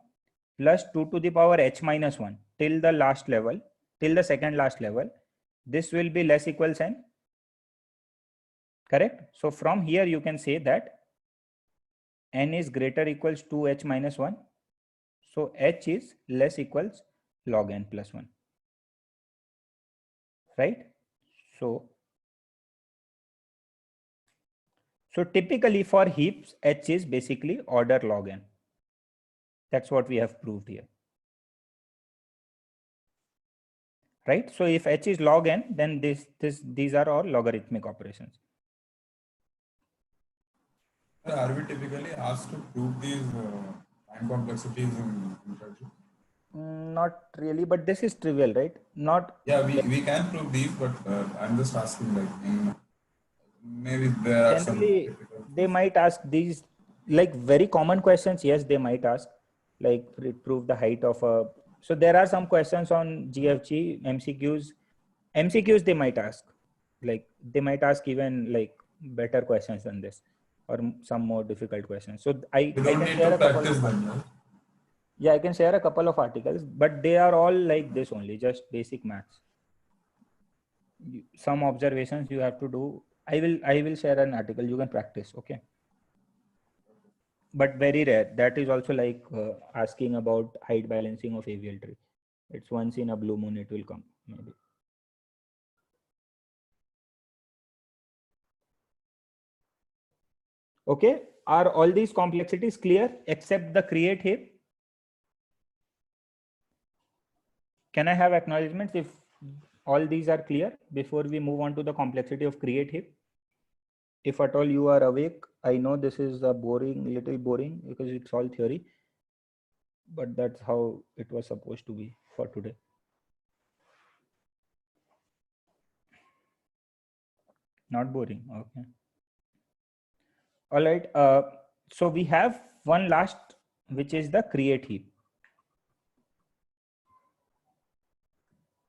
plus 2 to the power h minus 1 till the last level, till the second last level. This will be less equals n. Correct? So from here you can say that n is greater equals to h minus 1. So h is less equals log n plus 1. Right? So typically for heaps, h is basically order log n. That's what we have proved here. Right? So if h is log n, then these are all logarithmic operations. Are we typically asked to prove these time complexities in interview? Not really, but this is trivial, right? Not. Yeah, we can prove these, but I'm just asking, like, maybe there are some Generally, they might ask these, like very common questions. Yes, they might ask, like prove the height of a. So there are some questions on GFG, MCQs they might ask, like they might ask even like better questions than this, or some more difficult questions. So I we don't can need share to a couple practice of them, articles. right? Yeah, I can share a couple of articles, but they are all like this only, just basic maths. Some observations you have to do. I will share an article, you can practice. Okay, but very rare. That is also like asking about height balancing of avial tree. It's once in a blue moon it will come, maybe. Okay, are all these complexities clear except the create heap? Can I have acknowledgements if all these are clear before we move on to the complexity of create heap? If at all you are awake, I know this is a little boring because it's all theory, but that's how it was supposed to be for today. Not boring. Okay. All right. So we have one last, which is the create heap.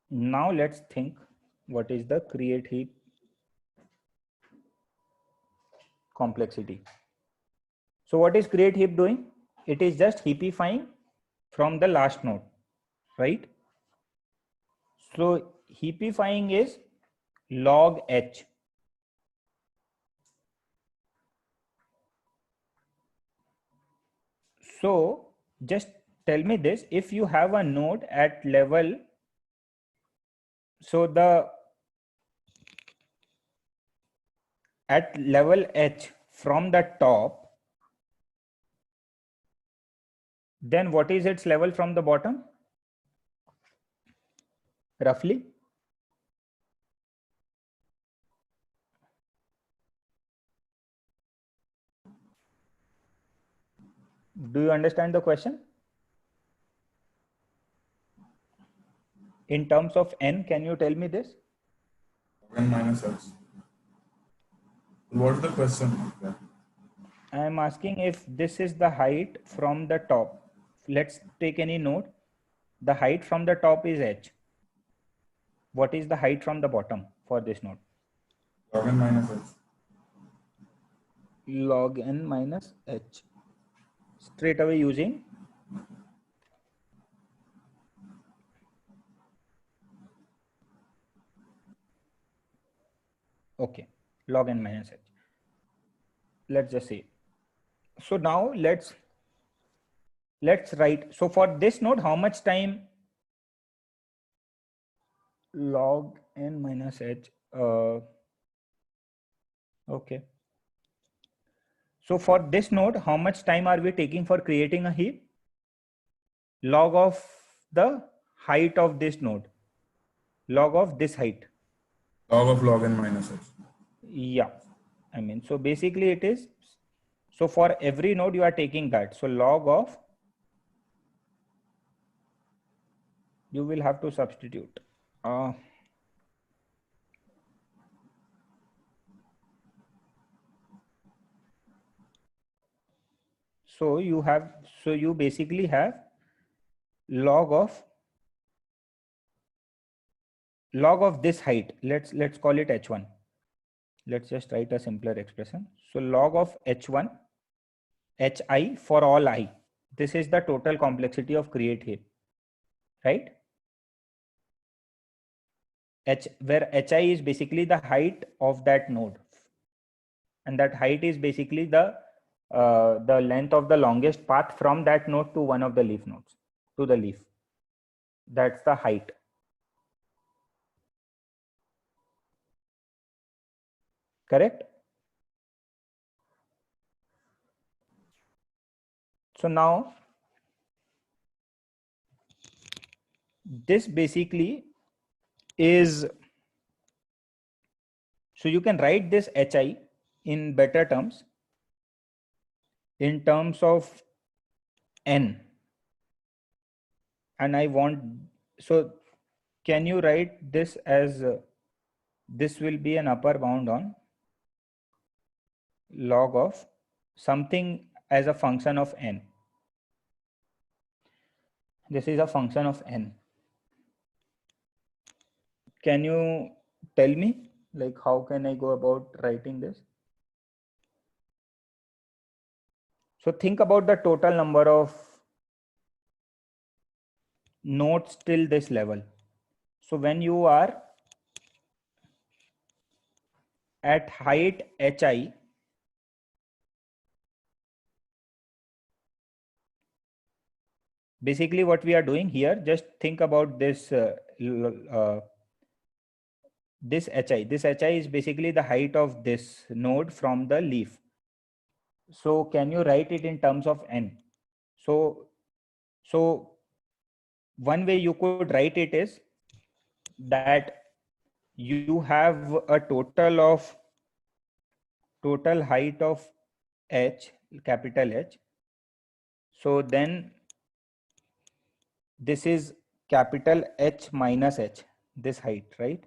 Now let's think what is the create heap complexity. So what is create heap doing? It is just heapifying from the last node, right? So heapifying is log h. So just tell me this, if you have a node at level, so at level h from the top, then what is its level from the bottom? Roughly? Do you understand the question? In terms of n, can you tell me this? N minus x. What's the question? I am asking if this is the height from the top. Let's take any node. The height from the top is h. What is the height from the bottom for this node? Log n minus x. Log n minus h. Straight away using okay, log n minus h. Let's just say. So now let's write. So for this node, how much time? Log n minus h. Okay. So for this node, how much time are we taking for creating a heap? Log of the height of this node. Log of this height. Log of log n minus x. Yeah. I mean, so basically it is, so for every node you are taking that. So log of You will have to substitute. So you basically have log of this height. Let's call it h1. Let's just write a simpler expression. So log of h1 hi for all I. This is the total complexity of create heap, right? Where hi is basically the height of that node, and that height is basically the length of the longest path from that node to one of the leaf nodes to the leaf. That's the height. Correct? So now this basically is, so you can write this hi in better terms, in terms of n, and I want, so can you write this as this will be an upper bound on log of something as a function of n. This is a function of n. Can you tell me, like, how can I go about writing this? So think about the total number of nodes till this level. So when you are at height hi, basically what we are doing here, just think about this this hi. This hi is basically the height of this node from the leaf. So can you write it in terms of n? So one way you could write it is that you have a total height of h, capital H. So then this is capital H minus h, this height, right?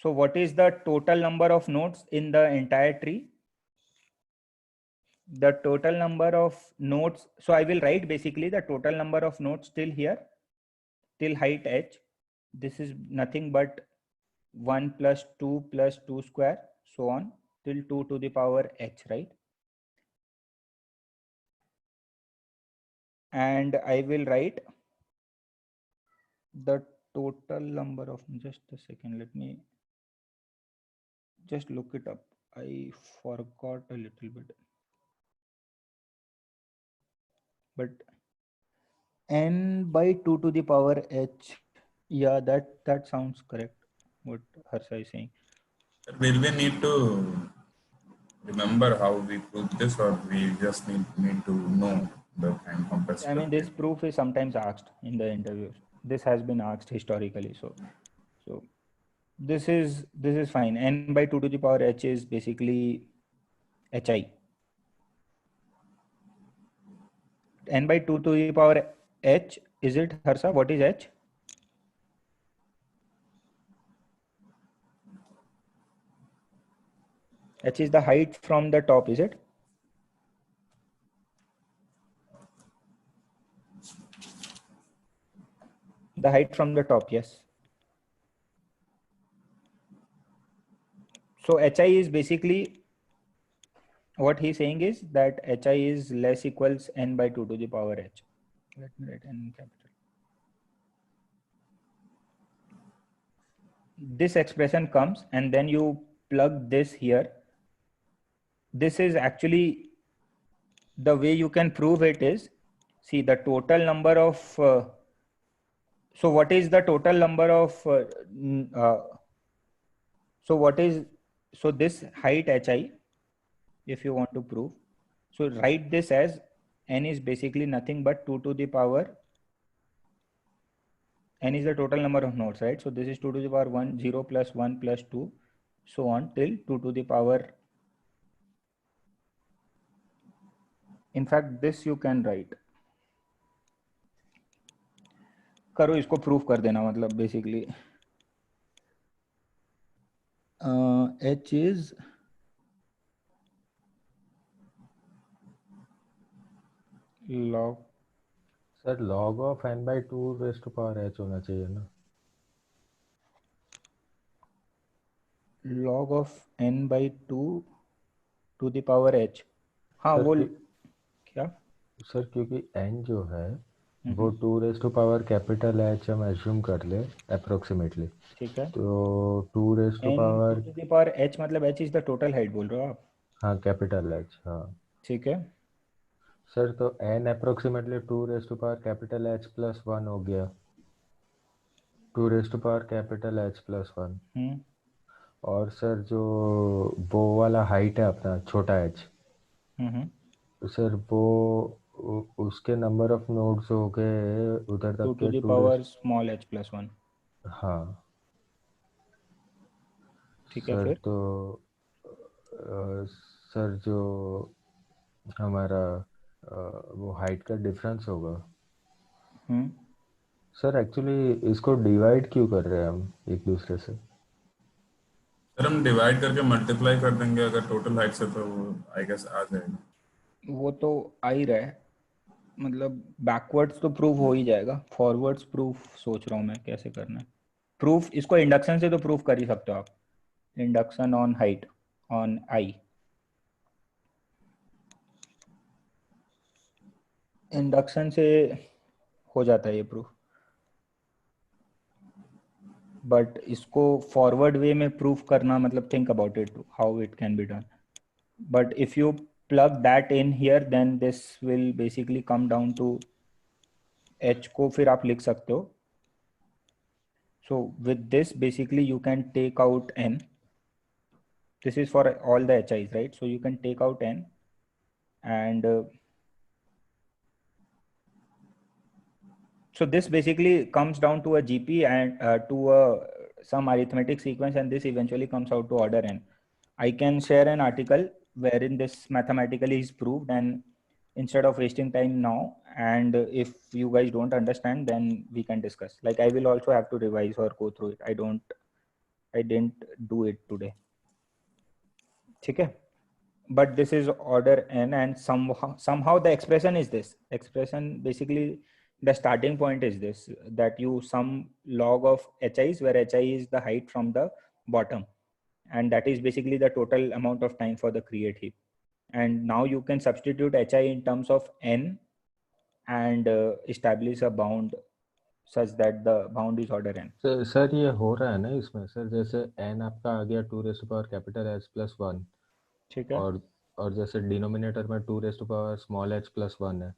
So what is the total number of nodes in the entire tree? The total number of nodes. So I will write basically the total number of nodes till here, till height h. This is nothing but 1 plus 2 plus 2 square, so on, till 2 to the power h, right? And I will write the total number of, just a second, let me just look it up. I forgot a little bit, but n by 2 to the power h, yeah, that sounds correct, what Harsha is saying. Will we need to remember how we prove this, or we just need to know the time compressed? I mean, this proof is sometimes asked in the interviews. This has been asked historically, so this is fine. N by 2 to the power h is basically hi. N by 2 to the power h, is it, Harsha? What is h? H is the height from the top, is it? The height from the top, yes. So hi is basically, what he's saying is that hi is less equals n by 2 to the power h. Let me write n capital. This expression comes and then you plug this here. This is actually the way you can prove it is, see the total number of, so what is the total number of, so what is, so this height hi, if you want to prove, so write this as n is basically nothing but 2 to the power, n is the total number of nodes, right? So this is 2 to the power 1, 0 plus 1 plus 2, so on till 2 to the power. In fact, this you can write करो इसको proof कर देना, मतलब basically h is log, sir log of n by 2 raised to power h होना चाहिए ना? log of n by 2 to the power h. हाँ sir वो क्यों, क्या? सर क्योंकि n जो है वो 2 raised to power capital h हम एज्यूम कर ले अप्रोक्सीमेटली, ठीक है, तो 2 raised to n power, to the power h मतलब h is the total height बोल रहे हो आप? हाँ कैपिटल h, हाँ ठीक है, सर। तो n approximately 2 raised to power capital h plus 1 हो गया, 2 raised to power capital h plus 1। और सर जो वो वाला हाइट है अपना छोटा h, सर वो उसके नंबर ऑफ नोड्स हो गए उधर 2 तक to के the 2 power rest, small h plus 1। हाँ ठीक है, सर। फिर तो सर जो हमारा वो हाइट का डिफरेंस होगा सर, एक्चुअली इसको डिवाइड क्यों कर रहे हैं हम एक दूसरे से? सर हम डिवाइड करके मल्टीप्लाई कर देंगे अगर टोटल हाइट से, तो वो आई गेस आ जाएगा। वो तो आ ही रहा है, मतलब बैकवर्ड्स तो प्रूफ हो ही जाएगा, फॉरवर्ड्स प्रूफ सोच रहा हूँ मैं कैसे करना है। प्रूफ इसको इंडक्शन से तो प्रूफ कर ही सकते हो आप, induction on height on I, induction से हो जाता है ये प्रूफ। बट इसको फॉरवर्ड वे में प्रूफ करना, मतलब think about it how it can be done. But if you plug that in here, then this will basically come down to h को फिर आप लिख सकते हो। So with this basically you can take out n, this is for all the hi's, right? So you can take out n and so this basically comes down to a gp and to some arithmetic sequence, and this eventually comes out to order n. I can share an article wherein this mathematically is proved, and instead of wasting time now, and if you guys don't understand, then we can discuss. Like I will also have to revise or go through it. I didn't do it today. Okay, but this is order n, and somehow the expression is this expression. Basically the starting point is this, that you sum log of hi's, where hi is the height from the bottom, and that is basically the total amount of time for the create heap. And now you can substitute hi in terms of n and establish a bound such that the bound is order n. Sir ये हो रहा है ना इसमें sir, जैसे n आपका आ गया 2 raised to power capital h plus 1, ठीक है, और जैसे डिनोमिनेटर में 2 raised to power small h plus 1 है,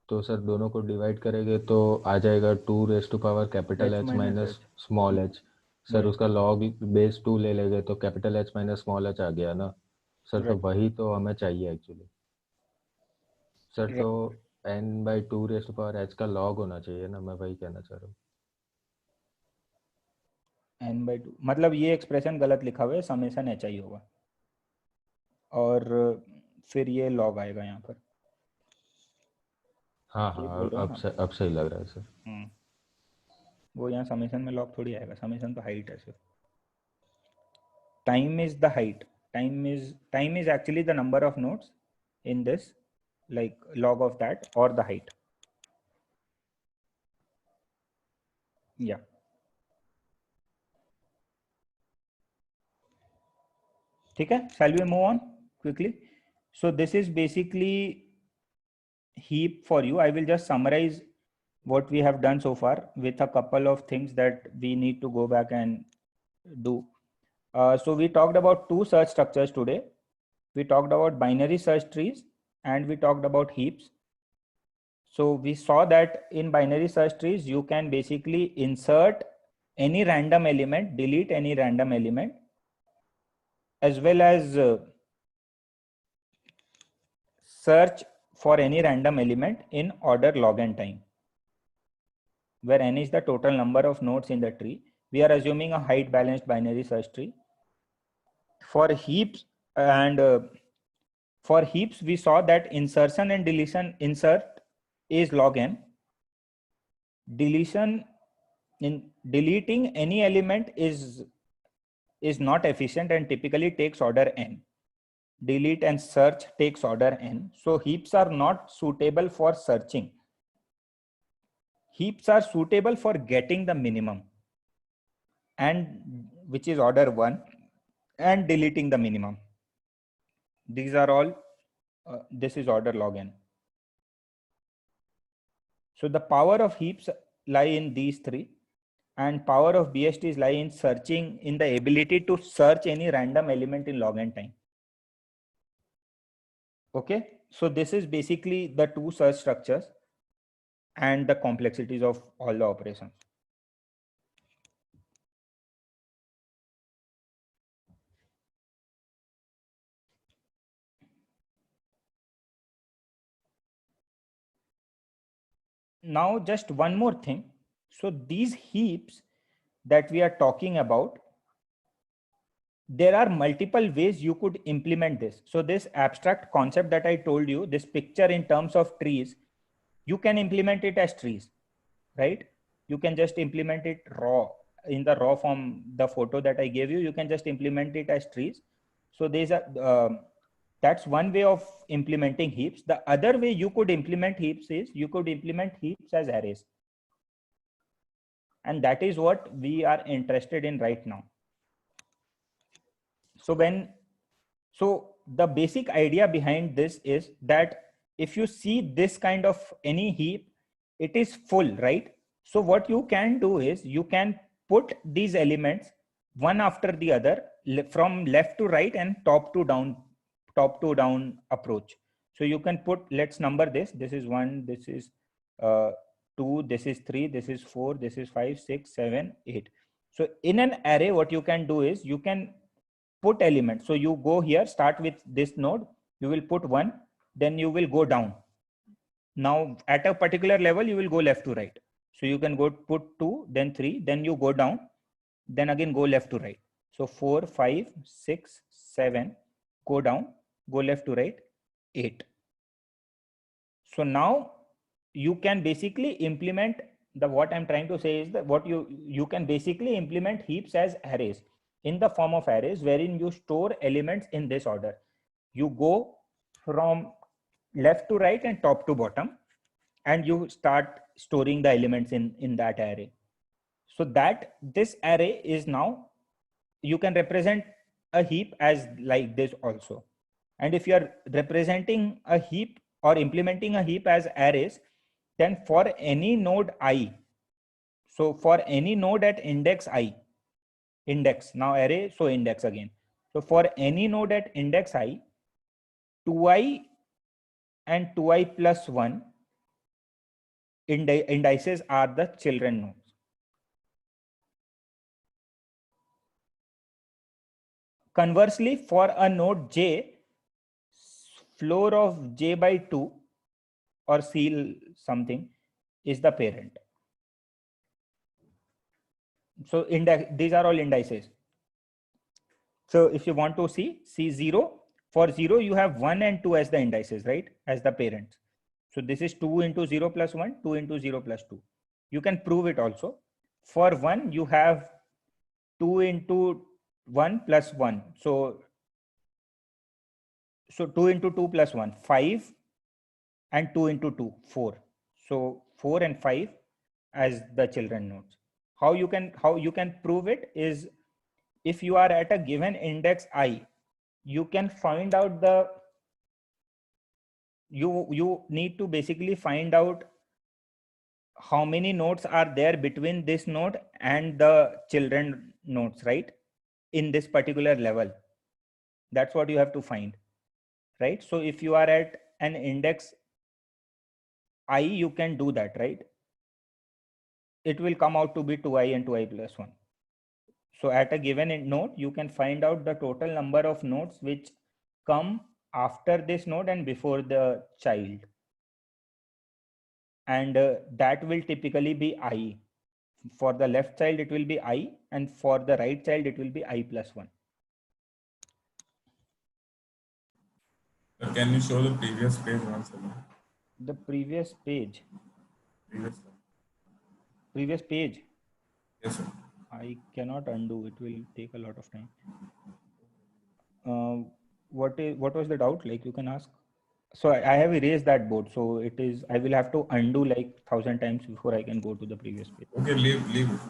तो सर दोनों को डिवाइड करेंगे तो आ जाएगा 2 raised to power capital h h minus minus h, small h। Sir yes, उसका लॉग बेस 2 ले लेंगे तो capital h minus small h आ गया ना सर। तो right, वही तो हमें चाहिए एक्चुअली सर। right. तो n by 2 raised to power h का लॉग होना चाहिए ना, मैं वही कहना चाह रहा हूँ। n by 2 मतलब ये एक्सप्रेशन गलत लिखा हुआ है, समेशन एच आई होगा और फिर ये लॉग आएगा यहाँ पर। हाँ ये हाँ, बोल रहे हो ना? अब सही लग रहा है सर। वो यहाँ समेशन में लॉग थोड़ी आएगा, समेशन तो हाइट है सिर्फ। Time is the height, time is actually the number of nodes in this, like log of that or the height. Yeah. ठीक है, shall we move on quickly? So this is basically heap for you. I will just summarize what we have done so far with a couple of things that we need to go back and do. So we talked about two search structures today. We talked about binary search trees and we talked about heaps. So we saw that in binary search trees, you can basically insert any random element, delete any random element, as well as search for any random element in order log n time, where n is the total number of nodes in the tree. We are assuming a height balanced binary search tree. For heaps we saw that insertion and deletion, insert is log n deletion in deleting any element is not efficient and typically takes order n. Delete and search takes order n. So heaps are not suitable for searching. Heaps are suitable for getting the minimum, and which is order 1, and deleting the minimum. These are all, this is order log n. So the power of heaps lie in these three, and power of BSTs lie in searching, in the ability to search any random element in log n time. Okay, so this is basically the two search structures and the complexities of all the operations. Now just one more thing. So these heaps that we are talking about, there are multiple ways you could implement this. So this abstract concept that I told you, this picture in terms of trees, you can implement it as trees, right? You can just implement it raw, in the raw form, the photo that I gave you, you can just implement it as trees. So there's a, that's one way of implementing heaps. The other way you could implement heaps is you could implement heaps as arrays. And that is what we are interested in right now. So the basic idea behind this is that if you see this kind of any heap, it is full, right? So what you can do is you can put these elements one after the other from left to right and top to down approach. So you can put, let's number this. This is 1, this is 2, this is 3, this is 4, this is 5, 6, 7, 8. So in an array, what you can do is you can put elements. So you go here, start with this node, you will put 1, then you will go down. Now at a particular level, you will go left to right. So you can go put 2, then 3, then you go down, then again go left to right. So 4, 5, 6, 7, go down, go left to right, 8. So now you can basically implement what I'm trying to say is that what you can basically implement heaps as arrays, in the form of arrays, wherein you store elements in this order. You go from left to right and top to bottom, and you start storing the elements in that array. So that this array is now, you can represent a heap as like this also. And if you are representing a heap or implementing a heap as arrays, then for any node I, so for any node at index I, index, now array, so index again. So for any node at index I, 2i and 2i plus 1 indices are the children nodes. Conversely, for a node j, floor of j by 2 or seal something is the parent. So these are all indices. So if you want to see 0, for 0 you have 1 and 2 as the indices, right, as the parents. So this is 2 into 0 plus 1, 2 into 0 plus 2. You can prove it also. For 1 you have 2 into 1 plus 1. So 2 into 2 plus 1, 5, and 2 into 2, 4. So 4 and 5 as the children nodes. How you can prove it is, if you are at a given index I, you can find out the, you need to basically find out how many nodes are there between this node and the children nodes, right, in this particular level. That's what you have to find, right? So if you are at an index I, you can do that, right? It will come out to be 2i and 2i plus 1. So at a given node, you can find out the total number of nodes which come after this node and before the child. And that will typically be I. For the left child, it will be I, and for the right child, it will be I plus 1. Can you show the previous page once again? The previous page. Previous one. Previous page. Yes, sir. I cannot undo. It will take a lot of time. What was the doubt? Like, you can ask. So I have erased that board. So it is, I will have to undo like 1,000 times before I can go to the previous page. Okay, leave it.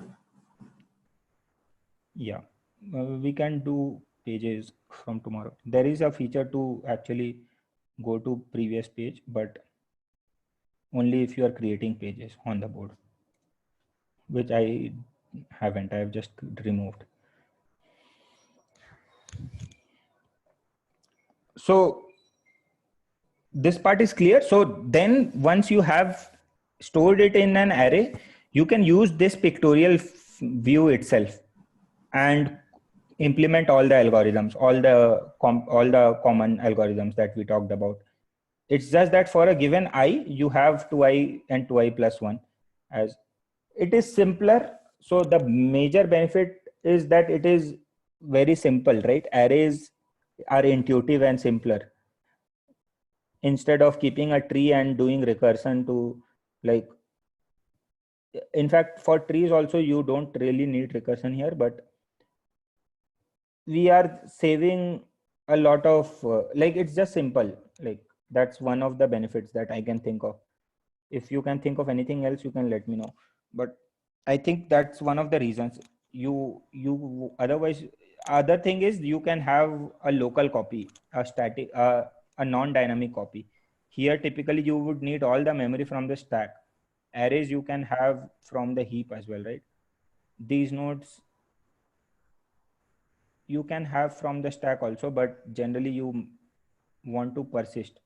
Yeah, we can do pages from tomorrow. There is a feature to actually go to previous page, but only if you are creating pages on the board, which I haven't. I have just removed. So this part is clear. So then once you have stored it in an array, you can use this pictorial view itself and implement all the algorithms, all the common algorithms that we talked about. It's just that for a given I, you have 2i and 2i plus 1, as it is simpler. So the major benefit is that it is very simple, right? Arrays are intuitive and simpler. Instead of keeping a tree and doing recursion to, like, in fact, for trees also, you don't really need recursion here, but we are saving a lot of, like, it's just simple. Like, that's one of the benefits that I can think of. If you can think of anything else, you can let me know. But I think that's one of the reasons. You otherwise, other thing is you can have a local copy, a static, a non-dynamic copy. Here typically you would need all the memory from the stack. Arrays you can have from the heap as well, right? These nodes you can have from the stack also, but generally you want to persist.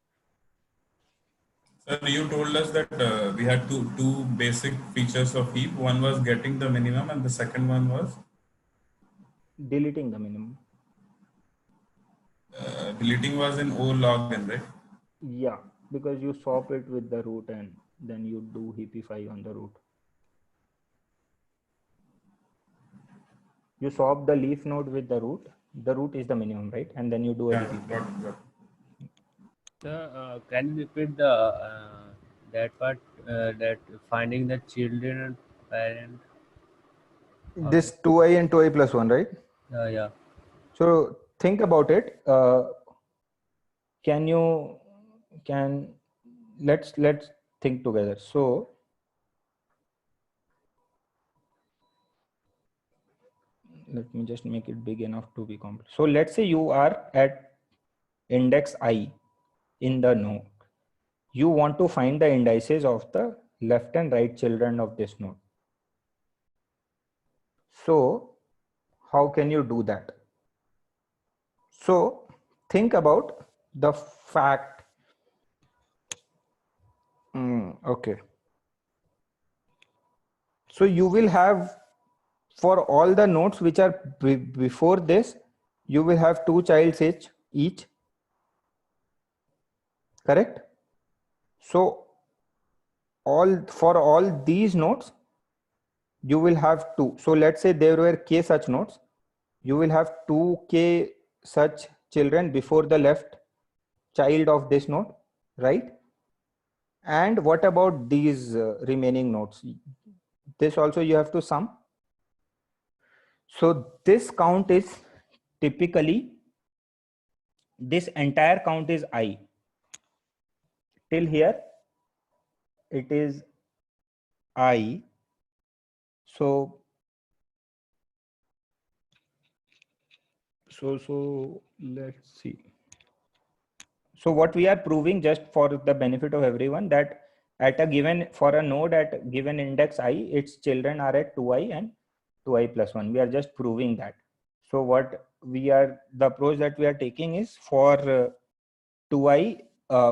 Sir, you told us that we had two basic features of heap. One was getting the minimum, and the second one was Deleting the minimum. deleting was in O log n, right? Yeah, because you swap it with the root and then you do heapify on the root. You swap the leaf node with the root. The root is the minimum, right? And then you do a heapify. Got it. Sir, can you repeat the that part that finding the children and parent? This 2i and 2i plus 1, right? Yeah. So think about it. Let's think together. So let me just make it big enough to be complex. So let's say you are at index I in the node. You want to find the indices of the left and right children of this node. So how can you do that? So think about the fact. Okay. So you will have, for all the nodes which are before this, you will have 2 childs each. Correct? So for all these nodes, you will have 2. So let's say there were k such nodes. You will have 2k such children before the left child of this node, right? And what about these remaining nodes? This also you have to sum. So this count is typically, this entire count is I. Till here, it is I. So let's see. So what we are proving, just for the benefit of everyone, that at a given, for a node at given index I, its children are at 2i and 2i plus 1. We are just proving that. So what we are, the approach that we are taking is for 2i,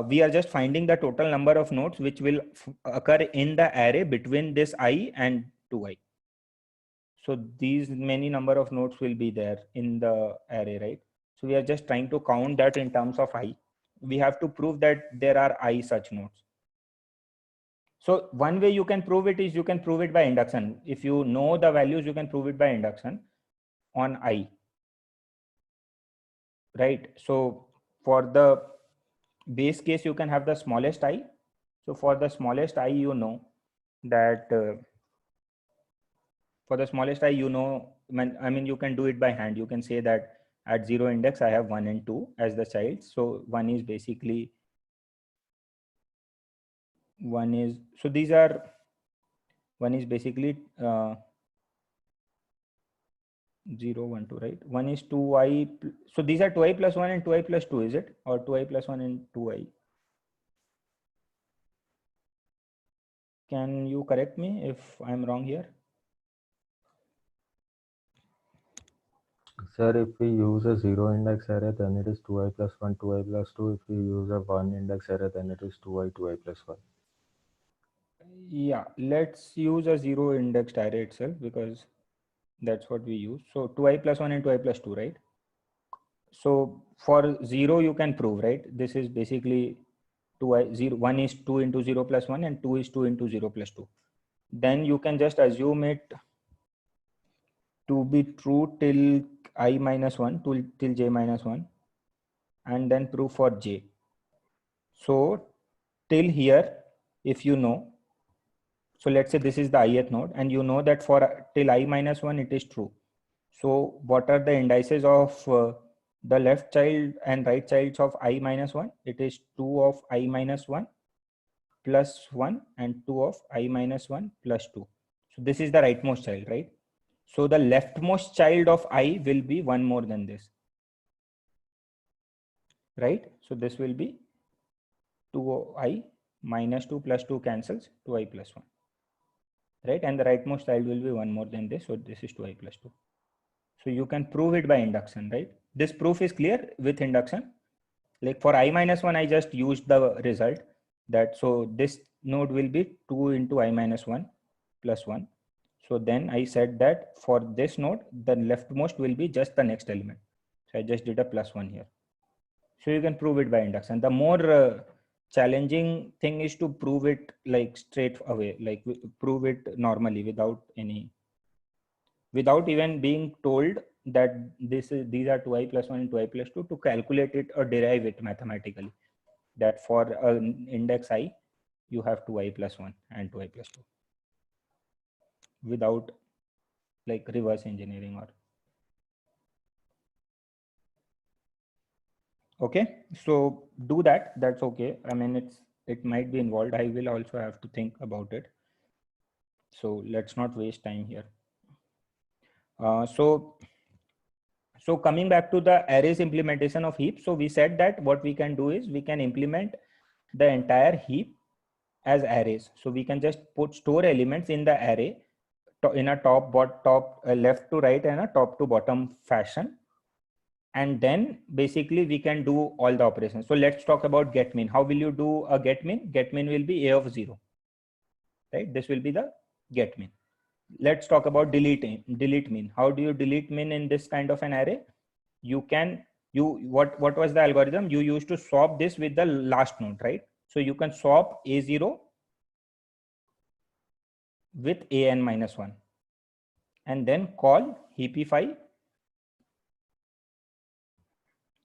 we are just finding the total number of nodes which will occur in the array between this I and 2i. So these many number of nodes will be there in the array, right? So we are just trying to count that in terms of I. We have to prove that there are I such nodes. So one way you can prove it is you can prove it by induction. If you know the values, you can prove it by induction on I. Right? So for the base case, you can have the smallest I. So for the smallest I, you know that For the smallest I, you know, I mean, you can do it by hand. You can say that at 0 index, I have 1 and 2 as the child. So 1 is basically, so these are, 1 is basically 0, 1, 2, right? 1 is 2i. So these are 2i plus 1 and 2i plus 2, is it? Or 2i plus 1 and 2i? Can you correct me if I'm wrong here? Sir, if we use a 0 index array, then it is 2i plus 1, 2i plus 2. If we use a 1 index array, then it is 2i, 2i plus 1. Yeah, let's use a 0 indexed array itself because that's what we use. So 2i plus 1 and 2i plus 2, right? So for 0, you can prove, right? This is basically 2i, 0, 1 is 2 into 0 plus 1 and 2 is 2 into 0 plus 2. Then you can just assume it to be true till I minus 1, till j minus 1, and then prove for j. So till here, if you know, so let's say this is the ith node, and you know that for till I minus 1, it is true. So what are the indices of the left child and right childs of I minus 1? It is 2 of I minus 1 plus 1 and 2 of I minus 1 plus 2. So this is the rightmost child, right? So the leftmost child of I will be one more than this, right? So this will be 2i minus 2 plus 2 cancels, 2i plus 1, right? And the rightmost child will be one more than this. So this is 2i plus 2. So you can prove it by induction, right? This proof is clear with induction. Like for I minus 1, I just used the result that, so this node will be 2 into I minus 1 plus 1. So then I said that for this node, the leftmost will be just the next element. So I just did a plus 1 here. So you can prove it by induction. The more challenging thing is to prove it like straight away, like prove it normally without even being told that these are 2i plus 1 and 2i plus 2, to calculate it or derive it mathematically, that for an index I, you have 2i plus 1 and 2i plus 2 without like reverse engineering or. Okay, so do that. That's okay. I mean, it might be involved. I will also have to think about it. So let's not waste time here. So coming back to the arrays implementation of heap. So we said that what we can do is we can implement the entire heap as arrays. So we can just store elements in the array in a left to right and a top to bottom fashion. And then basically we can do all the operations. So let's talk about get min. How will you do a get min? Get min will be a of 0, right? This will be the get min. Let's talk about delete min. How do you delete min in this kind of an array? What was the algorithm? You used to swap this with the last node, right? So you can swap a0 with an minus 1 and then call heapify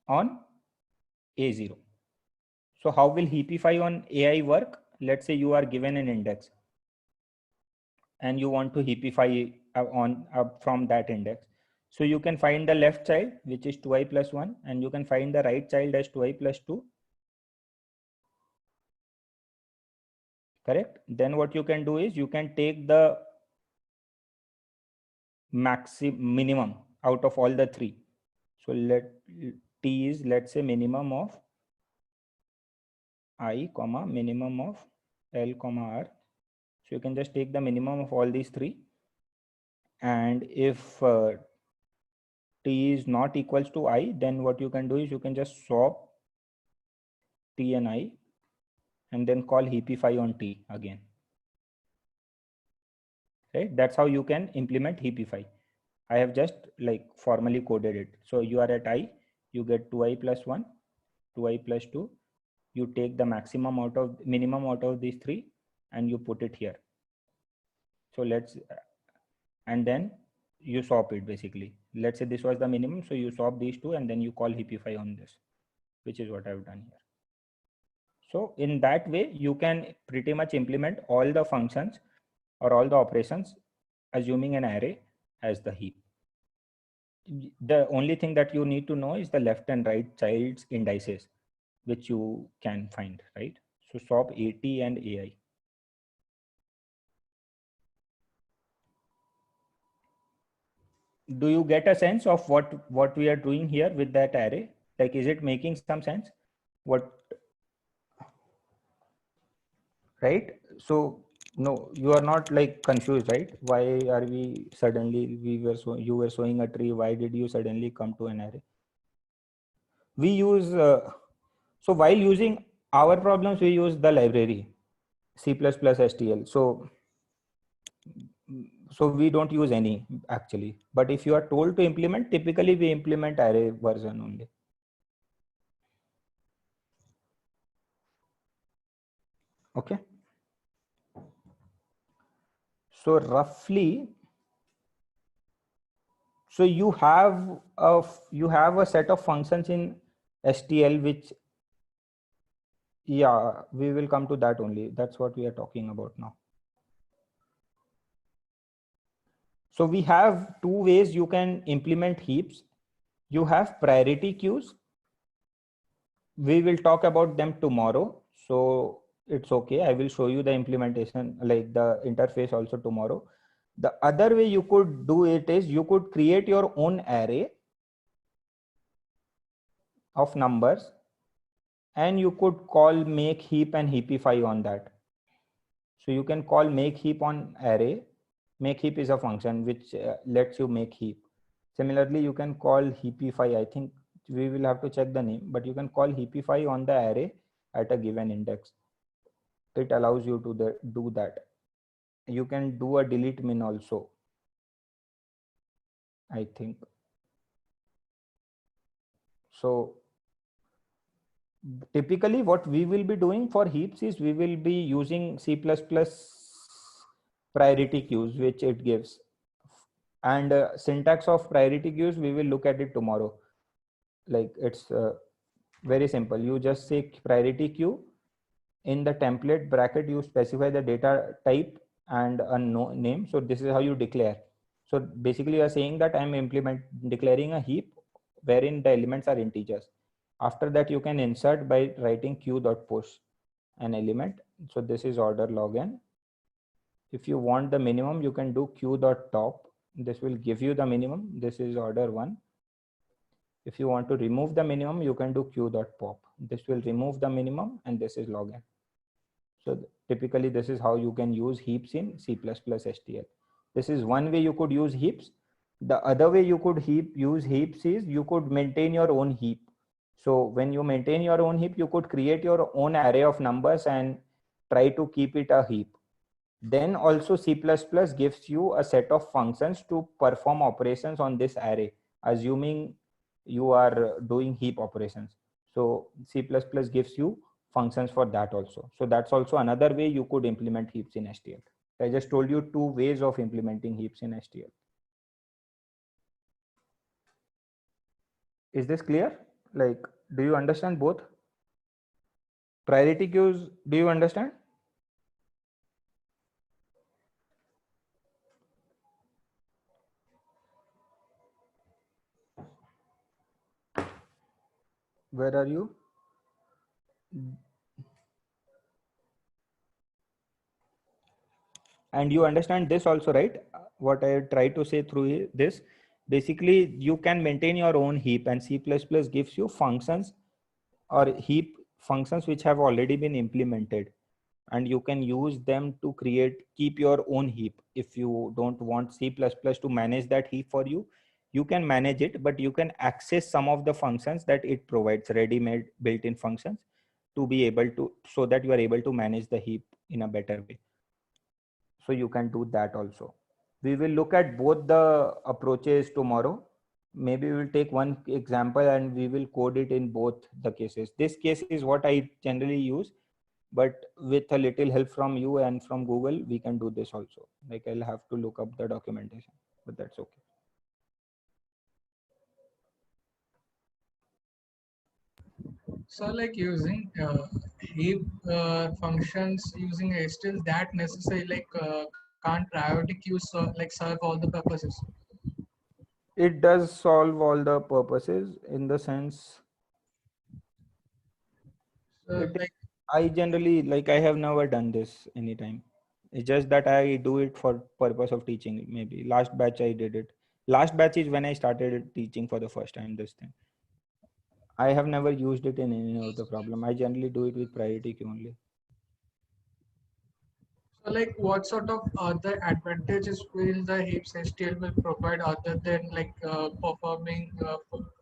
on a0. So how will heapify on ai work? Let's say you are given an index and you want to heapify from that index. So you can find the left child, which is 2i plus 1, and you can find the right child as 2i plus 2. Correct? Then what you can do is you can take the minimum out of all the three. So t is, let's say, minimum of I comma minimum of L comma R. So you can just take the minimum of all these three. And if t is not equals to I, then what you can do is you can just swap t and I and then call heapify on t again. Right? That's how you can implement heapify. I have just like formally coded it. So you are at I, you get 2i plus 1, 2i plus 2. You take the minimum out of these three and you put it here. So and then you swap it basically. Let's say this was the minimum. So you swap these two and then you call heapify on this, which is what I've done here. So in that way, you can pretty much implement all the functions or all the operations assuming an array as the heap. The only thing that you need to know is the left and right child's indices, which you can find, right? So swap AT and AI. Do you get a sense of what we are doing here with that array? Like, is it making some sense? What, right? So no, you are not like confused, right? Why are we suddenly, you were showing a tree, why did you suddenly come to an array? We use so while using our problems, we use the library C++ STL. So we don't use any actually, but if you are told to implement, typically we implement array version only. Okay. So roughly, so you have a set of functions in STL, which, yeah, we will come to that only. That's what we are talking about now. So we have two ways you can implement heaps. You have priority queues. We will talk about them tomorrow. So it's okay. I will show you the implementation, like the interface also tomorrow. The other way you could do it is you could create your own array of numbers, and you could call make heap and heapify on that. So you can call make heap on array. Make heap is a function which lets you make heap. Similarly, you can call heapify. I think we will have to check the name, but you can call heapify on the array at a given index. It allows you to do that. You can do a delete min also, I think. So typically what we will be doing for heaps is we will be using C++ priority queues, which it gives. And syntax of priority queues, we will look at it tomorrow. Like, it's very simple. You just say priority queue. In the template bracket, you specify the data type and a name. So this is how you declare. So basically you are saying that I'm declaring a heap wherein the elements are integers. After that, you can insert by writing q.push an element. So this is order log n. If you want the minimum, you can do q.top. This will give you the minimum. This is order 1. If you want to remove the minimum, you can do q.pop. This will remove the minimum, and this is log n. So typically this is how you can use heaps in C++ STL. This is one way you could use heaps. The other way you could use heaps is you could maintain your own heap. So when you maintain your own heap, you could create your own array of numbers and try to keep it a heap. Then also C++ gives you a set of functions to perform operations on this array, assuming you are doing heap operations. So C++ gives you functions for that also. So that's also another way you could implement heaps in STL. I just told you two ways of implementing heaps in STL. Is this clear? Like, do you understand both? Priority queues, do you understand? Where are you? And you understand this also, right? What I try to say through this, basically you can maintain your own heap, and C++ gives you functions or heap functions which have already been implemented, and you can use them to keep your own heap. If you don't want C++ to manage that heap for you, you can manage it, but you can access some of the functions that it provides, ready-made built-in functions, to be able to, so that you are able to manage the heap in a better way. So you can do that also. We will look at both the approaches tomorrow. Maybe we will take one example and we will code it in both the cases. This case is what I generally use, but with a little help from you and from Google, we can do this also. Like, I'll have to look up the documentation, but that's okay. So like using heap functions using HTML, that necessary like can't priority queues serve all the purposes? It does solve all the purposes in the sense it, Like I generally like I have never done this anytime. It's just that I do it for purpose of teaching. Maybe last batch I did it. Last batch is when I started teaching for the first time this thing. I have never used it in any of the problem. I generally do it with priority queue only. so like what sort of other advantages will the heaps HTML will provide other than performing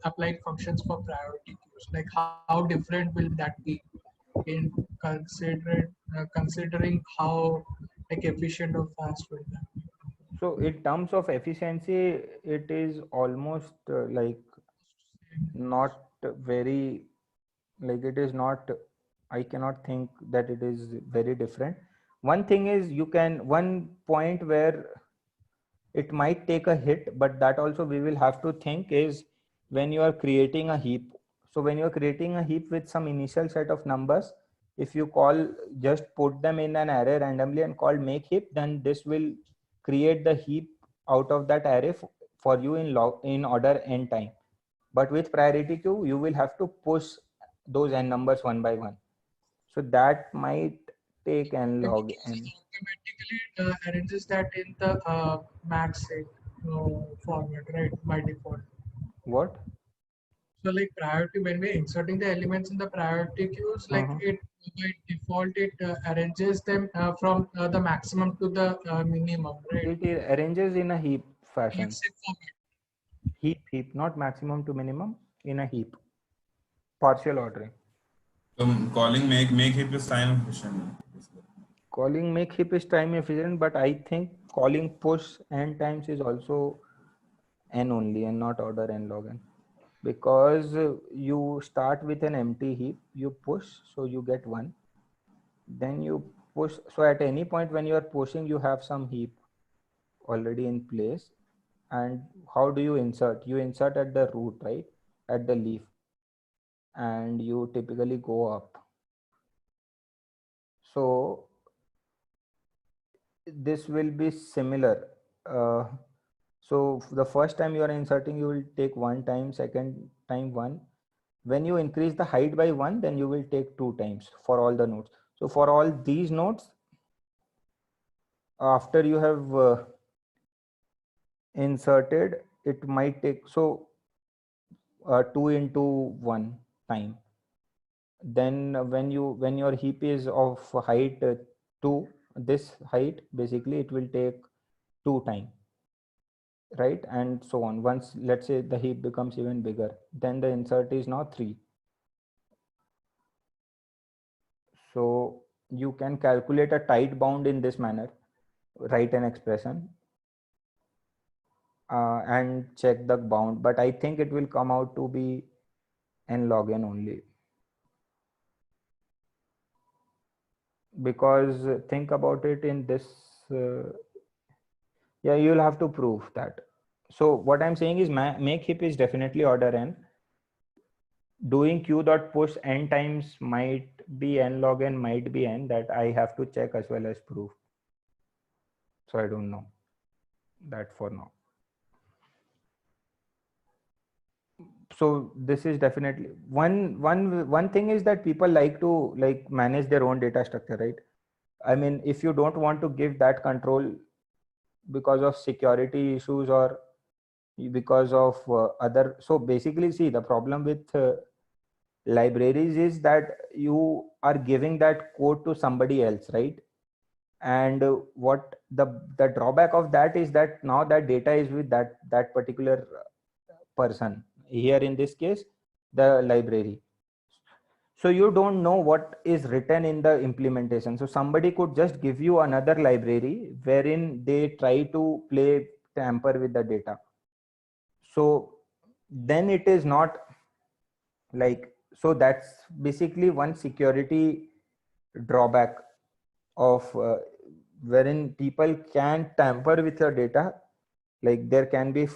applying functions for priority queues? Like how different will that be in considering how like efficient or fast will that be? So in terms of efficiency, it is almost like not very like it is not. I cannot think that it is very different. One thing is one point where it might take a hit, but that also we will have to think is when you are creating a heap. So when you are creating a heap with some initial set of numbers, if you call just put them in an array randomly and call make heap, then this will create the heap out of that array for you in order n time. But with priority queue, you will have to push those n numbers one by one. So that might take n Like log it n. automatically arranges that in the max format, right, by default. What? So like priority, when we're inserting the elements in the priority queues, like Uh-huh. it by default it arranges them from the maximum to the minimum, right? It arranges in a heap fashion. Let's say format. Heap, not maximum to minimum, in a heap. Partial ordering. So calling make heap is time efficient. Calling make heap is time efficient, but I think calling push n times is also n only and not order n log n. Because you start with an empty heap, you push, so you get one. Then you push. So at any point when you are pushing, you have some heap already in place. And how do you insert? You insert at the root, right? At the leaf. And you typically go up. So this will be similar. So the first time you are inserting, you will take one time, second time one. When you increase the height by one, then you will take two times for all the nodes. So for all these nodes, after you have inserted, it might take, so 2 into 1 time. Then when your heap is of height 2, this height basically it will take 2 time, right? And so on. Once let's say the heap becomes even bigger, then the insert is now 3. So you can calculate a tight bound in this manner, write an expression and check the bound, but I think it will come out to be n log n only, because think about it in this yeah, you'll have to prove that. So what I'm saying is make heap is definitely order n. Doing q dot push n times might be n log n, might be n, that I have to check as well as prove. So I don't know that for now. So this is definitely one thing is that people like to like manage their own data structure, right? I mean, if you don't want to give that control because of security issues or because of other, so basically see the problem with libraries is that you are giving that code to somebody else, right? And what the drawback of that is that now that data is with that particular person, here in this case the library. So you don't know what is written in the implementation. So somebody could just give you another library wherein they try to play tamper with the data. So then it is not like, so that's basically one security drawback of wherein people can tamper with your data, like there can be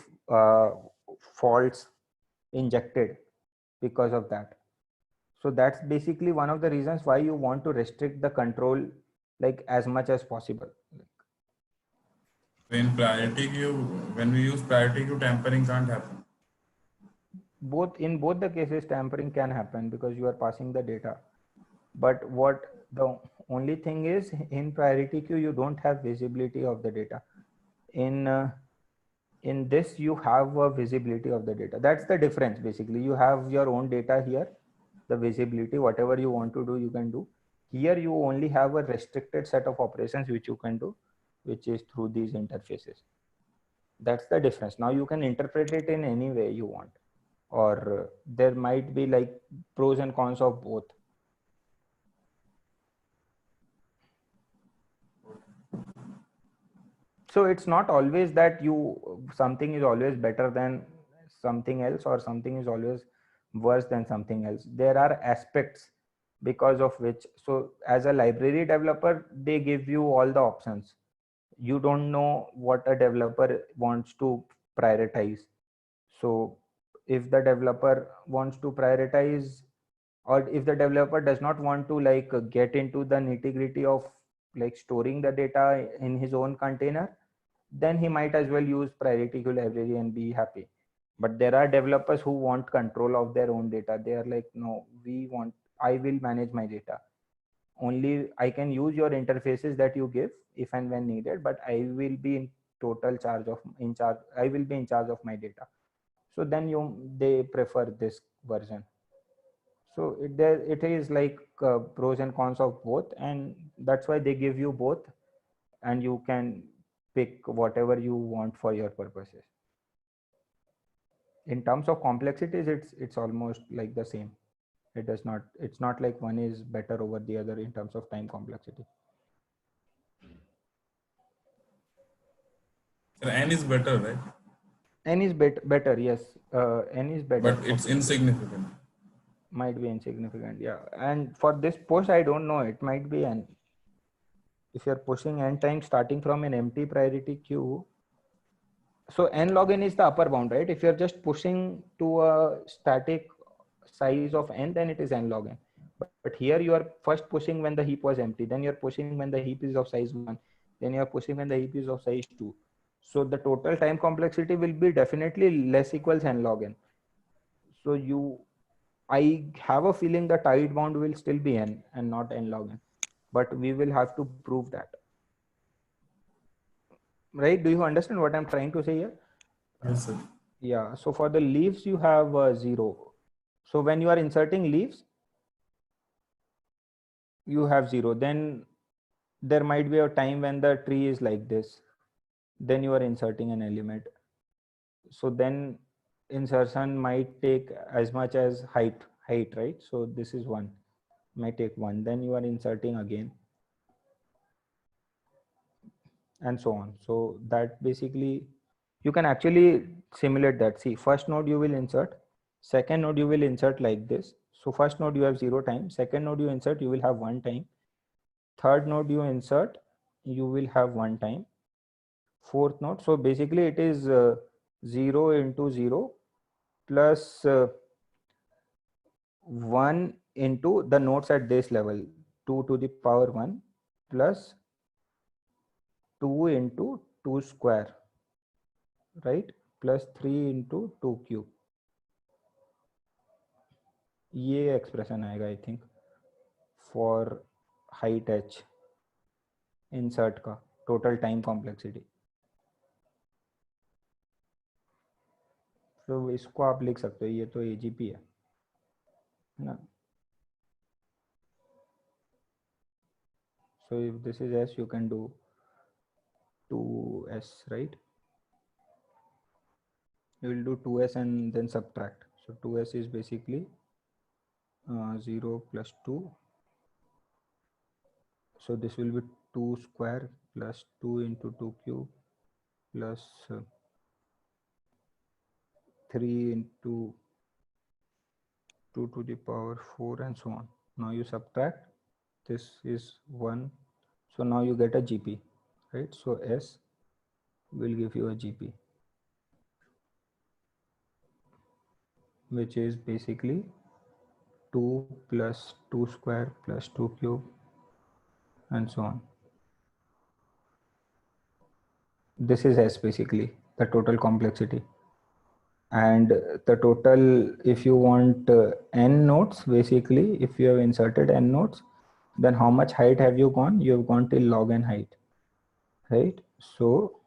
faults injected because of that. So that's basically one of the reasons why you want to restrict the control like as much as possible. In priority queue, when we use priority queue, tampering can't happen. In both the cases, tampering can happen because you are passing the data. But what the only thing is, in priority queue, you don't have visibility of the data. In this, you have a visibility of the data. That's the difference. Basically, you have your own data here, the visibility, whatever you want to do, you can do. Here, you only have a restricted set of operations which you can do, which is through these interfaces. That's the difference. Now you can interpret it in any way you want, or there might be like pros and cons of both. So it's not always that something is always better than something else, or something is always worse than something else. There are aspects because of which, so as a library developer, they give you all the options. You don't know what a developer wants to prioritize. So if the developer wants to prioritize, or if the developer does not want to like get into the nitty gritty of like storing the data in his own container, then he might as well use priority queue library and be happy. But there are developers who want control of their own data. They are like, no, I will manage my data. Only I can use your interfaces that you give if and when needed, but I will be in charge. I will be in charge of my data. So then they prefer this version. So it is like pros and cons of both, and that's why they give you both, and you can pick whatever you want for your purposes. In terms of complexities, it's almost like the same. It's not like one is better over the other in terms of time complexity. So n is better, right? N is better, yes. N is better, but it's insignificant. Might be insignificant, yeah. And for this push, I don't know, it might be n. If you're pushing n times starting from an empty priority queue, so n log n is the upper bound, right? If you're just pushing to a static size of n, then it is n log n. But here you are first pushing when the heap was empty, then you're pushing when the heap is of size 1, then you're pushing when the heap is of size 2. So the total time complexity will be definitely less equals n log n. So I have a feeling the tide bound will still be n and not n log n, but we will have to prove that. Right? Do you understand what I'm trying to say here? Yes, sir. Yeah. So for the leaves, you have 0. So when you are inserting leaves, you have 0. Then there might be a time when the tree is like this. Then you are inserting an element. So then insertion might take as much as height, right? So this is 1, might take 1. Then you are inserting again, and so on. So that basically, you can actually simulate that. See, first node you will insert, second node you will insert like this. So first node you have 0 time, second node you insert, you will have 1 time, third node you insert, you will have 1 time, fourth node. So basically it is 0 into 0 plus 1 into the nodes at this level, 2 to the power 1 plus 2 into 2 square, right, plus 3 into 2 cube. ये expression आएगा I think for height h insert का total time complexity. So इसको आप लिख सकते हो, ये तो AGP है ना. So if this is s, you can do 2s, right? You will do 2s and then subtract. So 2s is basically 0 plus 2. So this will be 2 square plus 2 into 2 cube plus 3 into 2 to the power 4 and so on. Now you subtract, this is 1. So now you get a GP, right? So S will give you a GP, which is basically 2 plus 2 square plus 2 cube and so on. this is S basically, the total complexity. And the total, if you want n nodes, basically, if you have inserted n nodes, then how much height have you gone? You have gone till log n height, right? So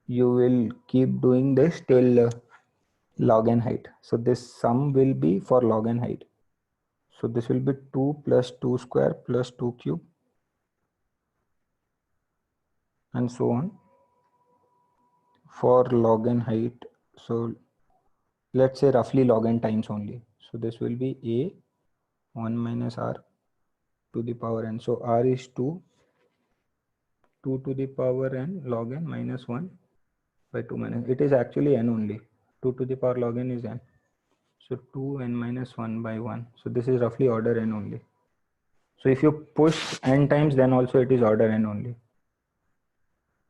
you will keep doing this till log n height. So this sum will be for log n height. So this will be 2 plus 2 square plus 2 cube and so on for log n height. So let's say roughly log n times only. So this will be a 1 minus r to the power n. So r is 2 to the power n log n minus 1 by 2 minus. It is actually n only. 2 to the power log n is n. So 2n minus 1 by 1. So this is roughly order n only. So if you push n times, then also it is order n only.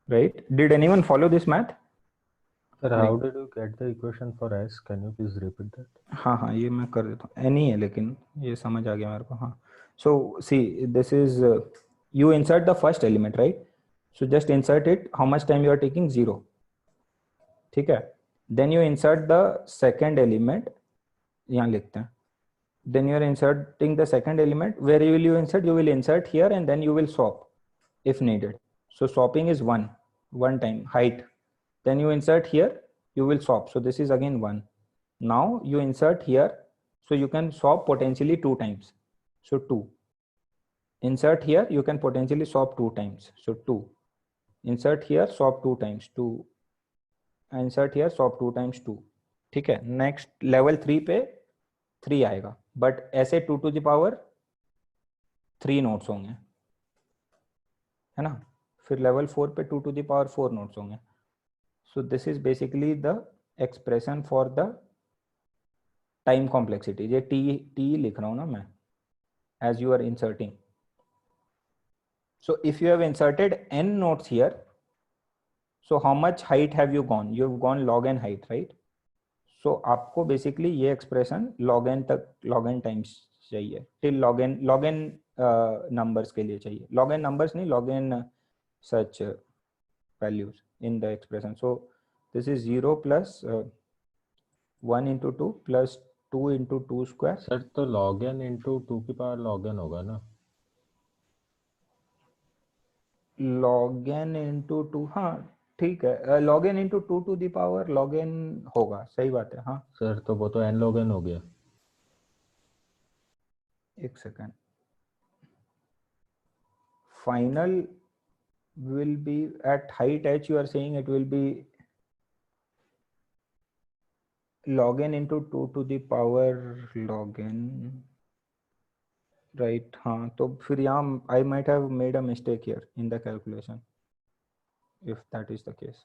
Right? Did anyone follow this math? Sir, how did you get the equation for S? Can you please repeat that? हाँ ये मैं कर देता हूँ. N ही है लेकिन ये समझ आ गया मेरे को. हाँ. So see, this is you insert the first element, right? So just insert it. How much time you are taking? 0. ठीक है. Then you insert the second element. यहाँ लिखते हैं. Then you are inserting the second element. Where will you insert? You will insert here and then you will swap if needed. So swapping is one time height. Then you insert here, you will swap. So this is again 1. Now you insert here, so you can swap potentially 2 times. So 2. Insert here, you can potentially swap 2 times. So 2. Insert here, swap 2 times. 2. Insert here, swap 2 times 2. ठीक है. Next level 3 पे 3 आएगा. But ऐसे 2 to the power 3 notes होंगे, है ना. फिर level 4 पे 2 to the power 4 नोट्स होंगे. So this is basically the expression for the time complexity. ये t लिख रहा हूँ ना मैं, as you are inserting. So if you have inserted n nodes here, so how much height have you gone? You have gone log n height, right? So आपको basically ये expression log n तक log n times चाहिए, till log n numbers के लिए चाहिए. Log n numbers नहीं, log n such values in the expression. So this is 0 plus 1 into 2 plus 2 into 2 square. Sir तो log n into 2 की power log n होगा ना. log n into 2, हाँ ठीक है. log n into 2 to the power log n होगा. सही बात है. हाँ सर तो वो तो n log n हो गया. एक second. Final will be at height h. You are saying it will be log n into 2 to the power log n, right? हाँ तो फिर यहाँ I might have made a mistake here in the calculation, if that is the case.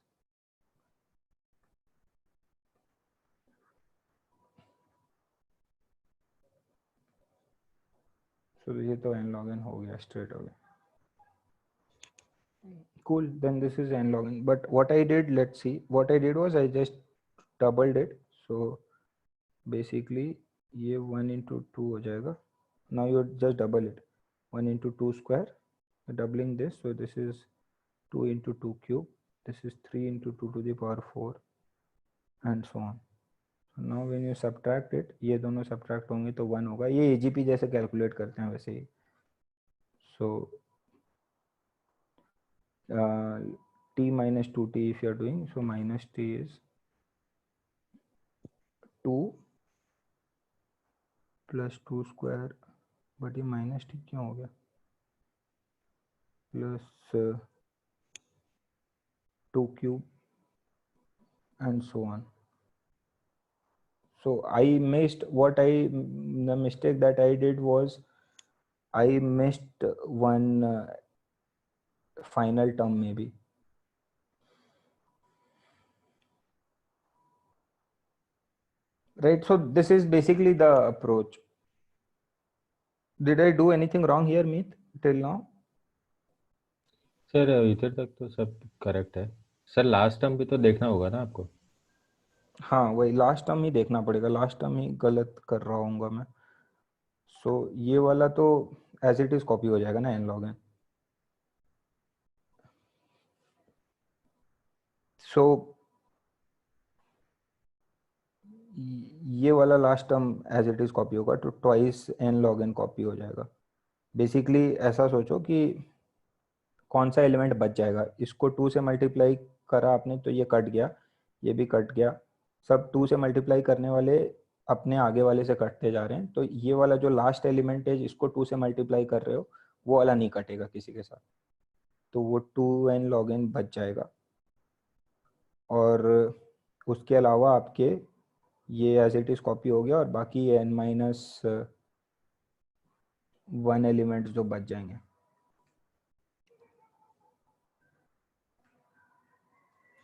So ये तो n log n हो गया straight away. Cool, then this is n log n. But what I did, let's see, what I did was I just doubled it. So basically ये 1 into 2 हो जाएगा. Now you just double it. 1 into 2 square, doubling this. So this is 2 into 2 cube. This is 3 into 2 to the power 4 and so on. So now when you subtract it, ये दोनों subtract होंगे तो 1 होगा. ये AGP जैसे calculate करते हैं वैसे ही. So t minus 2t if you are doing, so minus t is 2 plus 2 square, but ये minus t क्यों हो गया, plus 2 cube and so on. So I missed the mistake that I did was I missed one final term maybe. Right, so this is basically the approach. Did I do anything wrong here, Meet, till now? Sir इधर तक तो सब correct है. Sir last term भी तो देखना होगा ना आपको. हाँ वही लास्ट टर्म ही देखना पड़ेगा. लास्ट टर्म ही गलत कर रहा हूँगा मैं. सो ये वाला तो एज इट इज कॉपी हो जाएगा ना n log n. सो ये वाला last term as it is copy होगा तो twice n log n copy हो जाएगा। बेसिकली ऐसा सोचो कि कौन सा एलिमेंट बच जाएगा, इसको 2 से मल्टीप्लाई करा आपने तो ये कट गया, ये भी कट गया, सब 2 से मल्टीप्लाई करने वाले अपने आगे वाले से कटते जा रहे हैं, तो ये वाला जो लास्ट एलिमेंट है जिसको 2 से मल्टीप्लाई कर रहे हो वो वाला नहीं कटेगा किसी के साथ, तो वो 2n log n बच जाएगा। और उसके अलावा आपके ये एज इट इज कॉपी हो गया और बाकी n माइनस 1 एलिमेंट जो बच जाएंगे।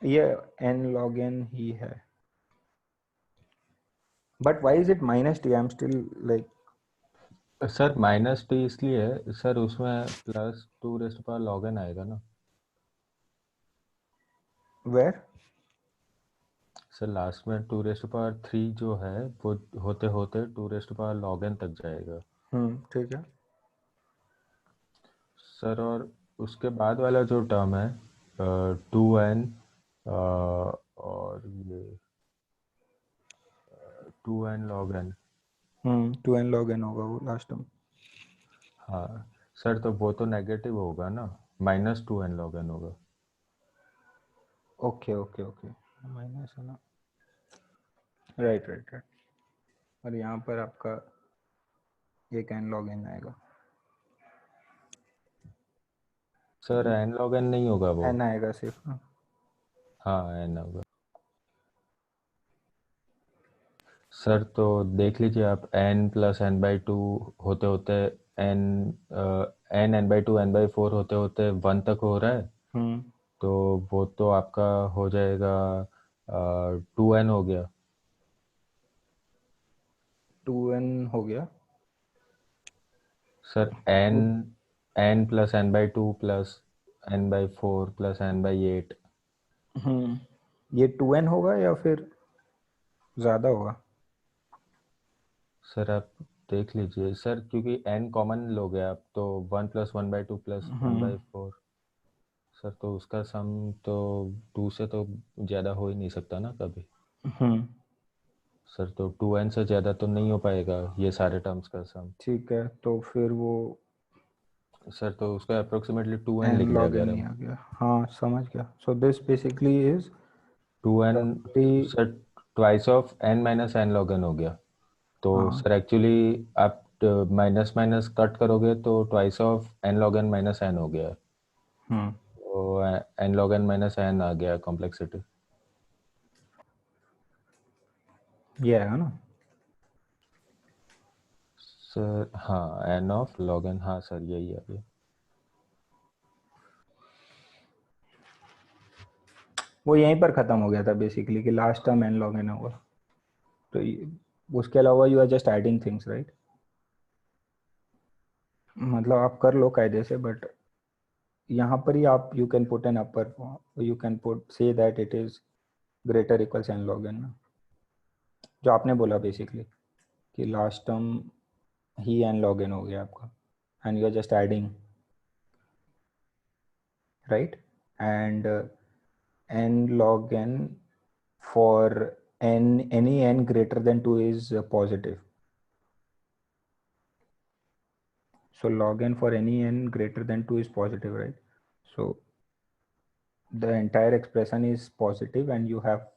ये n log n ही है, but why is it minus T? I am still like sir minus T इसलिए है सर, उसमें प्लस 2 log n आएगा ना वेयर सर, लास्ट में 2 जो है वो होते होते 2 log n तक जाएगा ठीक है सर। और उसके बाद वाला जो टर्म है 2n और ये 2n log n, 2n log n होगा वो लास्ट टर्म। हाँ सर, तो वो तो नेगेटिव होगा ना, -2n log n होगा। ओके ओके ओके, माइनस है ना, राइट राइट राइट। और यहाँ पर आपका एक n log n आएगा, सर n log n नहीं होगा वो, n आएगा सिर्फ ना। हाँ n होगा सर। तो देख लीजिए आप, n + n/2 होते होते n n/2 n/4 होते होते 1 तक हो रहा है, तो वो तो आपका हो जाएगा 2n हो गया 2n हो गया sir. n + n/2 + n/4 + n/8, ये 2n होगा या फिर ज़्यादा होगा? सर आप देख लीजिए सर, क्योंकि n कॉमन लोगे आप तो 1 + 1/2 + 1/4 सर, तो उसका सम तो 2 से तो ज़्यादा हो ही नहीं सकता ना कभी सर, तो 2n से ज़्यादा तो नहीं हो पाएगा ये सारे टर्म्स का सम ठीक है, तो फिर वो सर, तो उसका अप्रोक्सीमेटली 2n n लिख लिया log अगर n ही हम आ गया। हाँ समझ गया। So this basically is 2n sir, twice of n - n log n हो गया, तो हाँ सर एक्चुअली आप माइनस माइनस कट करोगे तो twice of n log n - n हो गया, तो n log n - n आ गया कॉम्प्लेक्सिटी। ये आएगा ना। सर हाँ, n of log n, हाँ सर यही है ये। वो यहीं पर ख़त्म हो गया था बेसिकली कि last term n log n होगा, तो उसके अलावा you are just adding things right. मतलब आप कर लो कायदे से, बट यहाँ पर ही आप you can put an upper, you can put say that it is greater equals n log n ना, जो आपने बोला बेसिकली कि लास्ट टर्म ही n log n हो गया आपका, and you are just adding right, and n log n for n, any n greater than 2 is positive. So log n for any n greater than 2 is positive, right? So the entire expression is positive and you have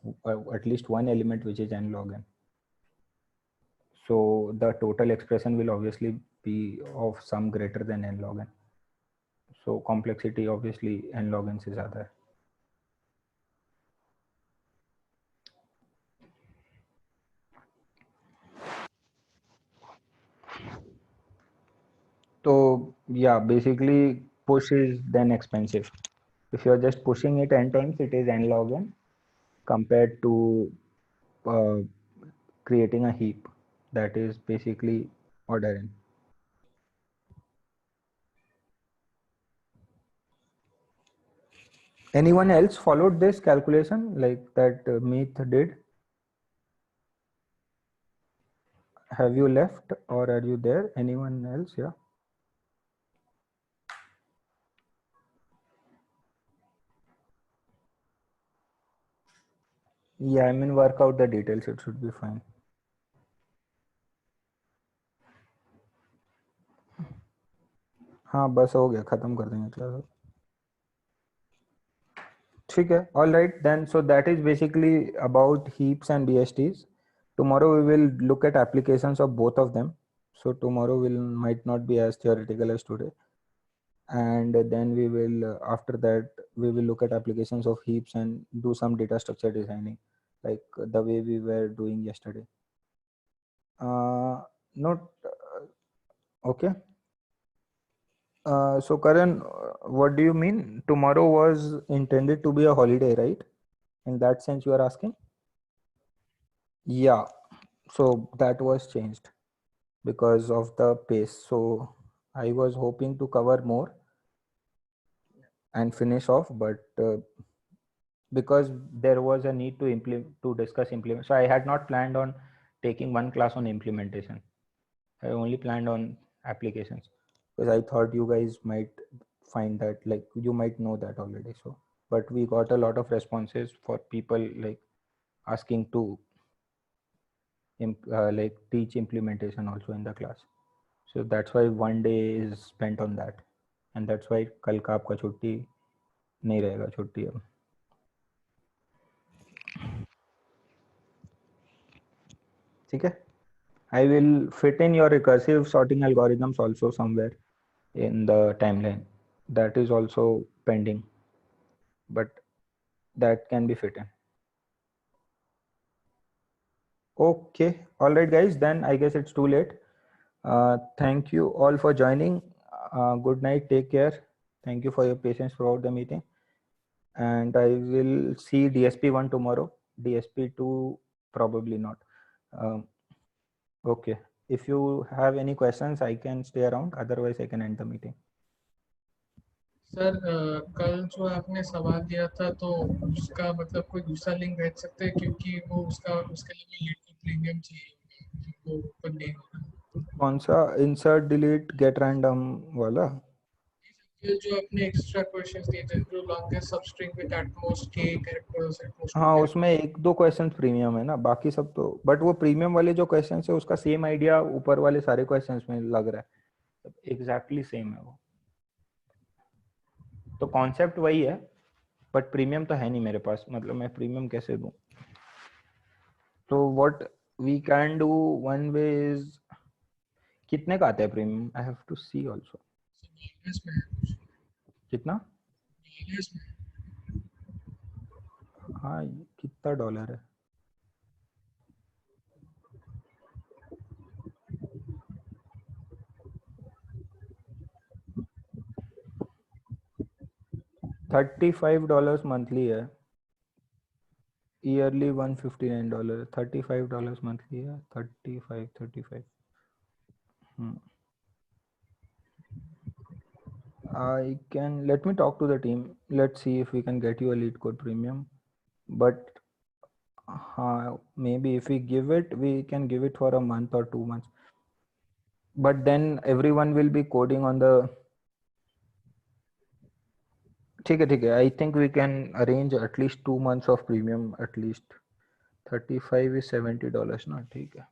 at least one element which is n log n. So the total expression will obviously be of sum greater than n log n. So complexity obviously n log n से ज़्यादा है। So yeah, basically push is then expensive. If you are just pushing it n times, it is n log n compared to uh, creating a heap that is basically order n. Anyone else followed this calculation like that Meet did? Have you left or are you there? Anyone else? Yeah. Yeah, I mean, work out the details. It should be fine. हाँ बस हो गया, खत्म कर देंगे class. ठीक है, all right then. So that is basically about heaps and BSTs. Tomorrow we will look at applications of both of them. So tomorrow will might not be as theoretical as today. And then we will after that we will look at applications of heaps and do some data structure designing, like the way we were doing yesterday. Not okay. So Karan, what do you mean? Tomorrow was intended to be a holiday, right? In that sense, you are asking? Yeah. So that was changed because of the pace. So I was hoping to cover more and finish off, but because there was a need to discuss implement. So I had not planned on taking one class on implementation. I only planned on applications because I thought you guys might find that, like, you might know that already. So, but we got a lot of responses for people like asking to like teach implementation also in the class. So that's why one day is spent on that, and that's why कल का आपका छुट्टी नहीं रहेगा, छुट्टी अब. ठीक है. I will fit in your recursive sorting algorithms also somewhere in the timeline. That is also pending, but that can be fit in. Okay, all right guys, then I guess it's too late. Thank you all for joining. Good night, take care. Thank you for your patience throughout the meeting, and I will see DSP1 tomorrow. DSP2 probably not. Okay, if you have any questions I can stay around, otherwise I can end the meeting. Sir कल जो आपने सवाल दिया था तो उसका मतलब कोई दूसरा लिंक भेज सकते हैं, क्योंकि वो उसके लिए भी लीड प्रीमियम चाहिए, वो ओपन नहीं हो रहा. कौन सा insert delete get random वाला? जो आपने एक्स्ट्रा क्वेश्चंस दिए थे, जो longest substring with at most k characters at most. हाँ, उसमें एक दो क्वेश्चंस प्रीमियम है ना, बाकी सब तो, बट वो प्रीमियम वाले जो क्वेश्चंस है उसका सेम आइडिया ऊपर वाले सारे क्वेश्चंस में लग रहा है, एग्जैक्टली सेम है वो. तो कॉन्सेप्ट वही है, बट प्रीमियम तो है नहीं मेरे पास, मतलब मैं प्रीमियम कैसे दूं. तो what we can do one way is, कितने का आता है premium? I have to see also. कितना? हाँ, कितना डॉलर है? $35 मंथली है, ईयरली $159. $35 मंथली है. 35. I can, let me talk to the team. Let's see if we can get you a lead code premium. But maybe if we give it, we can give it for a month or 2 months. But then everyone will be coding on the. ठीक है. I think we can arrange at least 2 months of premium at least. 35 is $70 ना. ठीक है.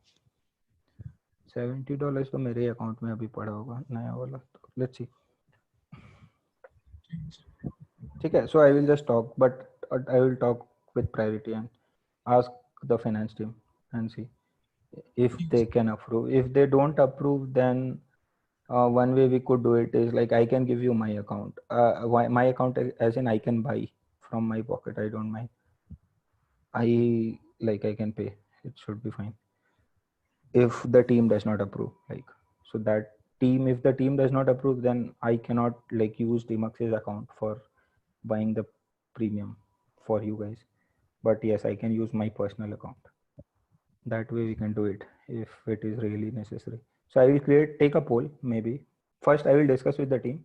$70 तो मेरे account में अभी पड़ा होगा नया वाला. तो let's see. ठीक है. So I will just talk, but I will talk with priority and ask the finance team and see if they can approve. If they don't approve, then one way we could do it is like I can give you my account. My account as in I can buy from my pocket. I don't mind. I can pay. It should be fine. If the team does not approve, like, so that team, if the team does not approve, then I cannot like use Demax's account for buying the premium for you guys. But yes, I can use my personal account. That way we can do it if it is really necessary. So I will take a poll. Maybe first I will discuss with the team.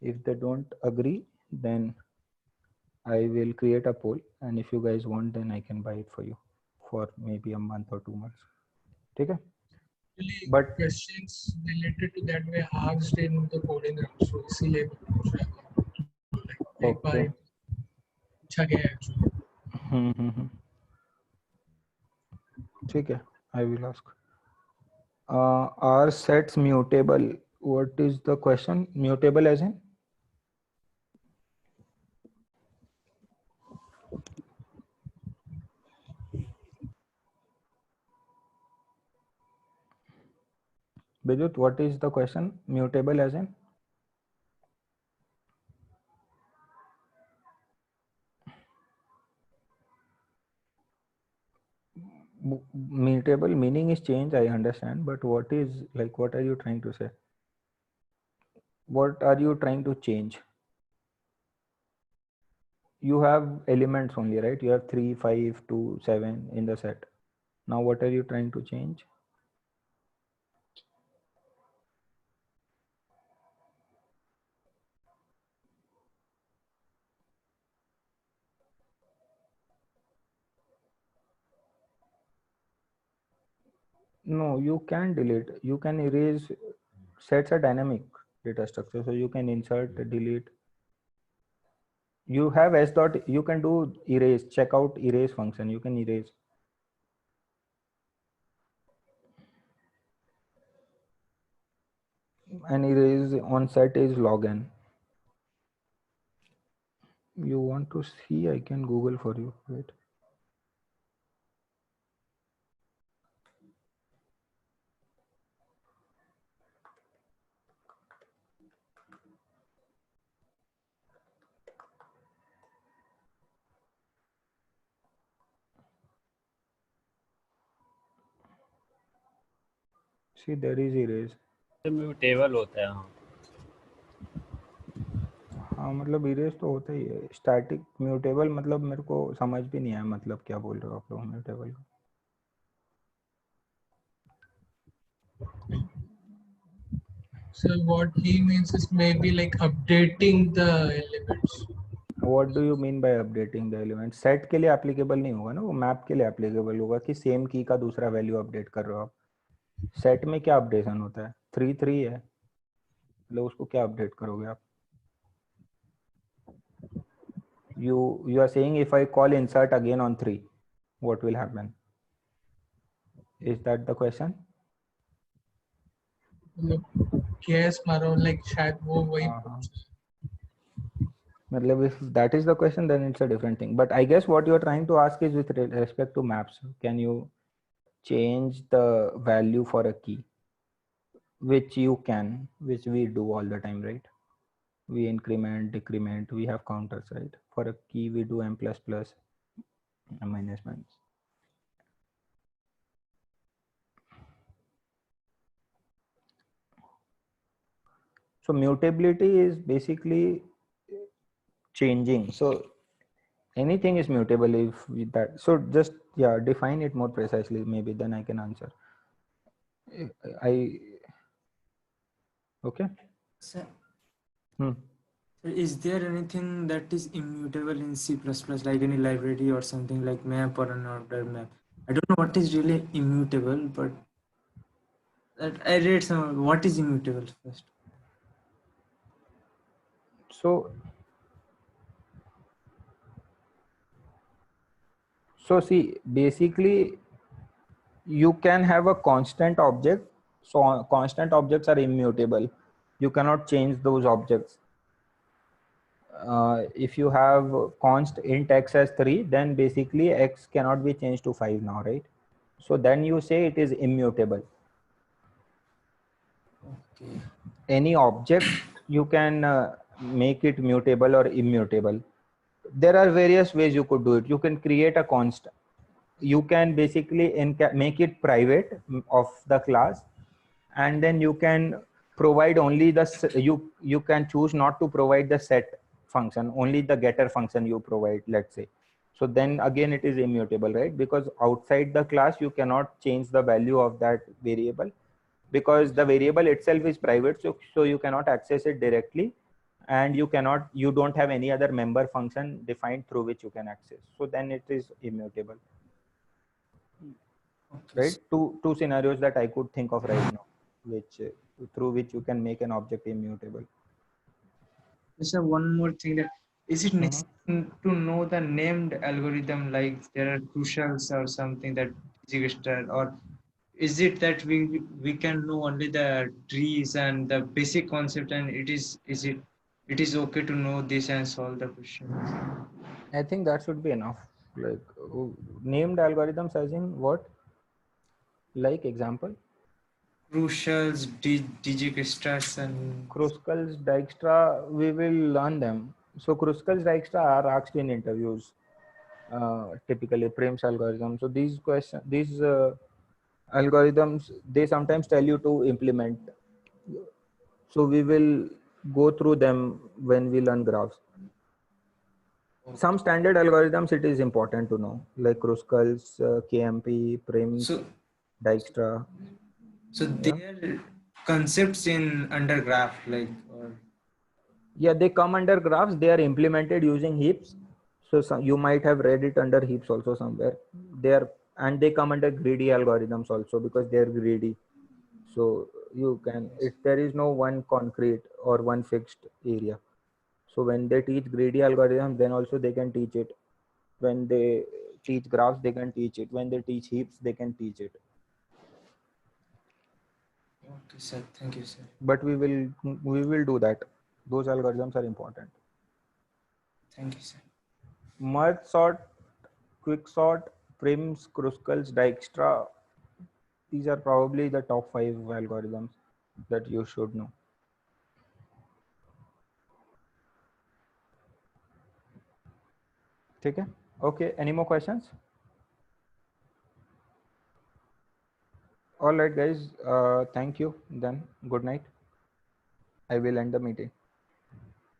If they don't agree, then I will create a poll, and if you guys want, then I can buy it for you for maybe a month or 2 months. Okay. But questions related to that were asked in the coding round, so इसीलिए एक बार पूछा गया actually. ठीक है, I will ask. Are sets mutable? What is the question? Mutable as in? Bijut, what is the question? Mutable as in? Mutable meaning is change, I understand, but what is, like, what are you trying to say? What are you trying to change? You have elements only, right? You have 3, 5, 2, 7 in the set. Now what are you trying to change? No, you can delete, you can erase. Sets are dynamic data structure, so you can insert, delete. You have s dot, you can do erase, check out erase function, you can erase. And erase on set is log n. You want to see, I can Google for you, wait. See, there is erase. Mutable होता है हाँ हाँ मतलब erase तो होता ही है. Static mutable मतलब मेरे को समझ भी नहीं आया, मतलब क्या बोल रहे हो आप लोग म्यूटेबल का. So what he means is maybe like updating the elements. What do you mean by updating the element? Set के लिए एप्लीकेबल नहीं होगा ना, वो मैप के लिए एप्लीकेबल होगा कि सेम की का दूसरा वैल्यू अपडेट कर रहे हो आप. सेट में क्या अपडेशन होता है? 3 3 है, मतलब उसको क्या अपडेट करोगे आप? You are saying if I call insert again on 3, what will happen? Is that the question? Guess मारो like शायद वो वही. मतलब if that is the question, then it's a different thing. But I guess what you are trying to ask is with respect to maps, can you change the value for a key? Which you can, which we do all the time, right? We increment, decrement, we have counters, right? For a key we do m plus plus, m minus minus. So mutability is basically changing. So anything is mutable if we that. So just, yeah, define it more precisely, maybe then I can answer. Okay. Sir, Hmm. is there anything that is immutable in C++, like any library or something like map or an order map? I don't know what is really immutable, but I read some. What is immutable first? So see, basically you can have a constant object. So constant objects are immutable. You cannot change those objects. If you have const int x as 3, then basically x cannot be changed to 5 now, right? So then you say it is immutable. Okay. Any object you can make it mutable or immutable. There are various ways you could do it. You can create a const. You can basically make it private of the class, and then you can provide only the you can choose not to provide the set function, only the getter function you provide, let's say. So then again it is immutable, right? Because outside the class you cannot change the value of that variable, because the variable itself is private, so you cannot access it directly, and you don't have any other member function defined through which you can access. So then it is immutable. Okay. Right? Two scenarios that I could think of right now, which through which you can make an object immutable. Sir, one more thing, that is it necessary to know the named algorithm, like there are crucials or something that Digester, or is it that we can know only the trees and the basic concept, and it is okay to know this and solve the question? I think that should be enough. Like named algorithms as in what? Like example? Crucials, Digesters, and Kruskal's, Dijkstra, we will learn them. So Kruskal's, Dijkstra are asked in interviews, typically Prim's algorithm. So these algorithms, they sometimes tell you to implement. So we will go through them when we learn graphs. Some standard algorithms it is important to know, like Kruskal's, KMP, Prim's, Dijkstra. so they are concepts in under graph, like, or yeah, they come under graphs. They are implemented using heaps. So you might have read it under heaps also somewhere. They come under greedy algorithms also because they are greedy. So you can, if there is no one concrete or one fixed area. So when they teach greedy algorithms, then also they can teach it. When they teach graphs, they can teach it. When they teach heaps, they can teach it. okay, sir. Thank you, sir. But we will do that. Those algorithms are important. Thank you, sir. Merge sort, quick sort, Prim's, Kruskal's, Dijkstra. These are probably the top 5 algorithms that you should know. Okay, any more questions? All right, guys. Thank you. Then good night. I will end the meeting.